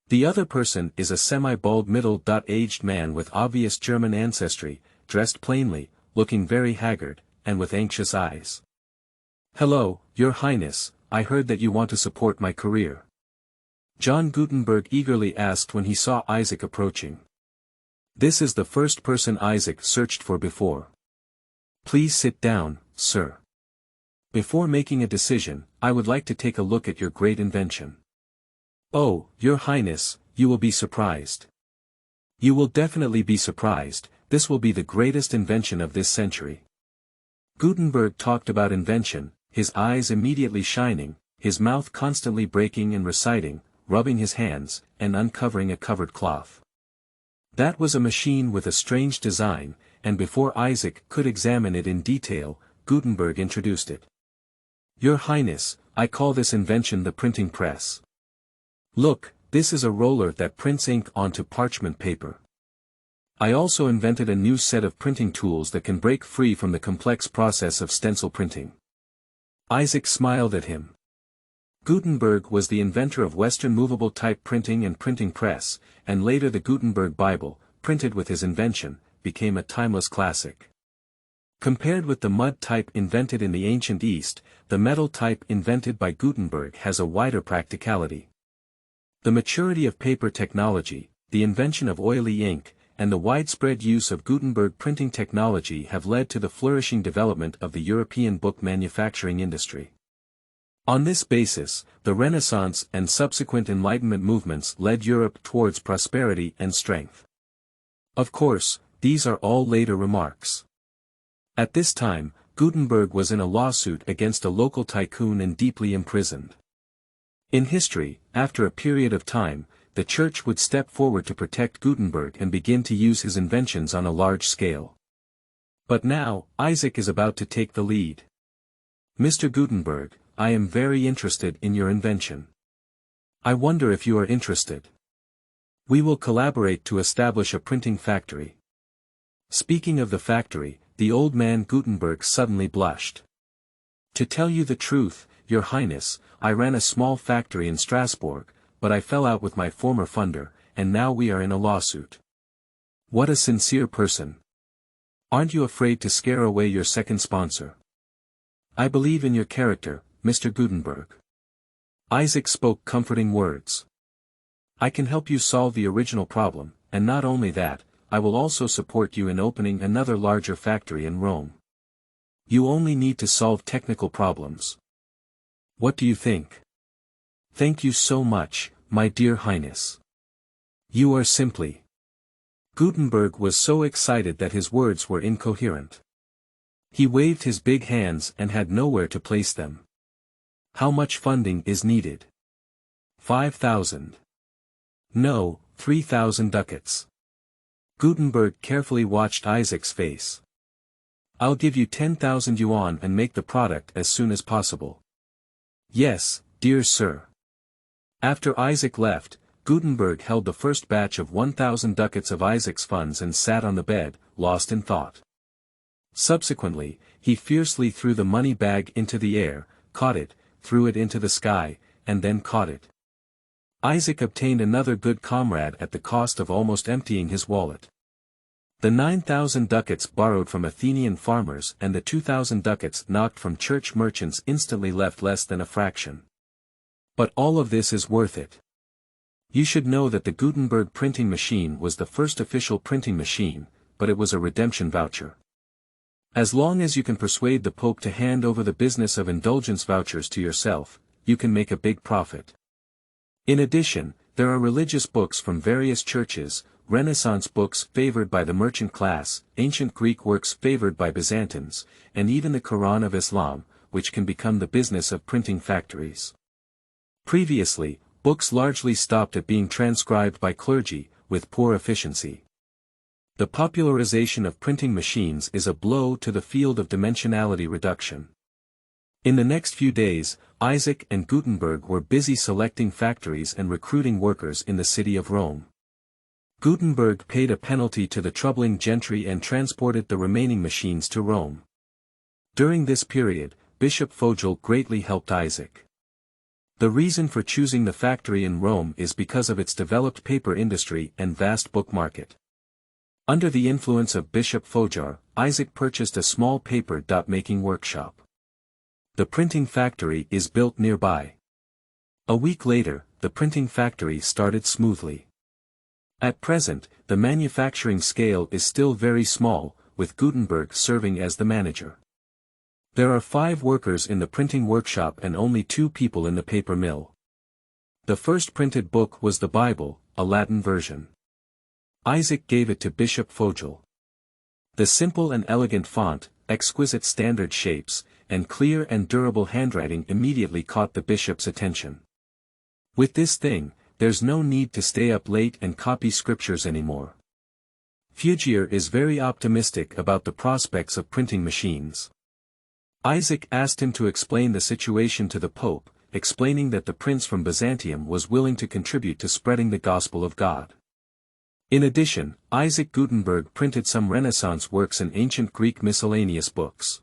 The other person is a semi-bald middle-aged man with obvious German ancestry, dressed plainly, looking very haggard, and with anxious eyes. "Hello, Your Highness, I heard that you want to support my career." John Gutenberg eagerly asked when he saw Isaac approaching. This is the first person Isaac searched for before. "Please sit down, sir. Before making a decision, I would like to take a look at your great invention." "Oh, Your Highness, you will be surprised. You will definitely be surprised, this will be the greatest invention of this century." Gutenberg talked about invention, his eyes immediately shining, his mouth constantly breaking and reciting, rubbing his hands, and uncovering a covered cloth. That was a machine with a strange design, and before Isaac could examine it in detail, Gutenberg introduced it. "Your Highness, I call this invention the printing press. Look, this is a roller that prints ink onto parchment paper. I also invented a new set of printing tools that can break free from the complex process of stencil printing." Isaac smiled at him. Gutenberg was the inventor of Western movable type printing and printing press, and later the Gutenberg Bible, printed with his invention, became a timeless classic. Compared with the mud type invented in the ancient East, the metal type invented by Gutenberg has a wider practicality. The maturity of paper technology, the invention of oily ink, and the widespread use of Gutenberg printing technology have led to the flourishing development of the European book manufacturing industry. On this basis, the Renaissance and subsequent Enlightenment movements led Europe towards prosperity and strength. Of course, these are all later remarks. At this time, Gutenberg was in a lawsuit against a local tycoon and deeply imprisoned. In history, after a period of time, the church would step forward to protect Gutenberg and begin to use his inventions on a large scale. But now, Isaac is about to take the lead. "Mr. Gutenberg, I am very interested in your invention. I wonder if you are interested. We will collaborate to establish a printing factory." Speaking of the factory, the old man Gutenberg suddenly blushed. "To tell you the truth, Your Highness, I ran a small factory in Strasbourg, but I fell out with my former funder, and now we are in a lawsuit." "What a sincere person. Aren't you afraid to scare away your second sponsor?" "I believe in your character, Mr. Gutenberg." Isaac spoke comforting words. "I can help you solve the original problem, and not only that, I will also support you in opening another larger factory in Rome. You only need to solve technical problems. What do you think?" "Thank you so much, my dear Highness. You are simply—" Gutenberg was so excited that his words were incoherent. He waved his big hands and had nowhere to place them. "How much funding is needed?" 5,000. "No, 3,000 ducats." Gutenberg carefully watched Isaac's face. "I'll give you 10,000 yuan and make the product as soon as possible." "Yes, dear sir." After Isaac left, Gutenberg held the first batch of 1,000 ducats of Isaac's funds and sat on the bed, lost in thought. Subsequently, he fiercely threw the money bag into the air, caught it, threw it into the sky, and then caught it. Isaac obtained another good comrade at the cost of almost emptying his wallet. The 9,000 ducats borrowed from Athenian farmers and the 2,000 ducats knocked from church merchants instantly left less than a fraction. But all of this is worth it. You should know that the Gutenberg printing machine was the first official printing machine, but it was a redemption voucher. As long as you can persuade the Pope to hand over the business of indulgence vouchers to yourself, you can make a big profit. In addition, there are religious books from various churches, Renaissance books favored by the merchant class, ancient Greek works favored by Byzantines, and even the Quran of Islam, which can become the business of printing factories. Previously, books largely stopped at being transcribed by clergy, with poor efficiency. The popularization of printing machines is a blow to the field of dimensionality reduction. In the next few days, Isaac and Gutenberg were busy selecting factories and recruiting workers in the city of Rome. Gutenberg paid a penalty to the troubling gentry and transported the remaining machines to Rome. During this period, Bishop Fogel greatly helped Isaac. The reason for choosing the factory in Rome is because of its developed paper industry and vast book market. Under the influence of Bishop Fogel, Isaac purchased a small paper-making workshop. The printing factory is built nearby. A week later, the printing factory started smoothly. At present, the manufacturing scale is still very small, with Gutenberg serving as the manager. There are 5 workers in the printing workshop and only 2 people in the paper mill. The first printed book was the Bible, a Latin version. Isaac gave it to Bishop Fogel. The simple and elegant font, exquisite standard shapes, and clear and durable handwriting immediately caught the bishop's attention. With this thing, there's no need to stay up late and copy scriptures anymore. Fogel is very optimistic about the prospects of printing machines. Isaac asked him to explain the situation to the Pope, explaining that the prince from Byzantium was willing to contribute to spreading the gospel of God. In addition, Isaac Gutenberg printed some Renaissance works and ancient Greek miscellaneous books.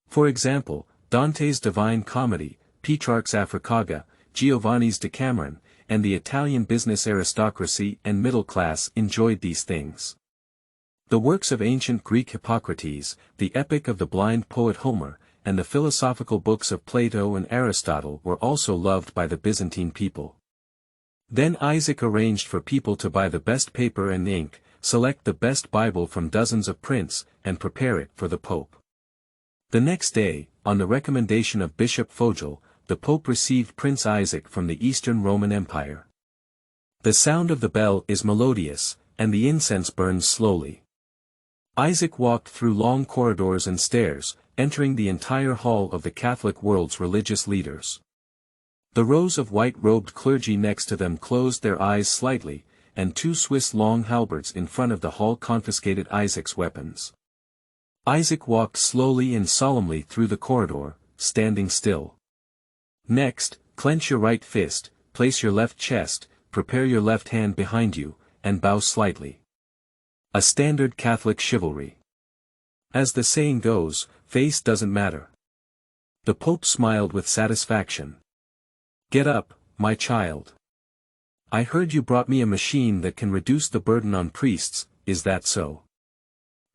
For example, Dante's Divine Comedy, Petrarch's Africaga, Giovanni's Decameron, and the Italian business aristocracy and middle class enjoyed these things. The works of ancient Greek Hippocrates, the epic of the blind poet Homer, and the philosophical books of Plato and Aristotle were also loved by the Byzantine people. Then Isaac arranged for people to buy the best paper and ink, select the best Bible from dozens of prints, and prepare it for the Pope. The next day, on the recommendation of Bishop Fogel, the Pope received Prince Isaac from the Eastern Roman Empire. The sound of the bell is melodious, and the incense burns slowly. Isaac walked through long corridors and stairs, entering the entire hall of the Catholic world's religious leaders. The rows of white-robed clergy next to them closed their eyes slightly, and 2 Swiss long halberds in front of the hall confiscated Isaac's weapons. Isaac walked slowly and solemnly through the corridor, standing still. Next, clench your right fist, place your left chest, prepare your left hand behind you, and bow slightly. A standard Catholic chivalry. As the saying goes, face doesn't matter. The Pope smiled with satisfaction. Get up, my child. I heard you brought me a machine that can reduce the burden on priests, is that so?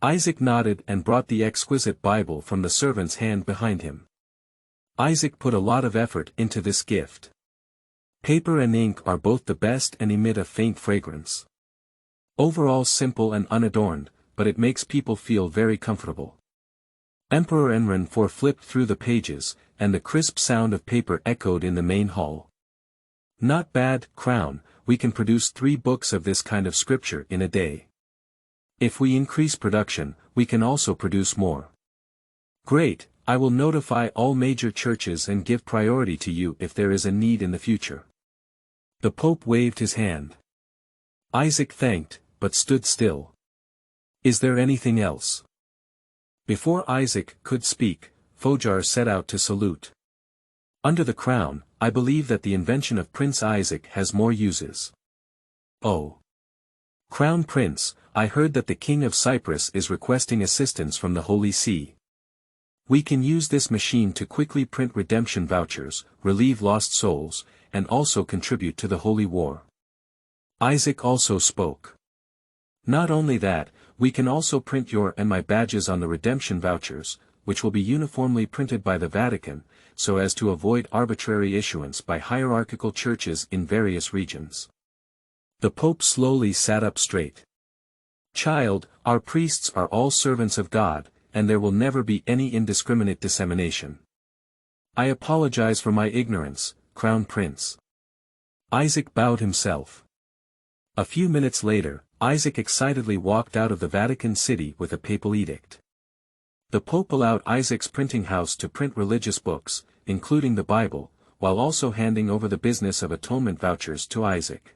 Isaac nodded and brought the exquisite Bible from the servant's hand behind him. Isaac put a lot of effort into this gift. Paper and ink are both the best and emit a faint fragrance. Overall simple and unadorned, but it makes people feel very comfortable. Emperor Enron IV flipped through the pages, and the crisp sound of paper echoed in the main hall. Not bad, Crown, we can produce 3 books of this kind of scripture in a day. If we increase production, we can also produce more. Great, I will notify all major churches and give priority to you if there is a need in the future. The Pope waved his hand. Isaac thanked, but stood still. Is there anything else? Before Isaac could speak, Fogel set out to salute. Under the crown, I believe that the invention of Prince Isaac has more uses. Oh. Crown Prince, I heard that the King of Cyprus is requesting assistance from the Holy See. We can use this machine to quickly print redemption vouchers, relieve lost souls, and also contribute to the Holy War. Isaac also spoke. Not only that, we can also print your and my badges on the redemption vouchers, which will be uniformly printed by the Vatican, so as to avoid arbitrary issuance by hierarchical churches in various regions. The Pope slowly sat up straight. Child, our priests are all servants of God, and there will never be any indiscriminate dissemination. I apologize for my ignorance, Crown Prince. Isaac bowed himself. A few minutes later, Isaac excitedly walked out of the Vatican City with a papal edict. The Pope allowed Isaac's printing house to print religious books, including the Bible, while also handing over the business of atonement vouchers to Isaac.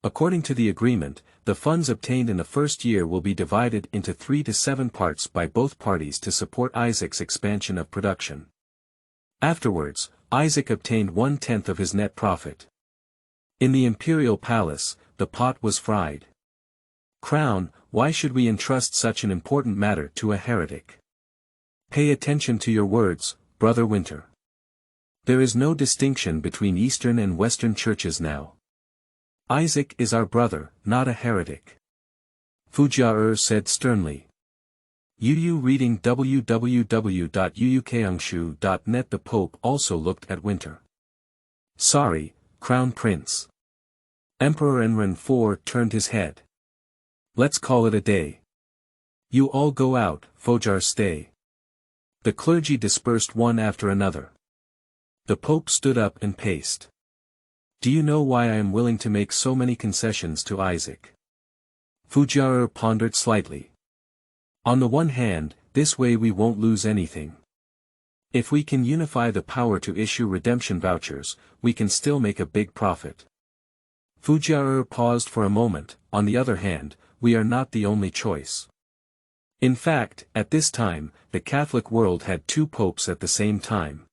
According to the agreement, the funds obtained in the first year will be divided into 3 to 7 parts by both parties to support Isaac's expansion of production. Afterwards, Isaac obtained 1/10 of his net profit. In the imperial palace, the pot was fried. Crown, why should we entrust such an important matter to a heretic? Pay attention to your words, Brother Winter. There is no distinction between Eastern and Western churches now. Isaac is our brother, not a heretic. Fujiaer said sternly. Yu reading www.uukangshu.net. The Pope also looked at Winter. Sorry, Crown Prince. Emperor Enron IV turned his head. Let's call it a day. You all go out, Fojar stay. The clergy dispersed one after another. The Pope stood up and paced. Do you know why I am willing to make so many concessions to Isaac? Fujiaer pondered slightly. On the one hand, this way we won't lose anything. If we can unify the power to issue redemption vouchers, we can still make a big profit. Fujiaer paused for a moment. On the other hand, we are not the only choice. In fact, at this time, the Catholic world had two popes at the same time.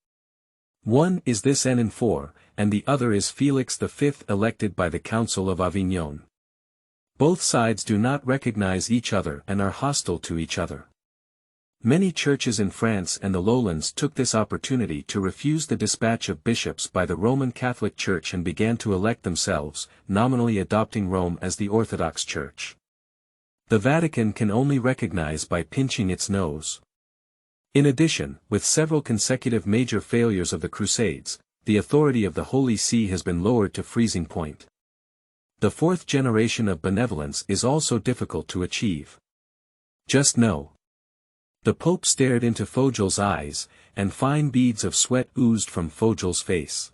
One is this Enon IV, and the other is Felix V, elected by the Council of Avignon. Both sides do not recognize each other and are hostile to each other. Many churches in France and the lowlands took this opportunity to refuse the dispatch of bishops by the Roman Catholic Church and began to elect themselves, nominally adopting Rome as the Orthodox Church. The Vatican can only recognize by pinching its nose. In addition, with several consecutive major failures of the Crusades, the authority of the Holy See has been lowered to freezing point. The fourth generation of benevolence is also difficult to achieve. Just know. The Pope stared into Fojal's eyes, and fine beads of sweat oozed from Fojal's face.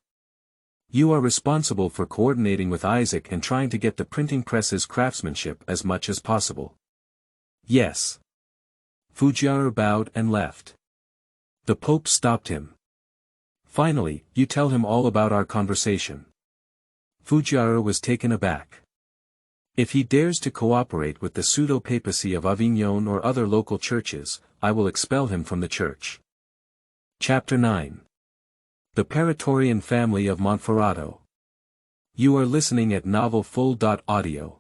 You are responsible for coordinating with Isaac and trying to get the printing press's craftsmanship as much as possible. Yes. Fujiaer bowed and left. The Pope stopped him. Finally, you tell him all about our conversation. Fujiaer was taken aback. If he dares to cooperate with the pseudo-papacy of Avignon or other local churches, I will expel him from the church. Chapter 9. The Paretorian family of Montferrato. You are listening at novelfull.audio.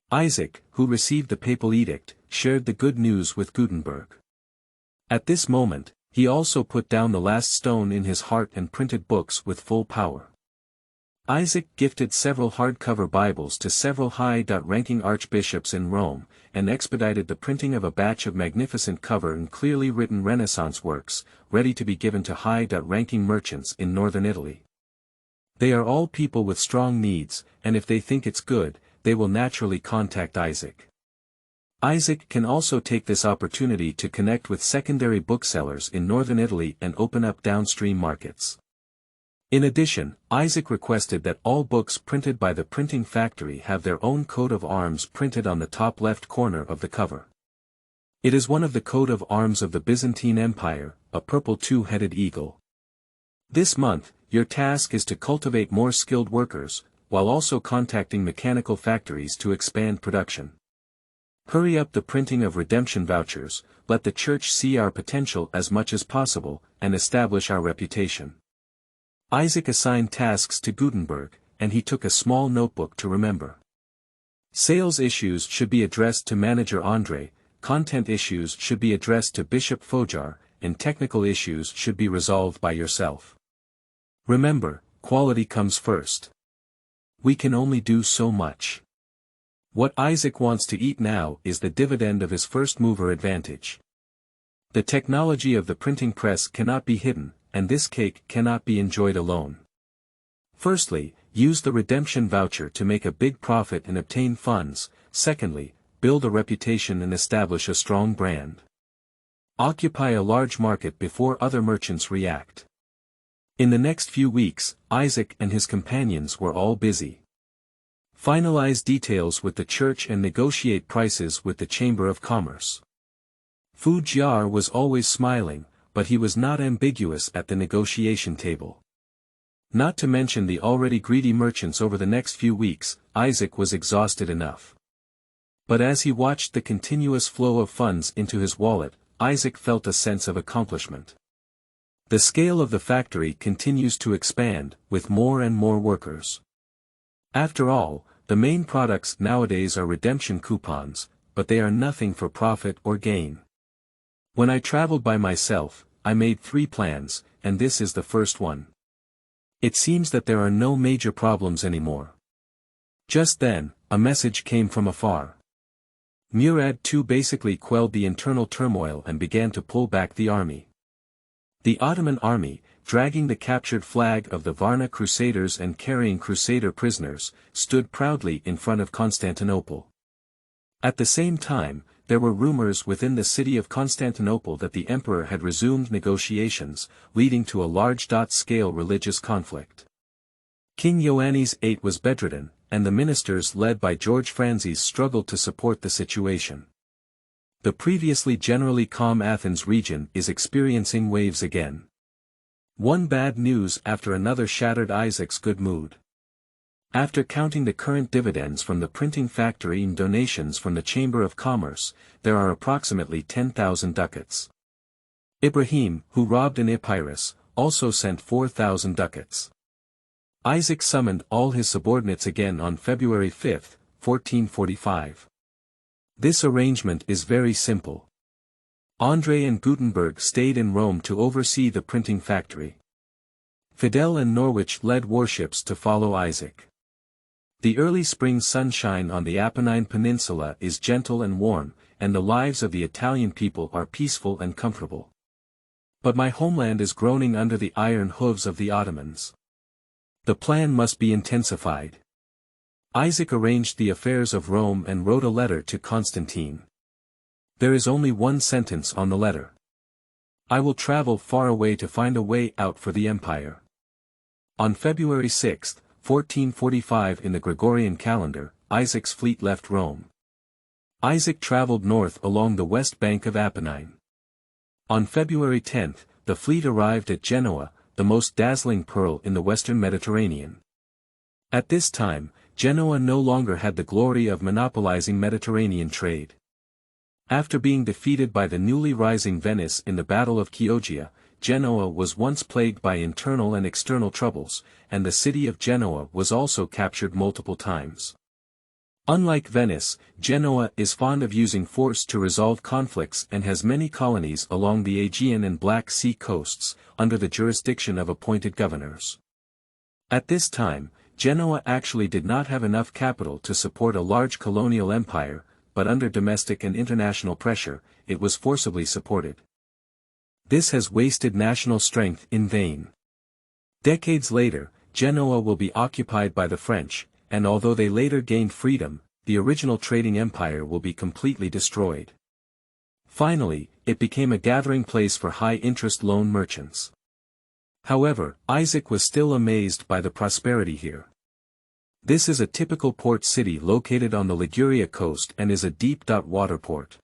Isaac, who received the papal edict, shared the good news with Gutenberg. At this moment, he also put down the last stone in his heart and printed books with full power. Isaac gifted several hardcover Bibles to several high-ranking archbishops in Rome, and expedited the printing of a batch of magnificent cover and clearly written Renaissance works, ready to be given to high-ranking merchants in northern Italy. They are all people with strong needs, and if they think it's good, they will naturally contact Isaac. Isaac can also take this opportunity to connect with secondary booksellers in northern Italy and open up downstream markets. In addition, Isaac requested that all books printed by the printing factory have their own coat of arms printed on the top left corner of the cover. It is one of the coat of arms of the Byzantine Empire, a purple two-headed eagle. This month, your task is to cultivate more skilled workers, while also contacting mechanical factories to expand production. Hurry up the printing of redemption vouchers, let the church see our potential as much as possible, and establish our reputation. Isaac assigned tasks to Gutenberg, and he took a small notebook to remember. Sales issues should be addressed to Manager Andre, content issues should be addressed to Bishop Fojar, and technical issues should be resolved by yourself. Remember, quality comes first. We can only do so much. What Isaac wants to eat now is the dividend of his first-mover advantage. The technology of the printing press cannot be hidden, and this cake cannot be enjoyed alone. Firstly, use the redemption voucher to make a big profit and obtain funds. Secondly, build a reputation and establish a strong brand. Occupy a large market before other merchants react. In the next few weeks, Isaac and his companions were all busy. Finalize details with the church and negotiate prices with the Chamber of Commerce. Fujiaer was always smiling, but he was not ambiguous at the negotiation table. Not to mention the already greedy merchants over the next few weeks, Isaac was exhausted enough. But as he watched the continuous flow of funds into his wallet, Isaac felt a sense of accomplishment. The scale of the factory continues to expand, with more and more workers. After all, the main products nowadays are redemption coupons, but they are nothing for profit or gain. When I traveled by myself, I made 3 plans, and this is the first one. It seems that there are no major problems anymore. Just then, a message came from afar. Murad II basically quelled the internal turmoil and began to pull back the army. The Ottoman army, dragging the captured flag of the Varna Crusaders and carrying Crusader prisoners, stood proudly in front of Constantinople. At the same time, there were rumors within the city of Constantinople that the emperor had resumed negotiations, leading to a large-scale religious conflict. King Ioannis VIII was bedridden, and the ministers led by George Franzes struggled to support the situation. The previously generally calm Athens region is experiencing waves again. One bad news after another shattered Isaac's good mood. After counting the current dividends from the printing factory and donations from the Chamber of Commerce, there are approximately 10,000 ducats. Ibrahim, who robbed an Epirus, also sent 4,000 ducats. Isaac summoned all his subordinates again on February 5, 1445. This arrangement is very simple. André and Gutenberg stayed in Rome to oversee the printing factory. Fidel and Norwich led warships to follow Isaac. The early spring sunshine on the Apennine Peninsula is gentle and warm, and the lives of the Italian people are peaceful and comfortable. But my homeland is groaning under the iron hooves of the Ottomans. The plan must be intensified. Isaac arranged the affairs of Rome and wrote a letter to Constantine. There is only one sentence on the letter. I will travel far away to find a way out for the empire. On February 6, 1445 in the Gregorian calendar, Isaac's fleet left Rome. Isaac traveled north along the west bank of Apennine. On February 10, the fleet arrived at Genoa, the most dazzling pearl in the western Mediterranean. At this time, Genoa no longer had the glory of monopolizing Mediterranean trade. After being defeated by the newly rising Venice in the Battle of Chioggia, Genoa was once plagued by internal and external troubles, and the city of Genoa was also captured multiple times. Unlike Venice, Genoa is fond of using force to resolve conflicts and has many colonies along the Aegean and Black Sea coasts, under the jurisdiction of appointed governors. At this time, Genoa actually did not have enough capital to support a large colonial empire, but under domestic and international pressure, it was forcibly supported. This has wasted national strength in vain. Decades later, Genoa will be occupied by the French, and although they later gained freedom, the original trading empire will be completely destroyed. Finally, it became a gathering place for high-interest loan merchants. However, Isaac was still amazed by the prosperity here. This is a typical port city located on the Liguria coast and is a deep-water port.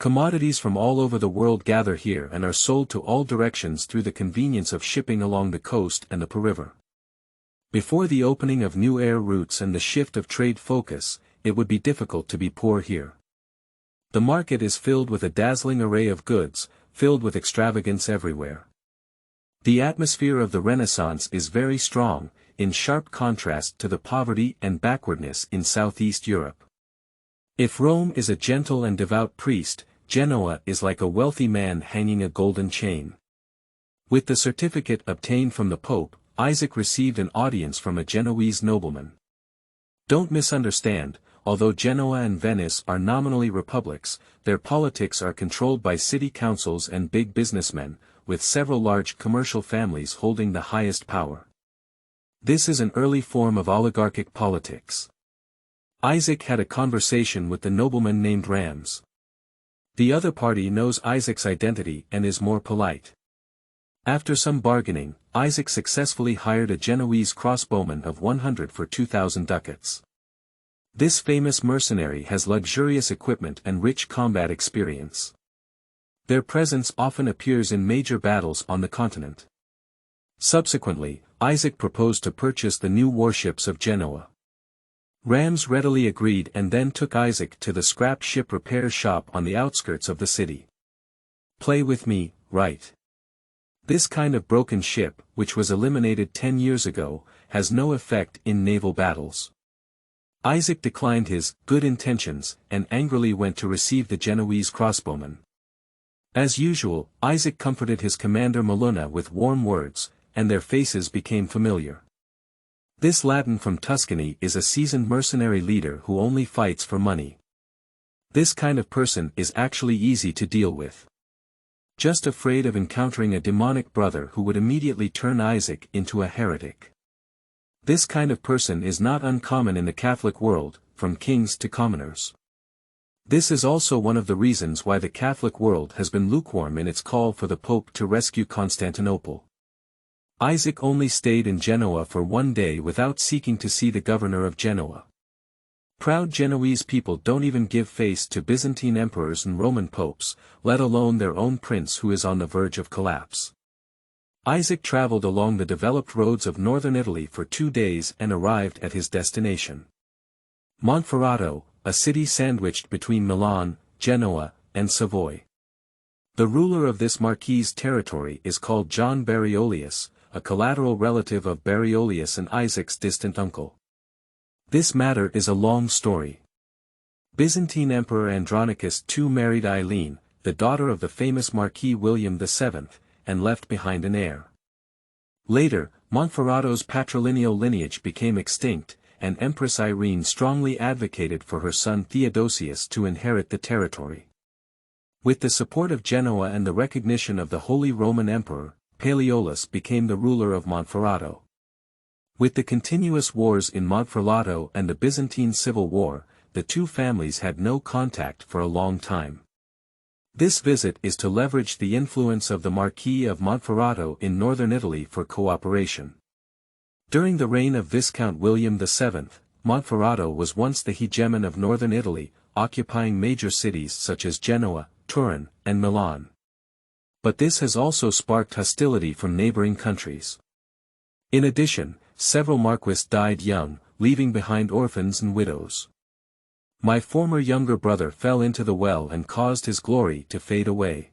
Commodities from all over the world gather here and are sold to all directions through the convenience of shipping along the coast and the Po River. Before the opening of new air routes and the shift of trade focus, it would be difficult to be poor here. The market is filled with a dazzling array of goods, filled with extravagance everywhere. The atmosphere of the Renaissance is very strong, in sharp contrast to the poverty and backwardness in Southeast Europe. If Rome is a gentle and devout priest, Genoa is like a wealthy man hanging a golden chain. With the certificate obtained from the Pope, Isaac received an audience from a Genoese nobleman. Don't misunderstand, although Genoa and Venice are nominally republics, their politics are controlled by city councils and big businessmen, with several large commercial families holding the highest power. This is an early form of oligarchic politics. Isaac had a conversation with the nobleman named Rams. The other party knows Isaac's identity and is more polite. After some bargaining, Isaac successfully hired a Genoese crossbowman of 100 for 2,000 ducats. This famous mercenary has luxurious equipment and rich combat experience. Their presence often appears in major battles on the continent. Subsequently, Isaac proposed to purchase the new warships of Genoa. Rams readily agreed and then took Isaac to the scrap ship repair shop on the outskirts of the city. Play with me, right? This kind of broken ship, which was eliminated 10 years ago, has no effect in naval battles. Isaac declined his good intentions and angrily went to receive the Genoese crossbowman. As usual, Isaac comforted his commander Meluna with warm words, and their faces became familiar. This Latin from Tuscany is a seasoned mercenary leader who only fights for money. This kind of person is actually easy to deal with. Just afraid of encountering a demonic brother who would immediately turn Isaac into a heretic. This kind of person is not uncommon in the Catholic world, from kings to commoners. This is also one of the reasons why the Catholic world has been lukewarm in its call for the Pope to rescue Constantinople. Isaac only stayed in Genoa for one day without seeking to see the governor of Genoa. Proud Genoese people don't even give face to Byzantine emperors and Roman popes, let alone their own prince who is on the verge of collapse. Isaac traveled along the developed roads of northern Italy for 2 days and arrived at his destination. Montferrato, a city sandwiched between Milan, Genoa, and Savoy. The ruler of this marquis's territory is called John Bariolius, a collateral relative of Bariolius and Isaac's distant uncle. This matter is a long story. Byzantine Emperor Andronicus II married Eileen, the daughter of the famous Marquis William VII, and left behind an heir. Later, Montferrato's patrilineal lineage became extinct, and Empress Irene strongly advocated for her son Theodosius to inherit the territory. With the support of Genoa and the recognition of the Holy Roman Emperor, Palaeolus became the ruler of Montferrato. With the continuous wars in Montferrato and the Byzantine Civil War, the two families had no contact for a long time. This visit is to leverage the influence of the Marquis of Montferrato in northern Italy for cooperation. During the reign of Viscount William VII, Montferrato was once the hegemon of northern Italy, occupying major cities such as Genoa, Turin, and Milan. But this has also sparked hostility from neighboring countries. In addition, several marquises died young, leaving behind orphans and widows. My former younger brother fell into the well and caused his glory to fade away.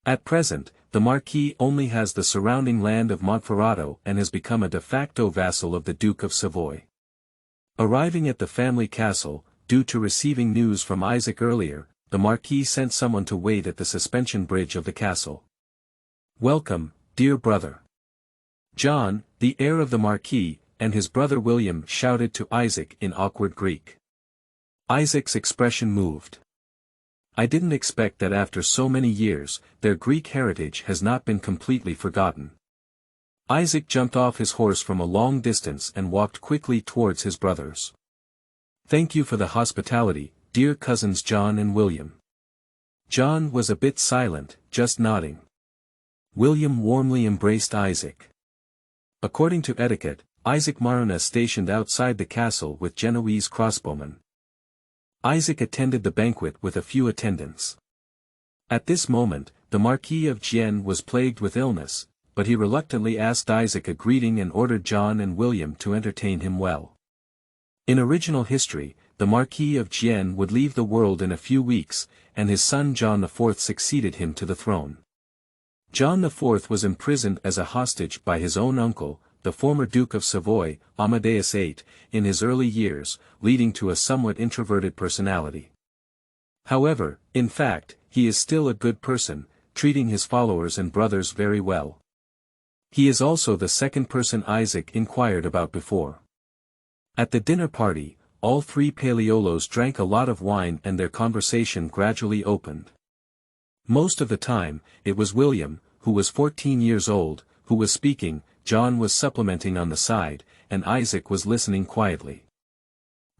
At present, the Marquis only has the surrounding land of Montferrato and has become a de facto vassal of the Duke of Savoy. Arriving at the family castle, due to receiving news from Isaac earlier, the Marquis sent someone to wait at the suspension bridge of the castle. "Welcome, dear brother." John, the heir of the Marquis, and his brother William shouted to Isaac in awkward Greek. Isaac's expression moved. I didn't expect that after so many years, their Greek heritage has not been completely forgotten. Isaac jumped off his horse from a long distance and walked quickly towards his brothers. "Thank you for the hospitality, dear cousins John and William." John was a bit silent, just nodding. William warmly embraced Isaac. According to etiquette, Isaac Maruna stationed outside the castle with Genoese crossbowmen. Isaac attended the banquet with a few attendants. At this moment, the Marquis of Gien was plagued with illness, but he reluctantly asked Isaac a greeting and ordered John and William to entertain him well. In original history, the Marquis of Gien would leave the world in a few weeks, and his son John IV succeeded him to the throne. John IV was imprisoned as a hostage by his own uncle, the former Duke of Savoy, Amadeus VIII, in his early years, leading to a somewhat introverted personality. However, in fact, he is still a good person, treating his followers and brothers very well. He is also the second person Isaac inquired about before. At the dinner party, all three Palaeolos drank a lot of wine and their conversation gradually opened. Most of the time, it was William, who was 14 years old, who was speaking, John was supplementing on the side, and Isaac was listening quietly.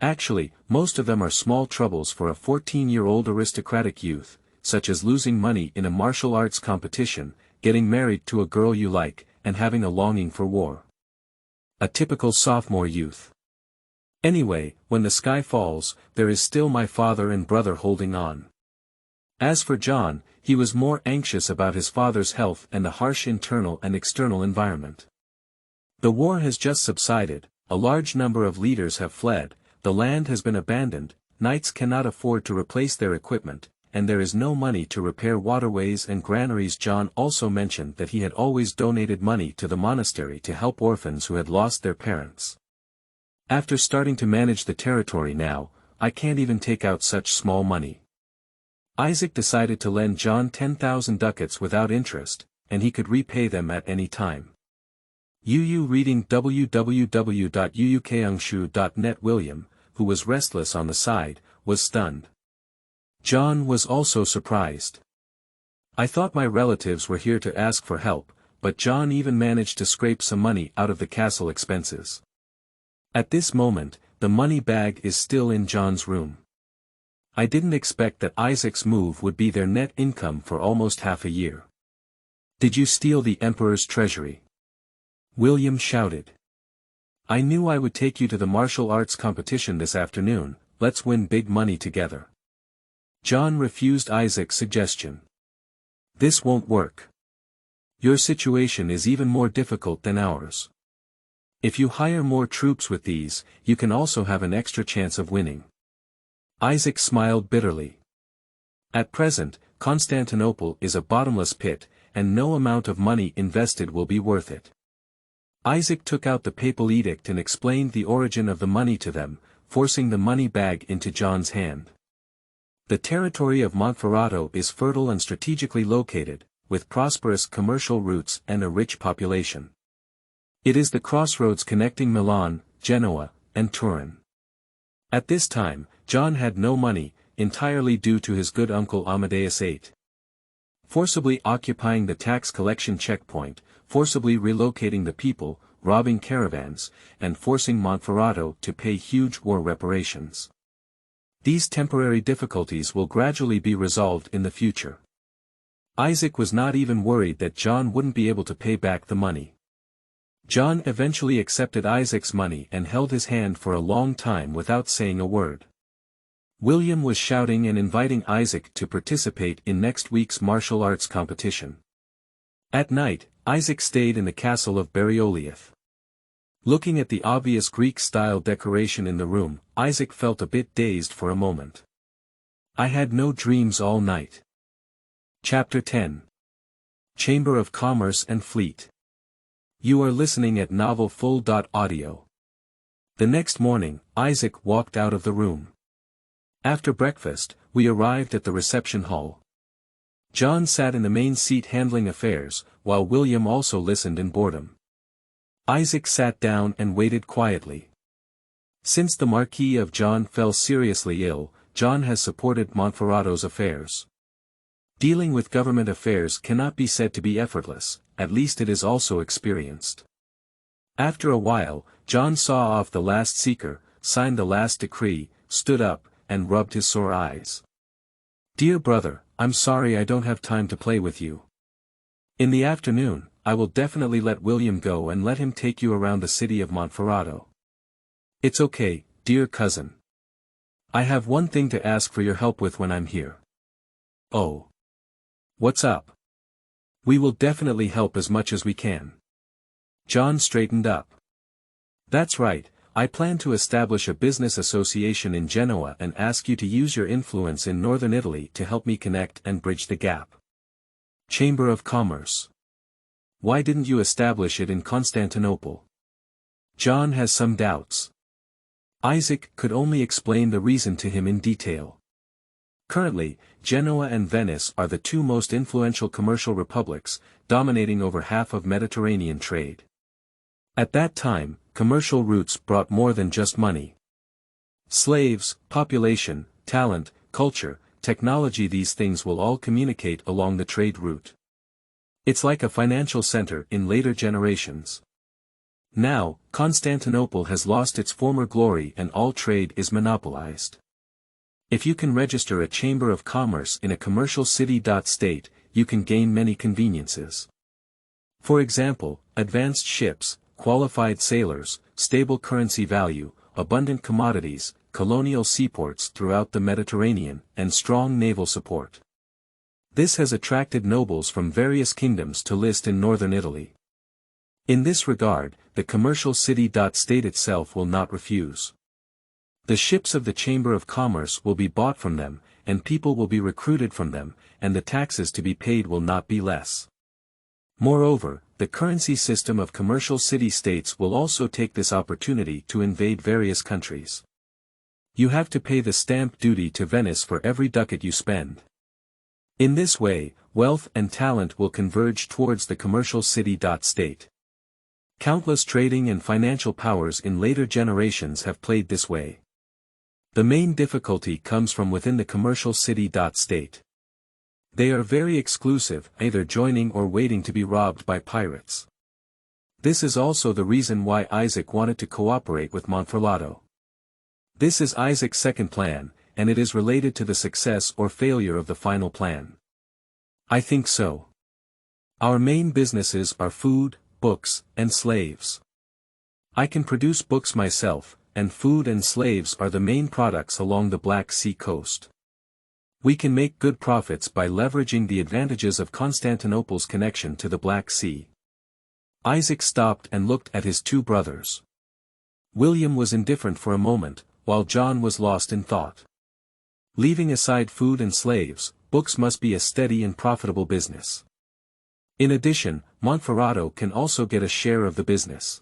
Actually, most of them are small troubles for a 14-year-old aristocratic youth, such as losing money in a martial arts competition, getting married to a girl you like, and having a longing for war. A typical sophomore youth. Anyway, when the sky falls, there is still my father and brother holding on. As for John, he was more anxious about his father's health and the harsh internal and external environment. The war has just subsided, a large number of leaders have fled, the land has been abandoned, knights cannot afford to replace their equipment, and there is no money to repair waterways and granaries. John also mentioned that he had always donated money to the monastery to help orphans who had lost their parents. After starting to manage the territory now, I can't even take out such small money. Isaac decided to lend John 10,000 ducats without interest, and he could repay them at any time. Reading www.uukangshu.net. William, who was restless on the side, was stunned. John was also surprised. I thought my relatives were here to ask for help, but John even managed to scrape some money out of the castle expenses. At this moment, the money bag is still in John's room. I didn't expect that Isaac's move would be their net income for almost half a year. Did you steal the emperor's treasury? William shouted. I knew I would take you to the martial arts competition this afternoon. Let's win big money together. John refused Isaac's suggestion. This won't work. Your situation is even more difficult than ours. If you hire more troops with these, you can also have an extra chance of winning. Isaac smiled bitterly. At present, Constantinople is a bottomless pit, and no amount of money invested will be worth it. Isaac took out the papal edict and explained the origin of the money to them, forcing the money bag into John's hand. The territory of Montferrato is fertile and strategically located, with prosperous commercial routes and a rich population. It is the crossroads connecting Milan, Genoa, and Turin. At this time, John had no money, entirely due to his good uncle Amadeus VIII. Forcibly occupying the tax collection checkpoint, forcibly relocating the people, robbing caravans, and forcing Montferrato to pay huge war reparations. These temporary difficulties will gradually be resolved in the future. Isaac was not even worried that John wouldn't be able to pay back the money. John eventually accepted Isaac's money and held his hand for a long time without saying a word. William was shouting and inviting Isaac to participate in next week's martial arts competition. At night, Isaac stayed in the castle of Barioliath. Looking at the obvious Greek-style decoration in the room, Isaac felt a bit dazed for a moment. I had no dreams all night. Chapter 10. Chamber of Commerce and Fleet. You are listening at novelfull.audio. The next morning, Isaac walked out of the room. After breakfast, we arrived at the reception hall. John sat in the main seat handling affairs, while William also listened in boredom. Isaac sat down and waited quietly. Since the Marquis of John fell seriously ill, John has supported Montferrato's affairs. Dealing with government affairs cannot be said to be effortless, at least it is also experienced. After a while, John saw off the last seeker, signed the last decree, stood up, and rubbed his sore eyes. Dear brother, I'm sorry I don't have time to play with you. In the afternoon, I will definitely let William go and let him take you around the city of Montferrato. It's okay, dear cousin. I have one thing to ask for your help with when I'm here. Oh. What's up? We will definitely help as much as we can. John straightened up. That's right, I plan to establish a business association in Genoa and ask you to use your influence in northern Italy to help me connect and bridge the gap. Chamber of Commerce. Why didn't you establish it in Constantinople? John has some doubts. Isaac could only explain the reason to him in detail. Currently, Genoa and Venice are the two most influential commercial republics, dominating over half of Mediterranean trade. At that time, commercial routes brought more than just money. Slaves, population, talent, culture, technology, these things will all communicate along the trade route. It's like a financial center in later generations. Now, Constantinople has lost its former glory and all trade is monopolized. If you can register a chamber of commerce in a commercial city-state, you can gain many conveniences. For example, advanced ships, qualified sailors, stable currency value, abundant commodities, colonial seaports throughout the Mediterranean, and strong naval support. This has attracted nobles from various kingdoms to list in northern Italy. In this regard, the commercial city-state itself will not refuse. The ships of the Chamber of Commerce will be bought from them, and people will be recruited from them, and the taxes to be paid will not be less. Moreover, the currency system of commercial city-states will also take this opportunity to invade various countries. You have to pay the stamp duty to Venice for every ducat you spend. In this way, wealth and talent will converge towards the commercial city-state. Countless trading and financial powers in later generations have played this way. The main difficulty comes from within the commercial city-state. They are very exclusive, either joining or waiting to be robbed by pirates. This is also the reason why Isaac wanted to cooperate with Montferrato. This is Isaac's second plan, and it is related to the success or failure of the final plan. I think so. Our main businesses are food, books, and slaves. I can produce books myself, and food and slaves are the main products along the Black Sea coast. We can make good profits by leveraging the advantages of Constantinople's connection to the Black Sea. Isaac stopped and looked at his two brothers. William was indifferent for a moment, while John was lost in thought. Leaving aside food and slaves, books must be a steady and profitable business. In addition, Montferrato can also get a share of the business.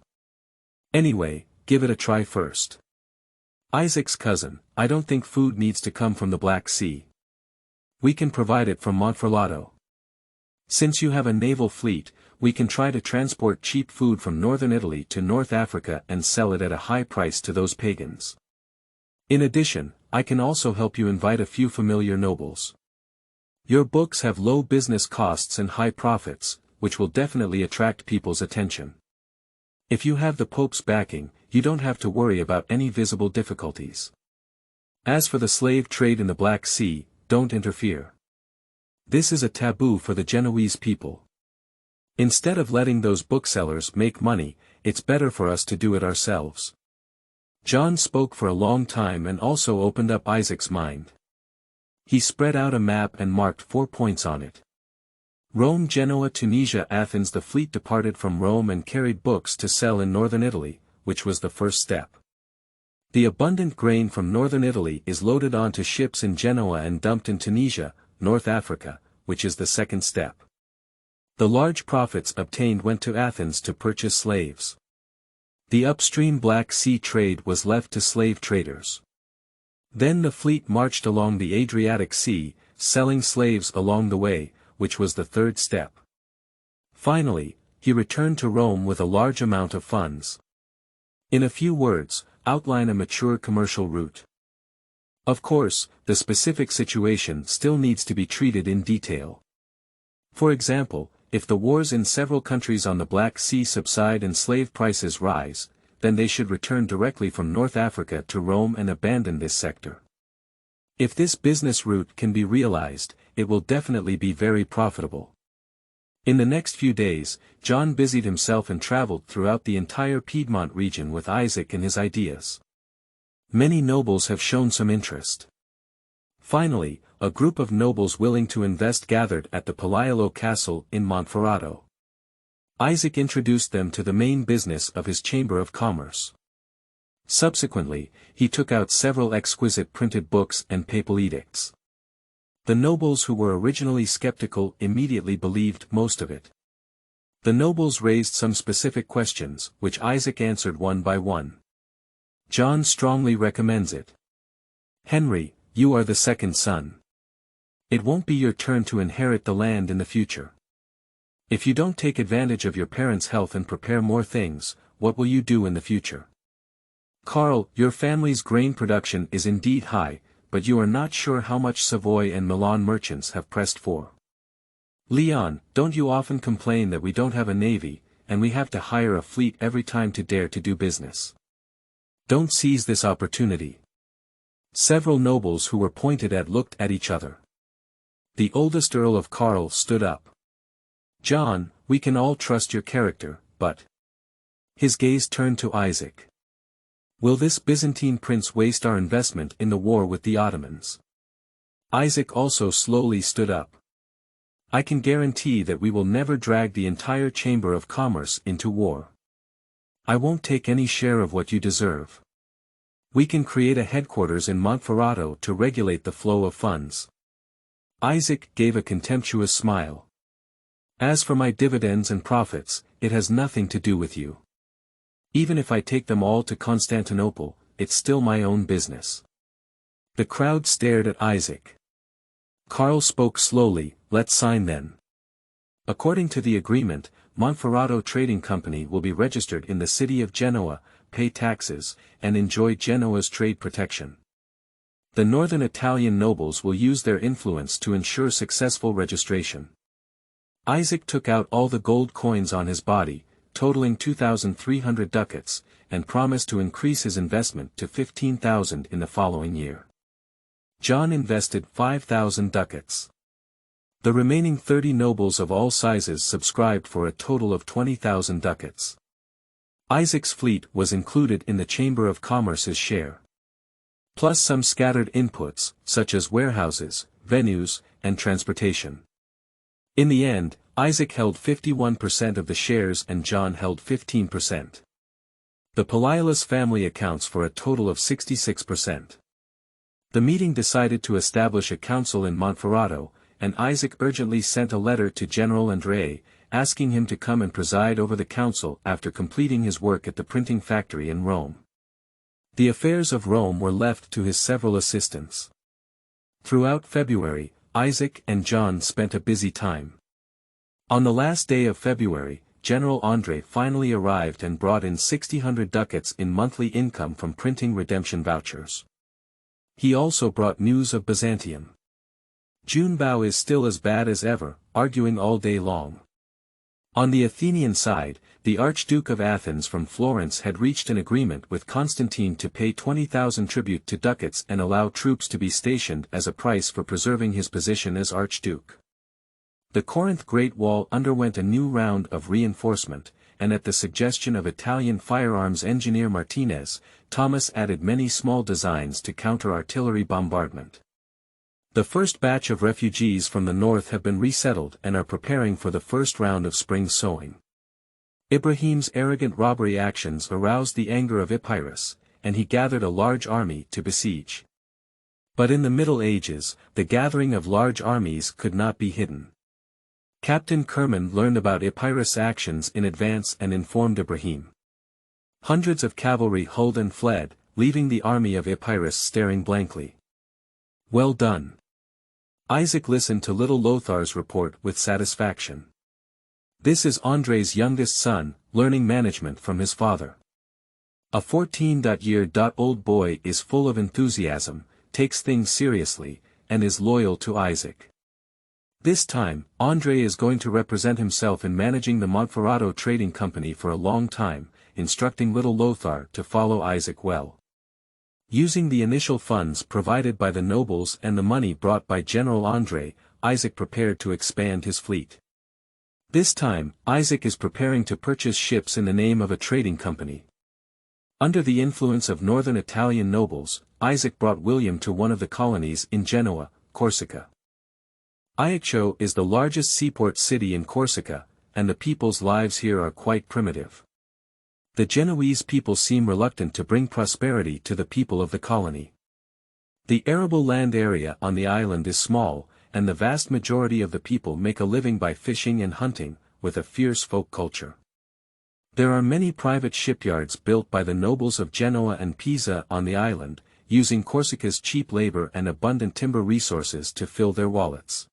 Anyway, give it a try first. Isaac's cousin, I don't think food needs to come from the Black Sea. We can provide it from Montferrato. Since you have a naval fleet, we can try to transport cheap food from northern Italy to North Africa and sell it at a high price to those pagans. In addition, I can also help you invite a few familiar nobles. Your books have low business costs and high profits, which will definitely attract people's attention. If you have the Pope's backing, you don't have to worry about any visible difficulties. As for the slave trade in the Black Sea, don't interfere. This is a taboo for the Genoese people. Instead of letting those booksellers make money, it's better for us to do it ourselves. John spoke for a long time and also opened up Isaac's mind. He spread out a map and marked 4 points on it. Rome, Genoa, Tunisia, Athens. The fleet departed from Rome and carried books to sell in northern Italy, which was the first step. The abundant grain from northern Italy is loaded onto ships in Genoa and dumped in Tunisia, North Africa, which is the second step. The large profits obtained went to Athens to purchase slaves. The upstream Black Sea trade was left to slave traders. Then the fleet marched along the Adriatic Sea, selling slaves along the way, which was the third step. Finally, he returned to Rome with a large amount of funds. In a few words, outline a mature commercial route. Of course, the specific situation still needs to be treated in detail. For example, if the wars in several countries on the Black Sea subside and slave prices rise, then they should return directly from North Africa to Rome and abandon this sector. If this business route can be realized, it will definitely be very profitable. In the next few days, John busied himself and traveled throughout the entire Piedmont region with Isaac and his ideas. Many nobles have shown some interest. Finally, a group of nobles willing to invest gathered at the Palaiolo castle in Montferrato. Isaac introduced them to the main business of his Chamber of Commerce. Subsequently, he took out several exquisite printed books and papal edicts. The nobles who were originally skeptical immediately believed most of it. The nobles raised some specific questions, which Isaac answered one by one. John strongly recommends it. Henry, you are the second son. It won't be your turn to inherit the land in the future. If you don't take advantage of your parents' health and prepare more things, what will you do in the future? Karl, your family's grain production is indeed high, but you are not sure how much Savoy and Milan merchants have pressed for. Leon, don't you often complain that we don't have a navy, and we have to hire a fleet every time to dare to do business? Don't seize this opportunity. Several nobles who were pointed at looked at each other. The oldest Earl of Karl stood up. John, we can all trust your character, but... His gaze turned to Isaac. Will this Byzantine prince waste our investment in the war with the Ottomans? Isaac also slowly stood up. I can guarantee that we will never drag the entire Chamber of Commerce into war. I won't take any share of what you deserve. We can create a headquarters in Montferrato to regulate the flow of funds. Isaac gave a contemptuous smile. As for my dividends and profits, it has nothing to do with you. Even if I take them all to Constantinople, it's still my own business. The crowd stared at Isaac. Karl spoke slowly, "Let's sign then." According to the agreement, Montferrato Trading Company will be registered in the city of Genoa, pay taxes, and enjoy Genoa's trade protection. The northern Italian nobles will use their influence to ensure successful registration. Isaac took out all the gold coins on his body, totaling 2,300 ducats, and promised to increase his investment to 15,000 in the following year. John invested 5,000 ducats. The remaining 30 nobles of all sizes subscribed for a total of 20,000 ducats. Isaac's fleet was included in the Chamber of Commerce's share. Plus some scattered inputs, such as warehouses, venues, and transportation. In the end, Isaac held 51% of the shares and John held 15%. The Palaiolus family accounts for a total of 66%. The meeting decided to establish a council in Montferrato, and Isaac urgently sent a letter to General Andrei, asking him to come and preside over the council after completing his work at the printing factory in Rome. The affairs of Rome were left to his several assistants. Throughout February, Isaac and John spent a busy time. On the last day of February, General Andrei finally arrived and brought in 600 ducats in monthly income from printing redemption vouchers. He also brought news of Byzantium. Junebao is still as bad as ever, arguing all day long. On the Athenian side, the Archduke of Athens from Florence had reached an agreement with Constantine to pay 20,000 tribute to ducats and allow troops to be stationed as a price for preserving his position as Archduke. The Corinth Great Wall underwent a new round of reinforcement, and at the suggestion of Italian firearms engineer Martinez, Thomas added many small designs to counter artillery bombardment. The first batch of refugees from the north have been resettled and are preparing for the first round of spring sowing. Ibrahim's arrogant robbery actions aroused the anger of Epirus, and he gathered a large army to besiege. But in the Middle Ages, the gathering of large armies could not be hidden. Captain Kerman learned about Epirus' actions in advance and informed Ibrahim. Hundreds of cavalry hulled and fled, leaving the army of Epirus staring blankly. "Well done." Isaac listened to little Lothar's report with satisfaction. This is Andrei's youngest son, learning management from his father. A 14-year-old boy is full of enthusiasm, takes things seriously, and is loyal to Isaac. This time, Andrei is going to represent himself in managing the Montferrato Trading Company for a long time, instructing little Lothar to follow Isaac well. Using the initial funds provided by the nobles and the money brought by General Andrei, Isaac prepared to expand his fleet. This time, Isaac is preparing to purchase ships in the name of a trading company. Under the influence of northern Italian nobles, Isaac brought William to one of the colonies in Genoa, Corsica. Ajaccio is the largest seaport city in Corsica, and the people's lives here are quite primitive. The Genoese people seem reluctant to bring prosperity to the people of the colony. The arable land area on the island is small, and the vast majority of the people make a living by fishing and hunting, with a fierce folk culture. There are many private shipyards built by the nobles of Genoa and Pisa on the island, using Corsica's cheap labor and abundant timber resources to fill their wallets.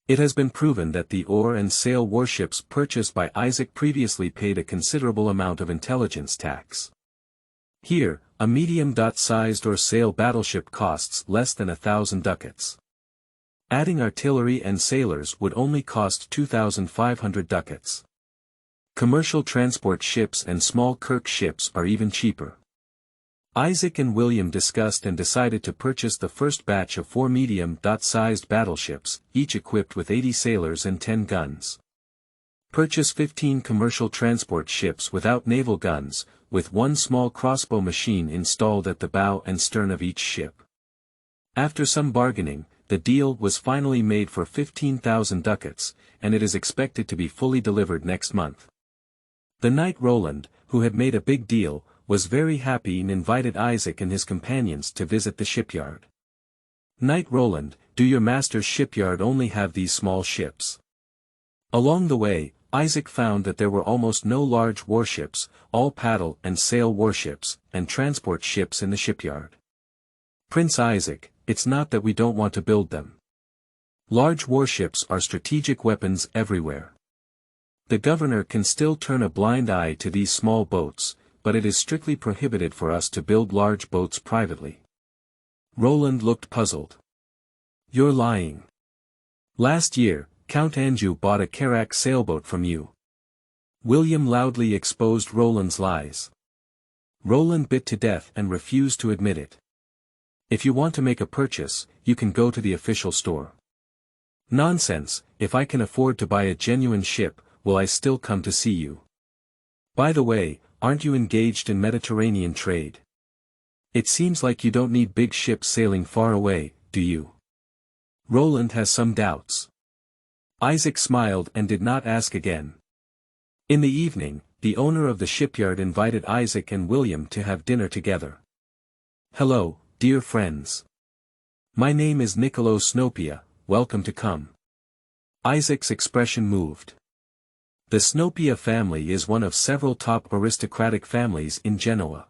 It has been proven that the ore and sail warships purchased by Isaac previously paid a considerable amount of intelligence tax. Here, a medium-sized or sail battleship costs less than 1,000 ducats. Adding artillery and sailors would only cost 2,500 ducats. Commercial transport ships and small Kirk ships are even cheaper. Isaac and William discussed and decided to purchase the first batch of 4 medium-sized battleships, each equipped with 80 sailors and 10 guns. Purchase 15 commercial transport ships without naval guns, with one small crossbow machine installed at the bow and stern of each ship. After some bargaining, the deal was finally made for 15,000 ducats, and it is expected to be fully delivered next month. The knight Roland, who had made a big deal, was very happy and invited Isaac and his companions to visit the shipyard. "Knight Roland, do your master's shipyard only have these small ships?" Along the way, Isaac found that there were almost no large warships, all paddle and sail warships, and transport ships in the shipyard. "Prince Isaac, it's not that we don't want to build them. Large warships are strategic weapons everywhere. The governor can still turn a blind eye to these small boats, but it is strictly prohibited for us to build large boats privately. Roland looked puzzled. You're lying. Last year, Count Anjou bought a Carac sailboat from you. William loudly exposed Roland's lies. Roland bit to death and refused to admit it. If you want to make a purchase, you can go to the official store. Nonsense, if I can afford to buy a genuine ship, will I still come to see you? By the way, aren't you engaged in Mediterranean trade? It seems like you don't need big ships sailing far away, do you? Roland has some doubts. Isaac smiled and did not ask again. In the evening, the owner of the shipyard invited Isaac and William to have dinner together. Hello, dear friends. My name is Niccolo Snopia, welcome to come. Isaac's expression moved. The Snopia family is one of several top aristocratic families in Genoa.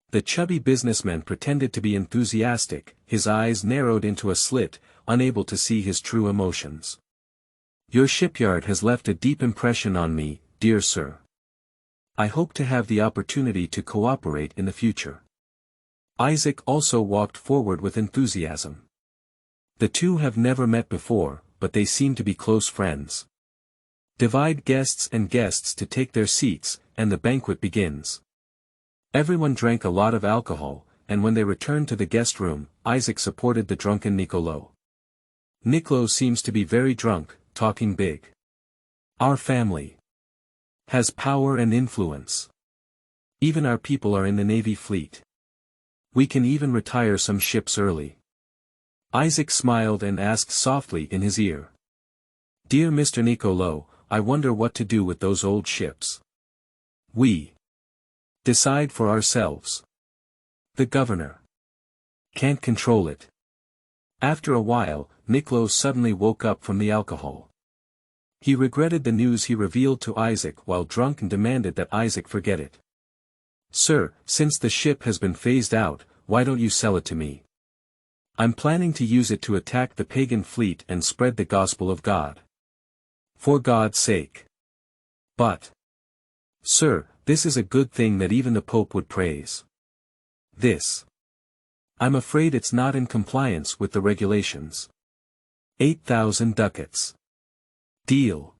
The chubby businessman pretended to be enthusiastic, his eyes narrowed into a slit, unable to see his true emotions. Your shipyard has left a deep impression on me, dear sir. I hope to have the opportunity to cooperate in the future. Isaac also walked forward with enthusiasm. The two have never met before, but they seem to be close friends. Divide guests to take their seats, and the banquet begins. Everyone drank a lot of alcohol, and when they returned to the guest room, Isaac supported the drunken Niccolo. Niccolo seems to be very drunk, talking big. Our family has power and influence. Even our people are in the Navy fleet. We can even retire some ships early. Isaac smiled and asked softly in his ear. Dear Mr. Niccolo, I wonder what to do with those old ships. We decide for ourselves. The governor can't control it. After a while, Niccolo suddenly woke up from the alcohol. He regretted the news he revealed to Isaac while drunk and demanded that Isaac forget it. Sir, since the ship has been phased out, why don't you sell it to me? I'm planning to use it to attack the pagan fleet and spread the gospel of God. For God's sake. But, sir, this is a good thing that even the Pope would praise. This. I'm afraid it's not in compliance with the regulations. 8,000 ducats. Deal.